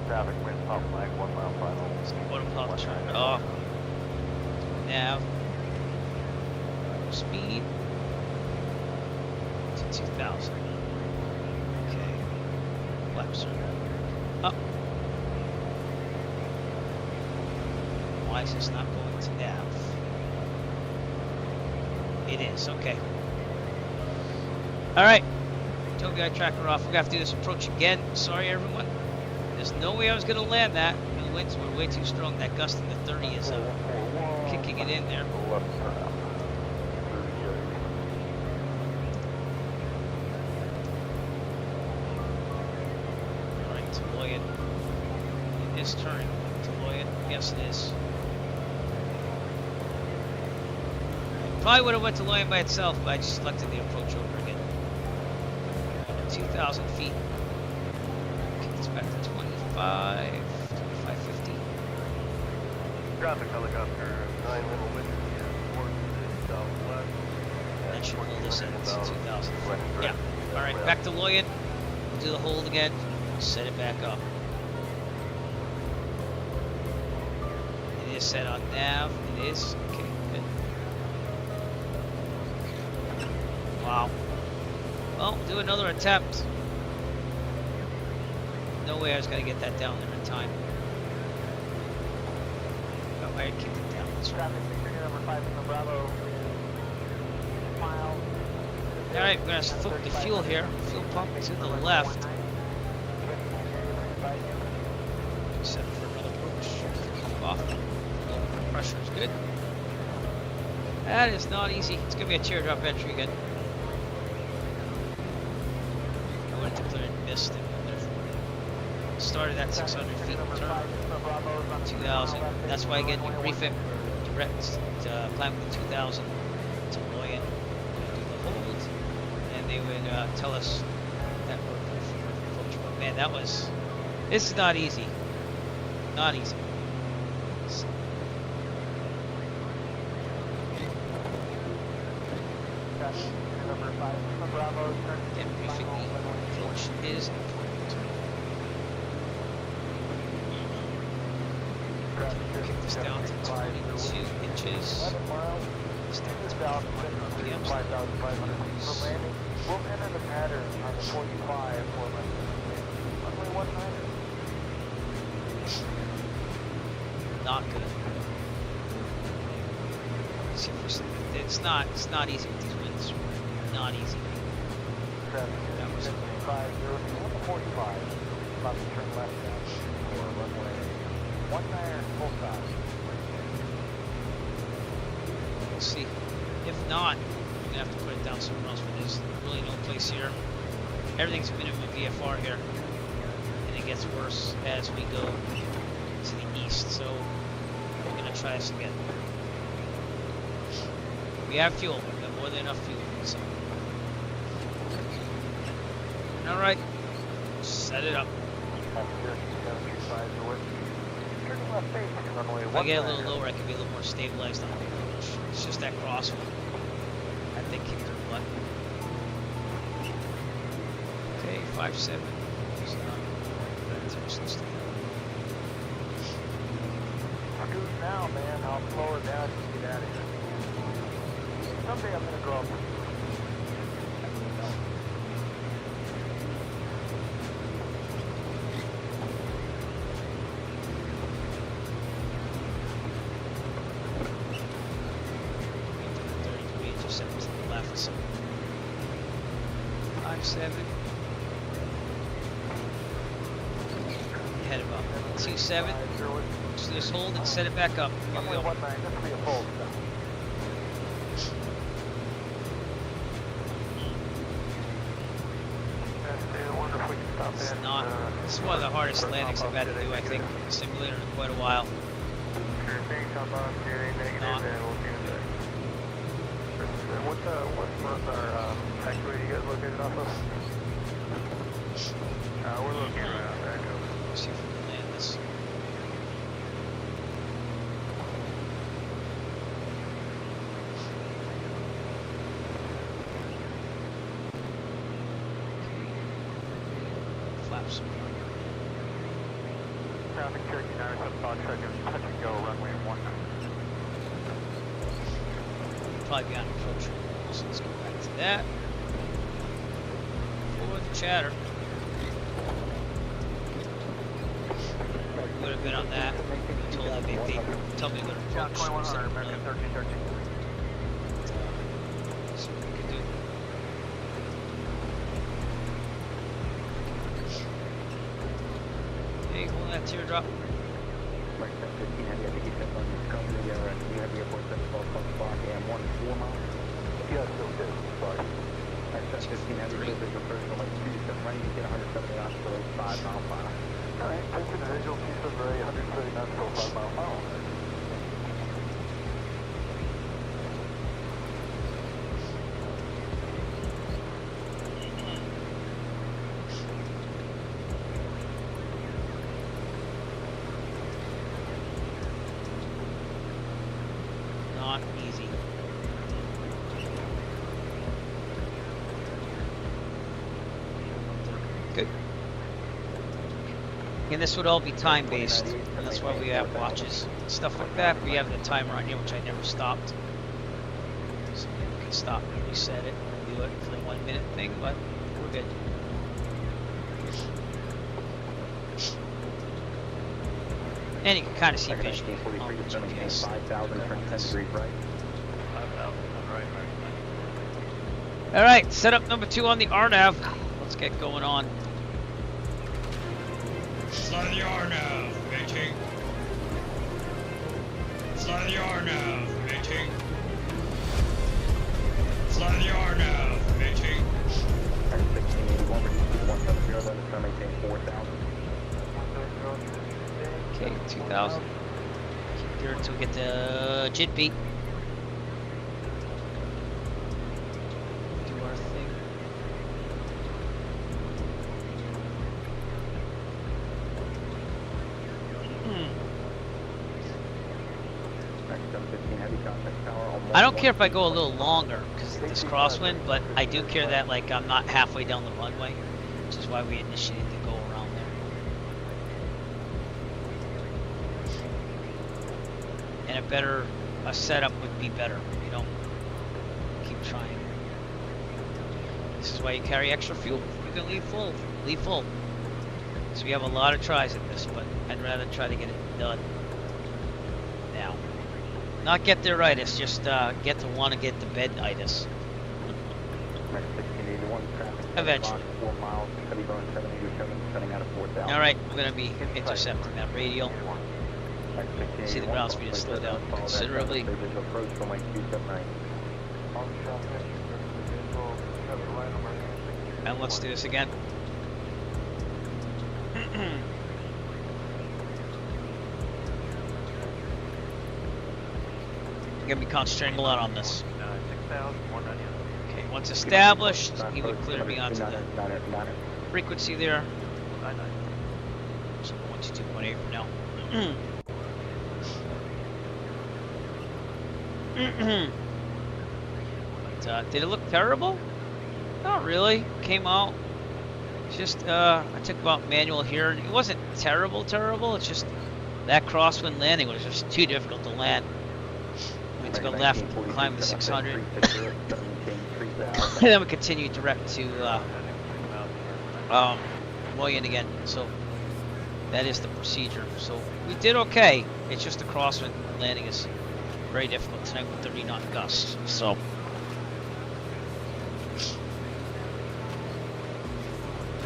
Traffic wind pump flag 1 mile final. Autopilot turn off. Nav. Speed. To 2,000. Okay. Flaps are up. Why is this not going to nav? It is, okay. Alright. Tow guy tracker off. We're gonna have to do this approach again. Sorry everyone. There's no way I was gonna land that. The winds were way too strong. That gust in the 30 is kicking it in there. Alright, to Loyot. It is turning to Loyot. Yes it is. Probably would have went to Loyot by itself, but I just selected the approach over again. 2,000 feet. Okay, it's back to 2550. Traffic helicopter 9 little winds towards the southwest. That should hold us at 2,000. Yeah. Alright, back to Loyot. We'll do the hold again. Set it back up. It is set on nav. It is. Okay, good. Wow. Well, we'll do another attempt. No way I was going to get that down there in time. Oh, I kicked it down. That's right. Alright, we're going to flip the fuel here. Fuel pump to the left. Set for another approach. Pump off. Pressure is good. That is not easy. It's going to be a teardrop entry again. I went to clear and missed it. Started at 600 feet, turn 2,000. That's why again you refit direct climbing to 2,000 to Loyot, do the hold, and they would tell us that we're clear for approach. But man, that was. This is not easy. Not easy. Again, refit the approach is important. Kick this down to 22 inches. Step to 25 RPM. We'll enter the pattern on the 45 for runway 19. Not good. See if it's not easy with these winds. Not easy. That was 45. About to turn left down for runway 19 full stop. We'll see. If not, we're gonna have to put it down somewhere else. But there's really no place here. Everything's minimum VFR here, and it gets worse as we go to the east. So we're gonna try this again. We have fuel. We have more than enough fuel. So. All right, set it up. If I get a little lower, I can be a little more stabilized on the approach. It's just that crosswind. I think kicked her butt. Okay, 5.7. Cruise now, man. I'll slow her down and get out of here. Someday I'm gonna grow up. 27. Head about 27. So just hold and set it back up. Here we go. It's not. This is one of the hardest landings I've had to do, I think, in the simulator in quite a while. Not. What's our taxiway you guys located off of? We're looking around there. Let's see if we can land this. Flaps. Traffic Cherokee 97 Foxtrot, touch and go, runway 1. Probably be on approach. So let's go back to that. Forward the chatter. Would have been on that. Told me they tell me to go to approach. 2100, American 1313. See what we can do. Hey, hold that teardrop. Yeah, still good. Sorry. That's 15 heavy visual personal like 27 right, you get 170 knots for 5 mile final. Alright, that's an visual piece of Ray, 130 knots for 5 mile final. Not easy. Good. And this would all be time based, and that's why we have watches, stuff like that. We have the timer on here, which I never stopped. So we can stop and reset it and do it for the 1 minute thing, but we're good. And you can kind of see visually on the GPS. 5,000 degrees right. All right, setup number 2 on the RNAV. Let's get going on. Slide the RNAV, mating. Slide the RNAV, mating. Slide the RNAV, mating. 1681, reduce 170, that's going to maintain 4,000. Okay, 2,000. Keep there until we get the JIT beat. Do our thing. I don't care if I go a little longer because of this crosswind, but I do care that like I'm not halfway down the runway, which is why we initiated to go around there. And a setup would be better, you know. Keep trying. This is why you carry extra fuel. You can leave full. Leave full. So we have a lot of tries at this, but I'd rather try to get it done now. Not get there itis, just get to want to get to bed itis. Eventually. Alright, we're going to be intercepting that radial. See the ground speed has slowed down considerably. And let's do this again. We're going to be concentrating a lot on this. Okay, once established, he would clear me onto the frequency there. So 122.8 for now. But, did it look terrible? Not really. Came out. It's just I took about manual here, and it wasn't terrible. It's just that crosswind landing was just too difficult to land. We had to go left, climb the 600, and then we continued direct to William again. So that is the procedure. So we did okay. It's just the crosswind landing is very difficult tonight with 30 knot gusts. So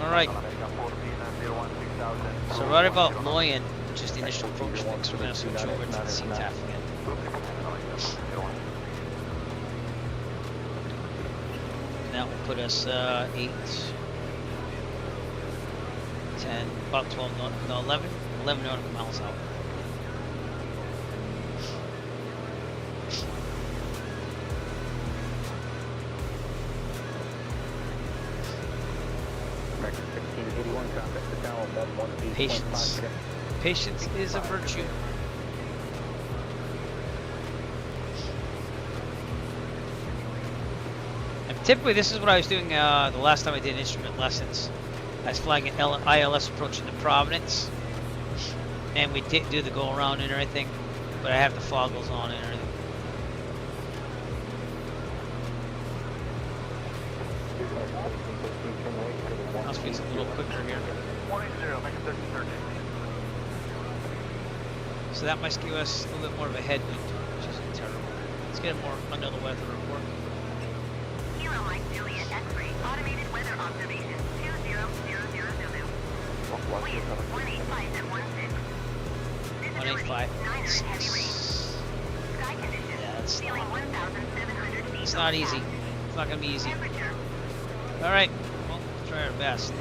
Alright. So right about Loyan, which is the initial approach fix, we're going to switch over to the CTAF again. And that will put us 8, 10, about 12, no, 11 nautical miles out. Patience. Patience is a virtue. And typically this is what I was doing the last time I did instrument lessons. I was flying an ILS approach into Providence. And we did do the go around and everything. But I have the foggles on and everything. I'll speak a little quicker here. So that might give us a little bit more of a headwind, which isn't terrible. Let's get a more under the weather report. Kilo Mike Juliet X-ray, automated weather observation, 20000. Wind 185 and 16. 185. 9 heavy rain. Sky conditions. Yeah, that's Ceiling 1,700 feet. It's not easy. It's not gonna be easy. Temperature. Alright, well, we'll try our best.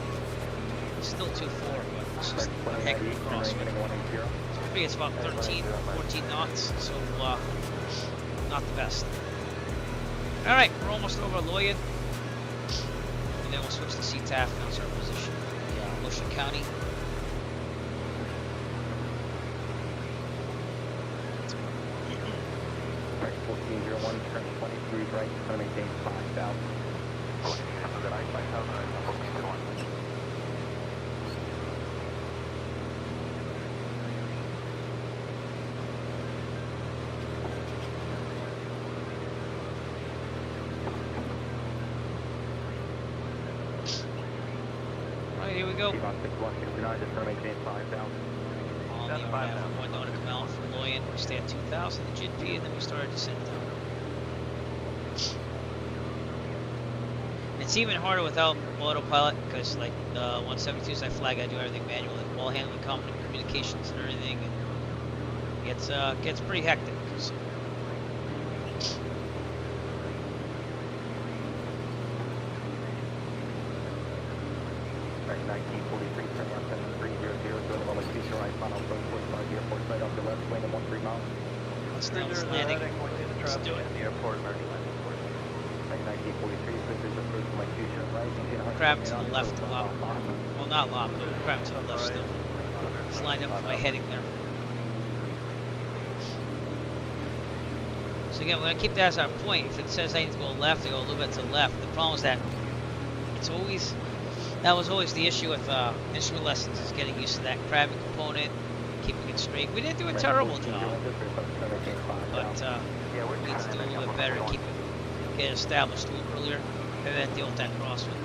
It's still 2-4, but it's just a heck of a crosswind. I think it's about 13, 14 knots, so not the best. Alright, we're almost over Loyan. And then we'll switch to CTAF, that's our position. Yeah, Ocean County. Right, 1401, turn 23 right, going to maintain 5,000. Right, here we go. About 6169, just going to maintain 5,000. On the RNAV, 1 nautical mile from Loyan, we stay at 2,000 the JP, and then we start our descent down. It's even harder without autopilot, because like the 172s I flag, I do everything manually, all handling communications and everything, and it gets pretty hectic. So. Right, 1943, turn left and 300, doing level 2 right, final approach, 45 airport side off the left, wing and 13 miles. Let's do this landing. Let's do it. The airport, American landing. Right, 1943, switches approach from like 2 right, Crab to the left a lot. Well, not a lot, but crab to the left still. It's lined up with my heading there. So again, we're going to keep that as our point. If it says I need to go left, I go a little bit to the left. The problem is that that was always the issue with instrument lessons, is getting used to that crabbing component, keeping it straight. We didn't do a terrible job, but we need to do a little bit better to get it established a little earlier, and then deal with that crosswind.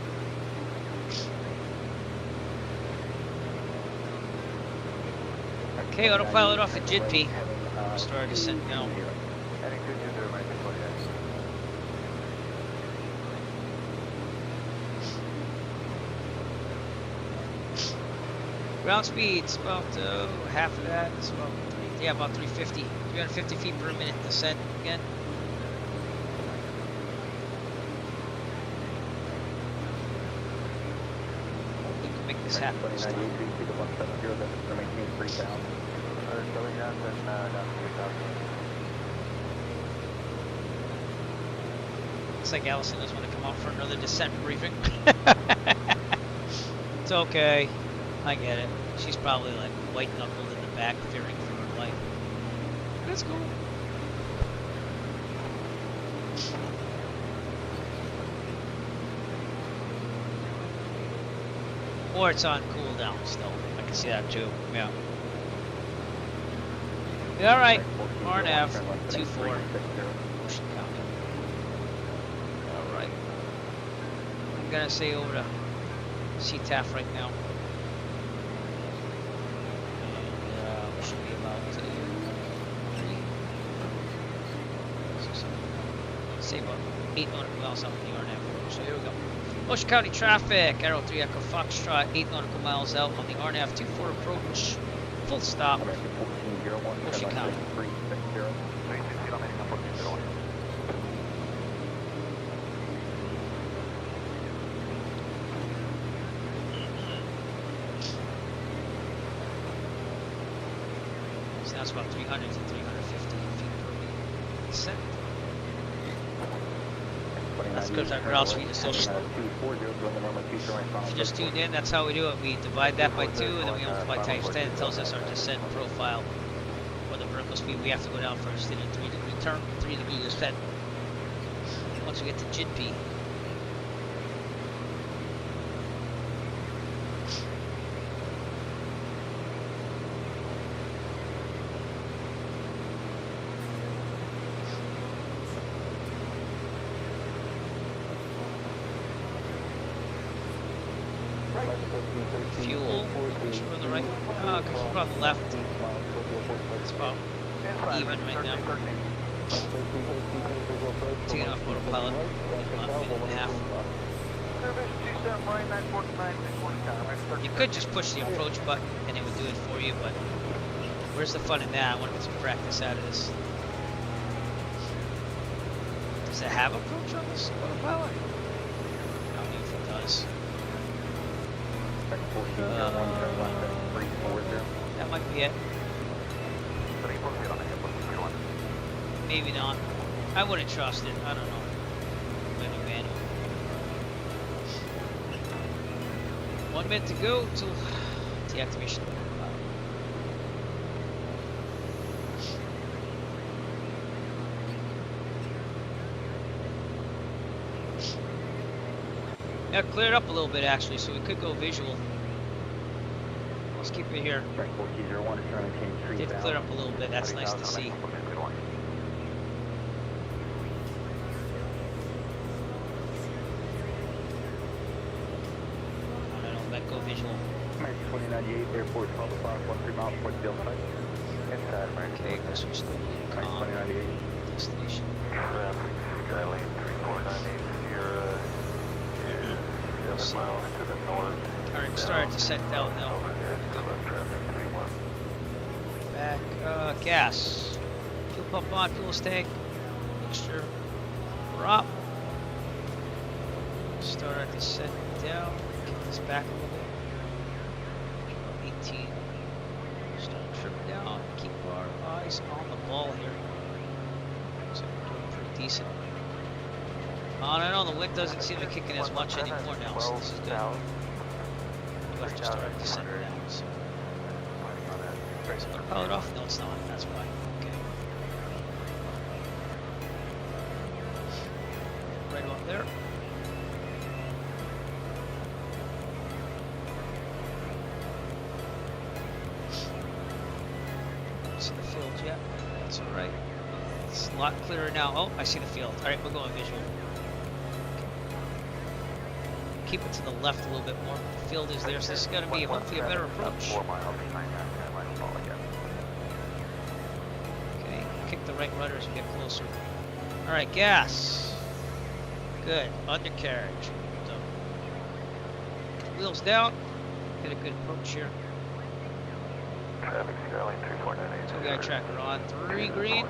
Okay, autopilot off at JIDP. Start our descent now. Ground speed's about half of that. It's about about 350 feet per minute descent again. We can make this happen this time. Looks like Allison doesn't want to come out for another descent briefing. It's okay. I get it. She's probably like white knuckled in the back, fearing for her life. That's cool. Or it's on cooldown still. I can see that too. Yeah. All right. RNAV 24. Ocean County. All right. I'm gonna say over to CTAF right now. Should be about 3, say about 8 nautical miles up in the RNAV. So here we go. Ocean County traffic, Arrow 3 Echo Foxtrot, 8 nautical miles out on the RNAV 24 approach. Full stop. Ocean County. So that's about 300 to 350 feet per minute. Descent. That's because our ground speed is so slow. If you just tuned in, that's how we do it. We divide that by 2 and then we multiply times 10. It tells us our descent profile or the vertical speed we have to go down first in a 3-degree turn, 3-degree descent. Once we get to JIDP. Fuel, make sure we're on the right, because we're on the left. It's about even right now. Taking off autopilot, about a minute and a half. You could just push the approach button and it would do it for you, but where's the fun in that? I want to get some practice out of this. Does it have approach on this autopilot? I don't know if it does. That might be it. Maybe not. I wouldn't trust it. I don't know. Maybe manual. 1 minute to go till deactivation. Now clear it up a little bit actually, so we could go visual. Let's keep it here. Did clear up a little bit. That's nice to see. I don't know. Let go visual. 2098 Airport 12 o'clock, 13 miles towards the outside. Inside, okay, go switch to com. Destination. Skylane 3498 Sierra. 7 miles to the north. Alright, started to set down now. Back, gas. Fuel pump on, fuel tank. Mixture. Prop. Start our descent down. Kick this back a little bit. 18. Start tripping down. Keep our eyes on the ball here. So we're doing pretty decent. I don't know, the wind doesn't seem to kick in as much anymore now, so this is good. Do have to start descending down, so. Is it autopilot off? No, it's not. That's why. Okay. Right about there. See the field yet? That's alright. It's a lot clearer now. Oh, I see the field. Alright, we're going visual. Keep it to the left a little bit more. The field is there, so this is going to be hopefully a better approach. Okay, kick the right rudder as we get closer. Alright, gas. Good. Undercarriage. Done. Wheels down. Get a good approach here. So we got tracker on. 3 green.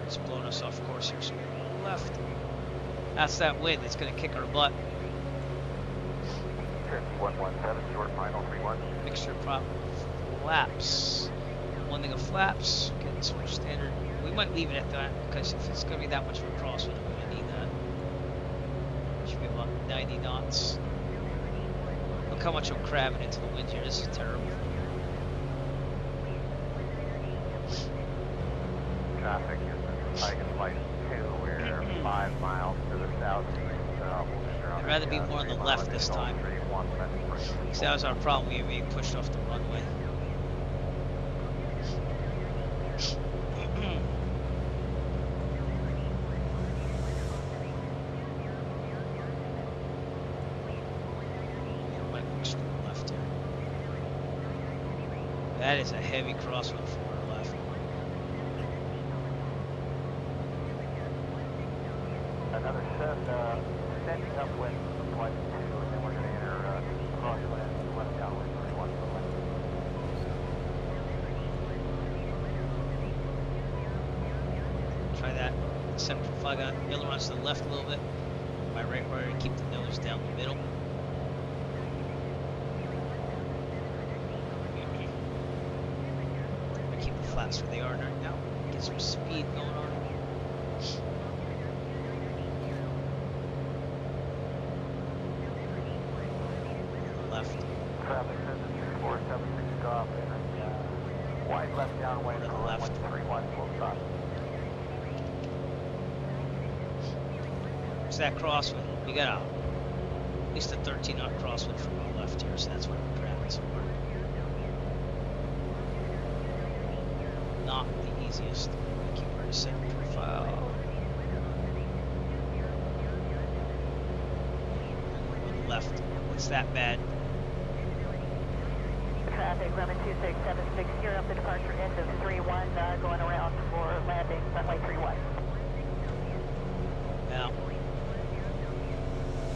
It's blowing us off course here, so we're going left. That's that wind that's going to kick our butt. 117, short final 31. Mixture prop flaps. One thing of flaps, getting some standard. We might leave it at that because if it's going to be that much of a crosswind, we're going to need that. Should be about 90 knots. Look how much I'm crabbing into the wind here. This is terrible. Traffic is Tiger Flight 2. We're 5 miles to the southeast. I'd rather be more on the left this time. Because that was our problem. We were being pushed off the runway. That is a heavy crosswind from our left. Another set, standing upwind from Plymouth 2, and then we're going to enter crosswind left downwind 31 for left. Try that. Center flag on ailerons to the left a little bit. My right rudder, keep the nose down the middle. Keep the flaps where they are right now. Get some speed going on. Left. Traffic says 476 stop and wide left downwind to the left. 31 full stop. Where's that crosswind? We got at least a 13-knot crosswind from our left here, so that's why we're grabbing some more. Not the easiest. Keep our center profile. Left. It's that bad. Traffic, runway 2676, you're up the departure end of 31, going around for landing, runway 31. Now,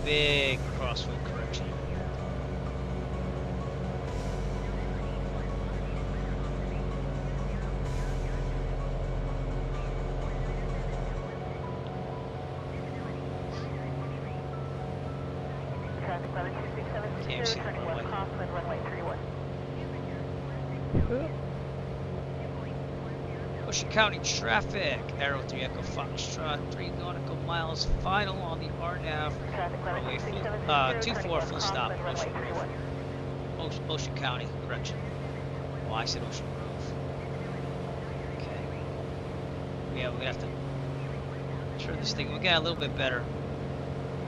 big crosswind correction. Traffic, runway 2676, turning left crosswind, runway 31. Ocean County traffic. Arrow 3 Echo Foxtrot, 3 nautical miles final on the RNAV. Runway 24 full stop. Ocean County, correction. Oh, I said Ocean Grove. Okay. Yeah, we're gonna have to turn this thing. We got a little bit better.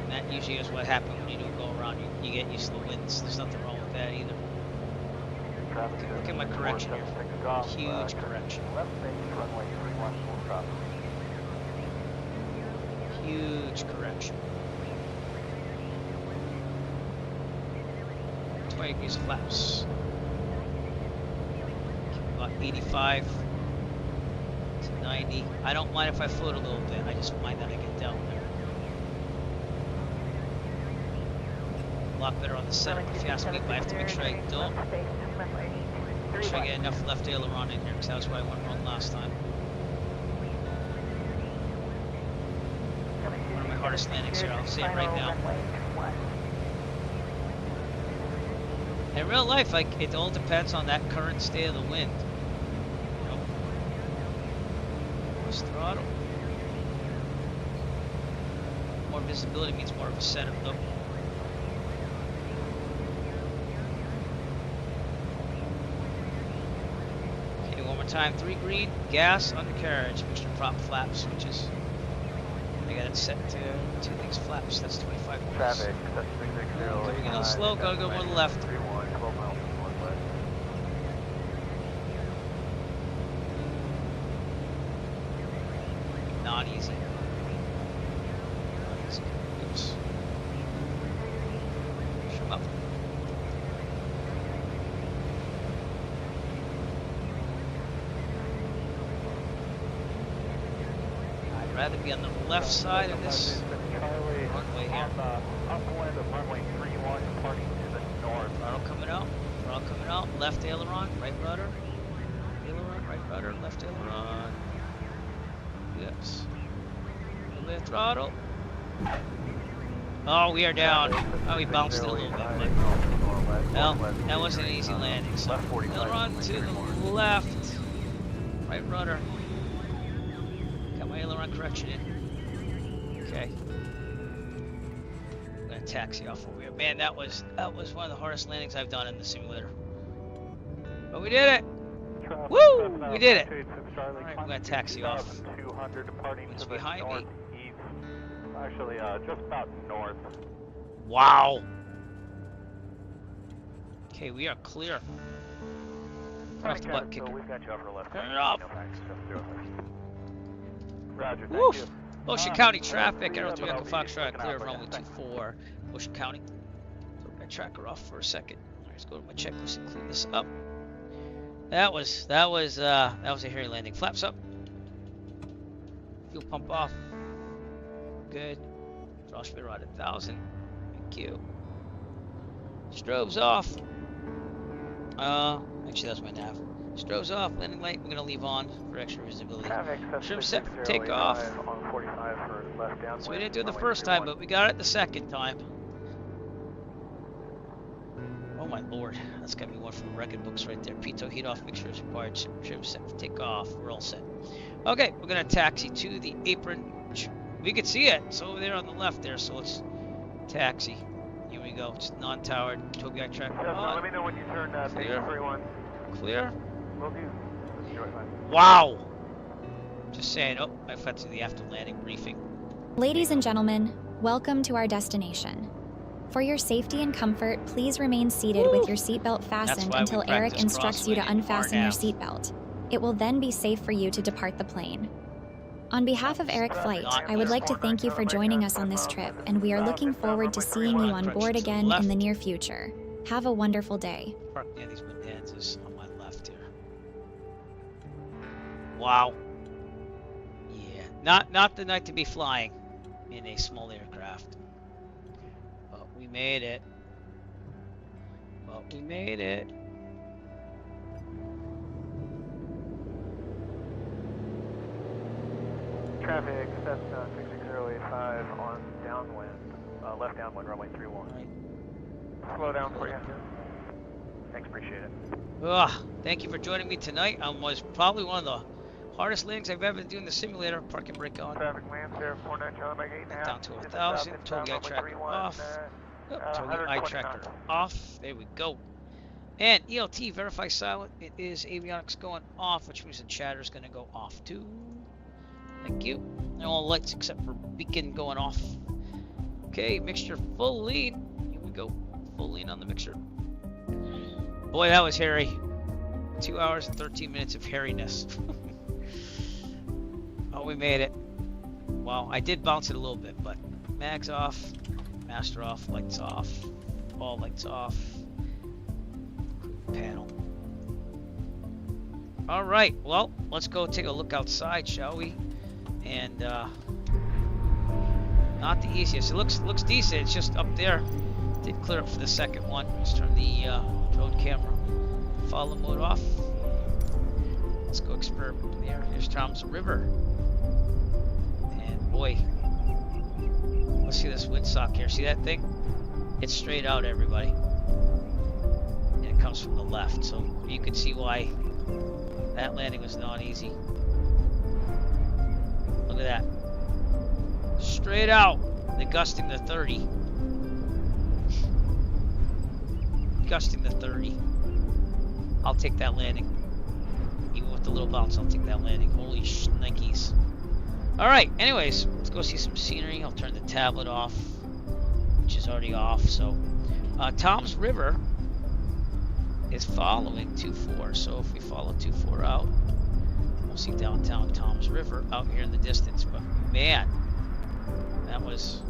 And that usually is what happens when you do go around. You get used to the winds. There's nothing wrong with that either. Look at my correction here. Huge correction. Left base, runway 31 full stop. Huge correction. 20 degrees flaps. About 85 to 90. I don't mind if I float a little bit. I just mind that I get down there. A lot better on the setup if you ask me, but I have to make sure I don't. Make sure I get enough left aileron in here, because that was where I went wrong last time. One of my hardest landings here, I'll say it right now. In real life, like, it all depends on that current state of the wind. You know? Plus throttle. More visibility means more of a setup, though. Time 3 green, gas, undercarriage, mixture prop flaps switches. I got it set to 2 things flaps, that's 25 miles. Traffic, that's 360. Coming in a little slow, gotta go more to the left. 31, 12 miles northwest. Not easy. Not easy. Oops. Push him up. I'd rather be on the left side of this runway here. Upwind of runway 31, departing to the north. Throttle coming out. Throttle coming out. Left aileron, right rudder. Aileron, right rudder, left aileron. Yes. A little bit of throttle. Oh, we are down. Oh, we bounced it a little bit. But, well, that wasn't an easy landing. So, aileron to the left. Right rudder. Aileron correction in. Okay. I'm gonna taxi off over here. Man, that was one of the hardest landings I've done in the simulator. But we did it! Woo! We did it! Alright, I'm gonna taxi off. 200 departing What's to the behind me? northeast. Actually, just about north. Wow! Okay, we are clear. Turn off the butt kicker. We've got you upper left. Turn it off. Roger, thank Woof! you. Ocean County traffic, Arrow 3 Echo Foxtrot, clear of runway 24, Ocean County. Throw my tracker off for a second. Let's go to my checklist and clean this up. That was a hairy landing. Flaps up. Fuel pump off. Good. Throttle speed around 1,000. Thank you. Strobes off. Actually that's my nav. Strobes off. Landing light. We're gonna leave on for extra visibility. Trim set for takeoff. On 45 for left downwind. So we didn't do it the first time, but we got it the second time. Oh my lord, that's gotta be one from the record books right there. Pitot heat off mixture is required. Trim set for takeoff. We're all set. Okay, we're gonna taxi to the apron. We can see it. It's over there on the left there, so let's taxi. Here we go. It's non-towered. Togiak track. Let me know when you turn Clear. 31. Clear. Will do. Wow. Just saying. Oh, I forgot to do the after landing briefing. Ladies and gentlemen, welcome to our destination. For your safety and comfort, please remain seated with your seatbelt fastened until Eric instructs you to unfasten your seatbelt. It will then be safe for you to depart the plane. On behalf of Eric Flight, I would like to thank you for joining us on this trip, and we are looking forward to seeing you on board again in the near future. Have a wonderful day. Park near these bonanzas on my left here. Wow. Yeah, not the night to be flying in a small aircraft. But we made it. But we made it. Traffic, Cessna 66085 on downwind, left downwind, runway 31. Right. Slow down for you. Thanks, appreciate it. Ugh, thank you for joining me tonight. Was probably one of the hardest landings I've ever done in the simulator. Park and brake on. Traffic lands there, 49 Charlie Mike 8.5. Down to 1,000. Togiak tracker off. Togiak tracker off. There we go. And ELT verify silent. It is avionics going off, which means the chatter is going to go off too. Thank you. And all lights except for beacon going off. Okay, mixture full lean. Here we go. Full lean on the mixture. Boy, that was hairy. 2 hours and 13 minutes of hairiness. Oh, we made it. Well, I did bounce it a little bit, but mags off, master off, lights off, all lights off. Panel. All right, well, let's go take a look outside, shall we? And not the easiest. It looks decent. It's just up there. Did clear up for the second one. Let's turn the drone camera follow mode off. Let's go experiment there. Here's Toms River. And boy, let's see this windsock here. See that thing? It's straight out, everybody. And it comes from the left, so you can see why that landing was not easy. Look at that. Straight out. They're gusting to 30. Gusting to 30. I'll take that landing. Even with the little bounce, I'll take that landing. Holy shnikes. Alright, anyways, let's go see some scenery. I'll turn the tablet off, which is already off. So, Toms River is following 2-4. So if we follow 2-4 out, we'll see downtown Toms River out here in the distance. But man, that was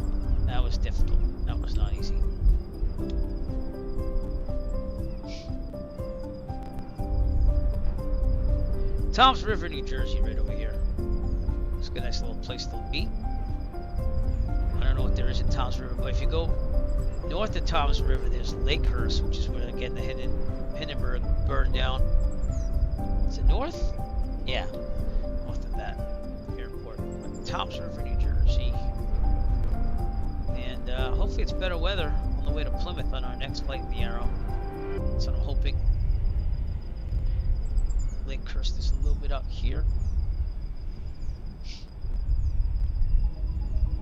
difficult. That was not easy. Toms River, New Jersey, right over here. It's a nice little place to be. I don't know what there is in Toms River, but if you go north of Toms River, there's Lakehurst, which is where again the Hindenburg burned down. Is it north? Yeah, north of that airport. But Toms River, New Jersey. And hopefully it's better weather on the way to Plymouth on our next flight in the Arrow. That's what I'm hoping. Lakehurst is a little bit out here.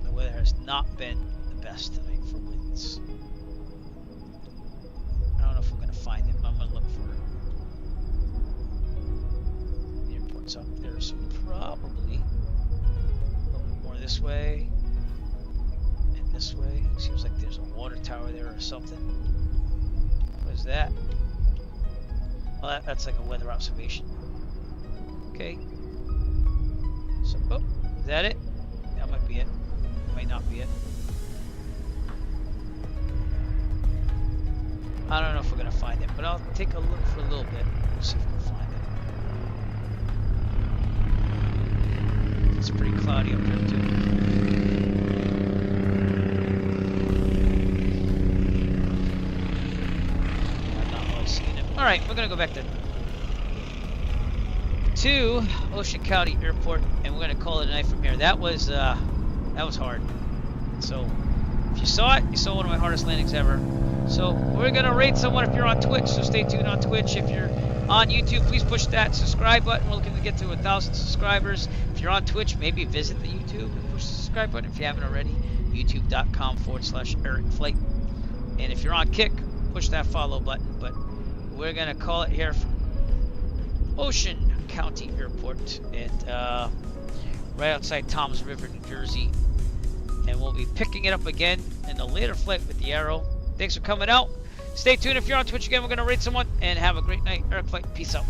The weather has not been the best tonight for winds. I don't know if we're going to find it, but I'm going to look for it. The airport's up there, so probably a little bit more this way and this way. It seems like there's a water tower there or something. What is that? Well, that's like a weather observation. Okay. So, oh, is that it? That might be it. Might not be it. I don't know if we're gonna find it, but I'll take a look for a little bit. We'll see if we can find it. It's pretty cloudy up here too. I'm not really seeing it. All right, we're gonna go back to Ocean County Airport, and we're gonna call it a night from here. That was hard. So if you saw it, you saw one of my hardest landings ever. So we're gonna rate someone if you're on Twitch. So stay tuned on Twitch. If you're on YouTube, please push that subscribe button. We're looking to get to 1,000 subscribers. If you're on Twitch, maybe visit the YouTube and push the subscribe button if you haven't already. youtube.com/EricFlight. And if you're on Kick, push that follow button. But we're gonna call it here from Ocean County Airport and right outside Toms River, New Jersey. And we'll be picking it up again in a later flight with the Arrow. Thanks for coming out. Stay tuned if you're on Twitch again. We're going to rate someone and have a great night. Eric Flight, peace out.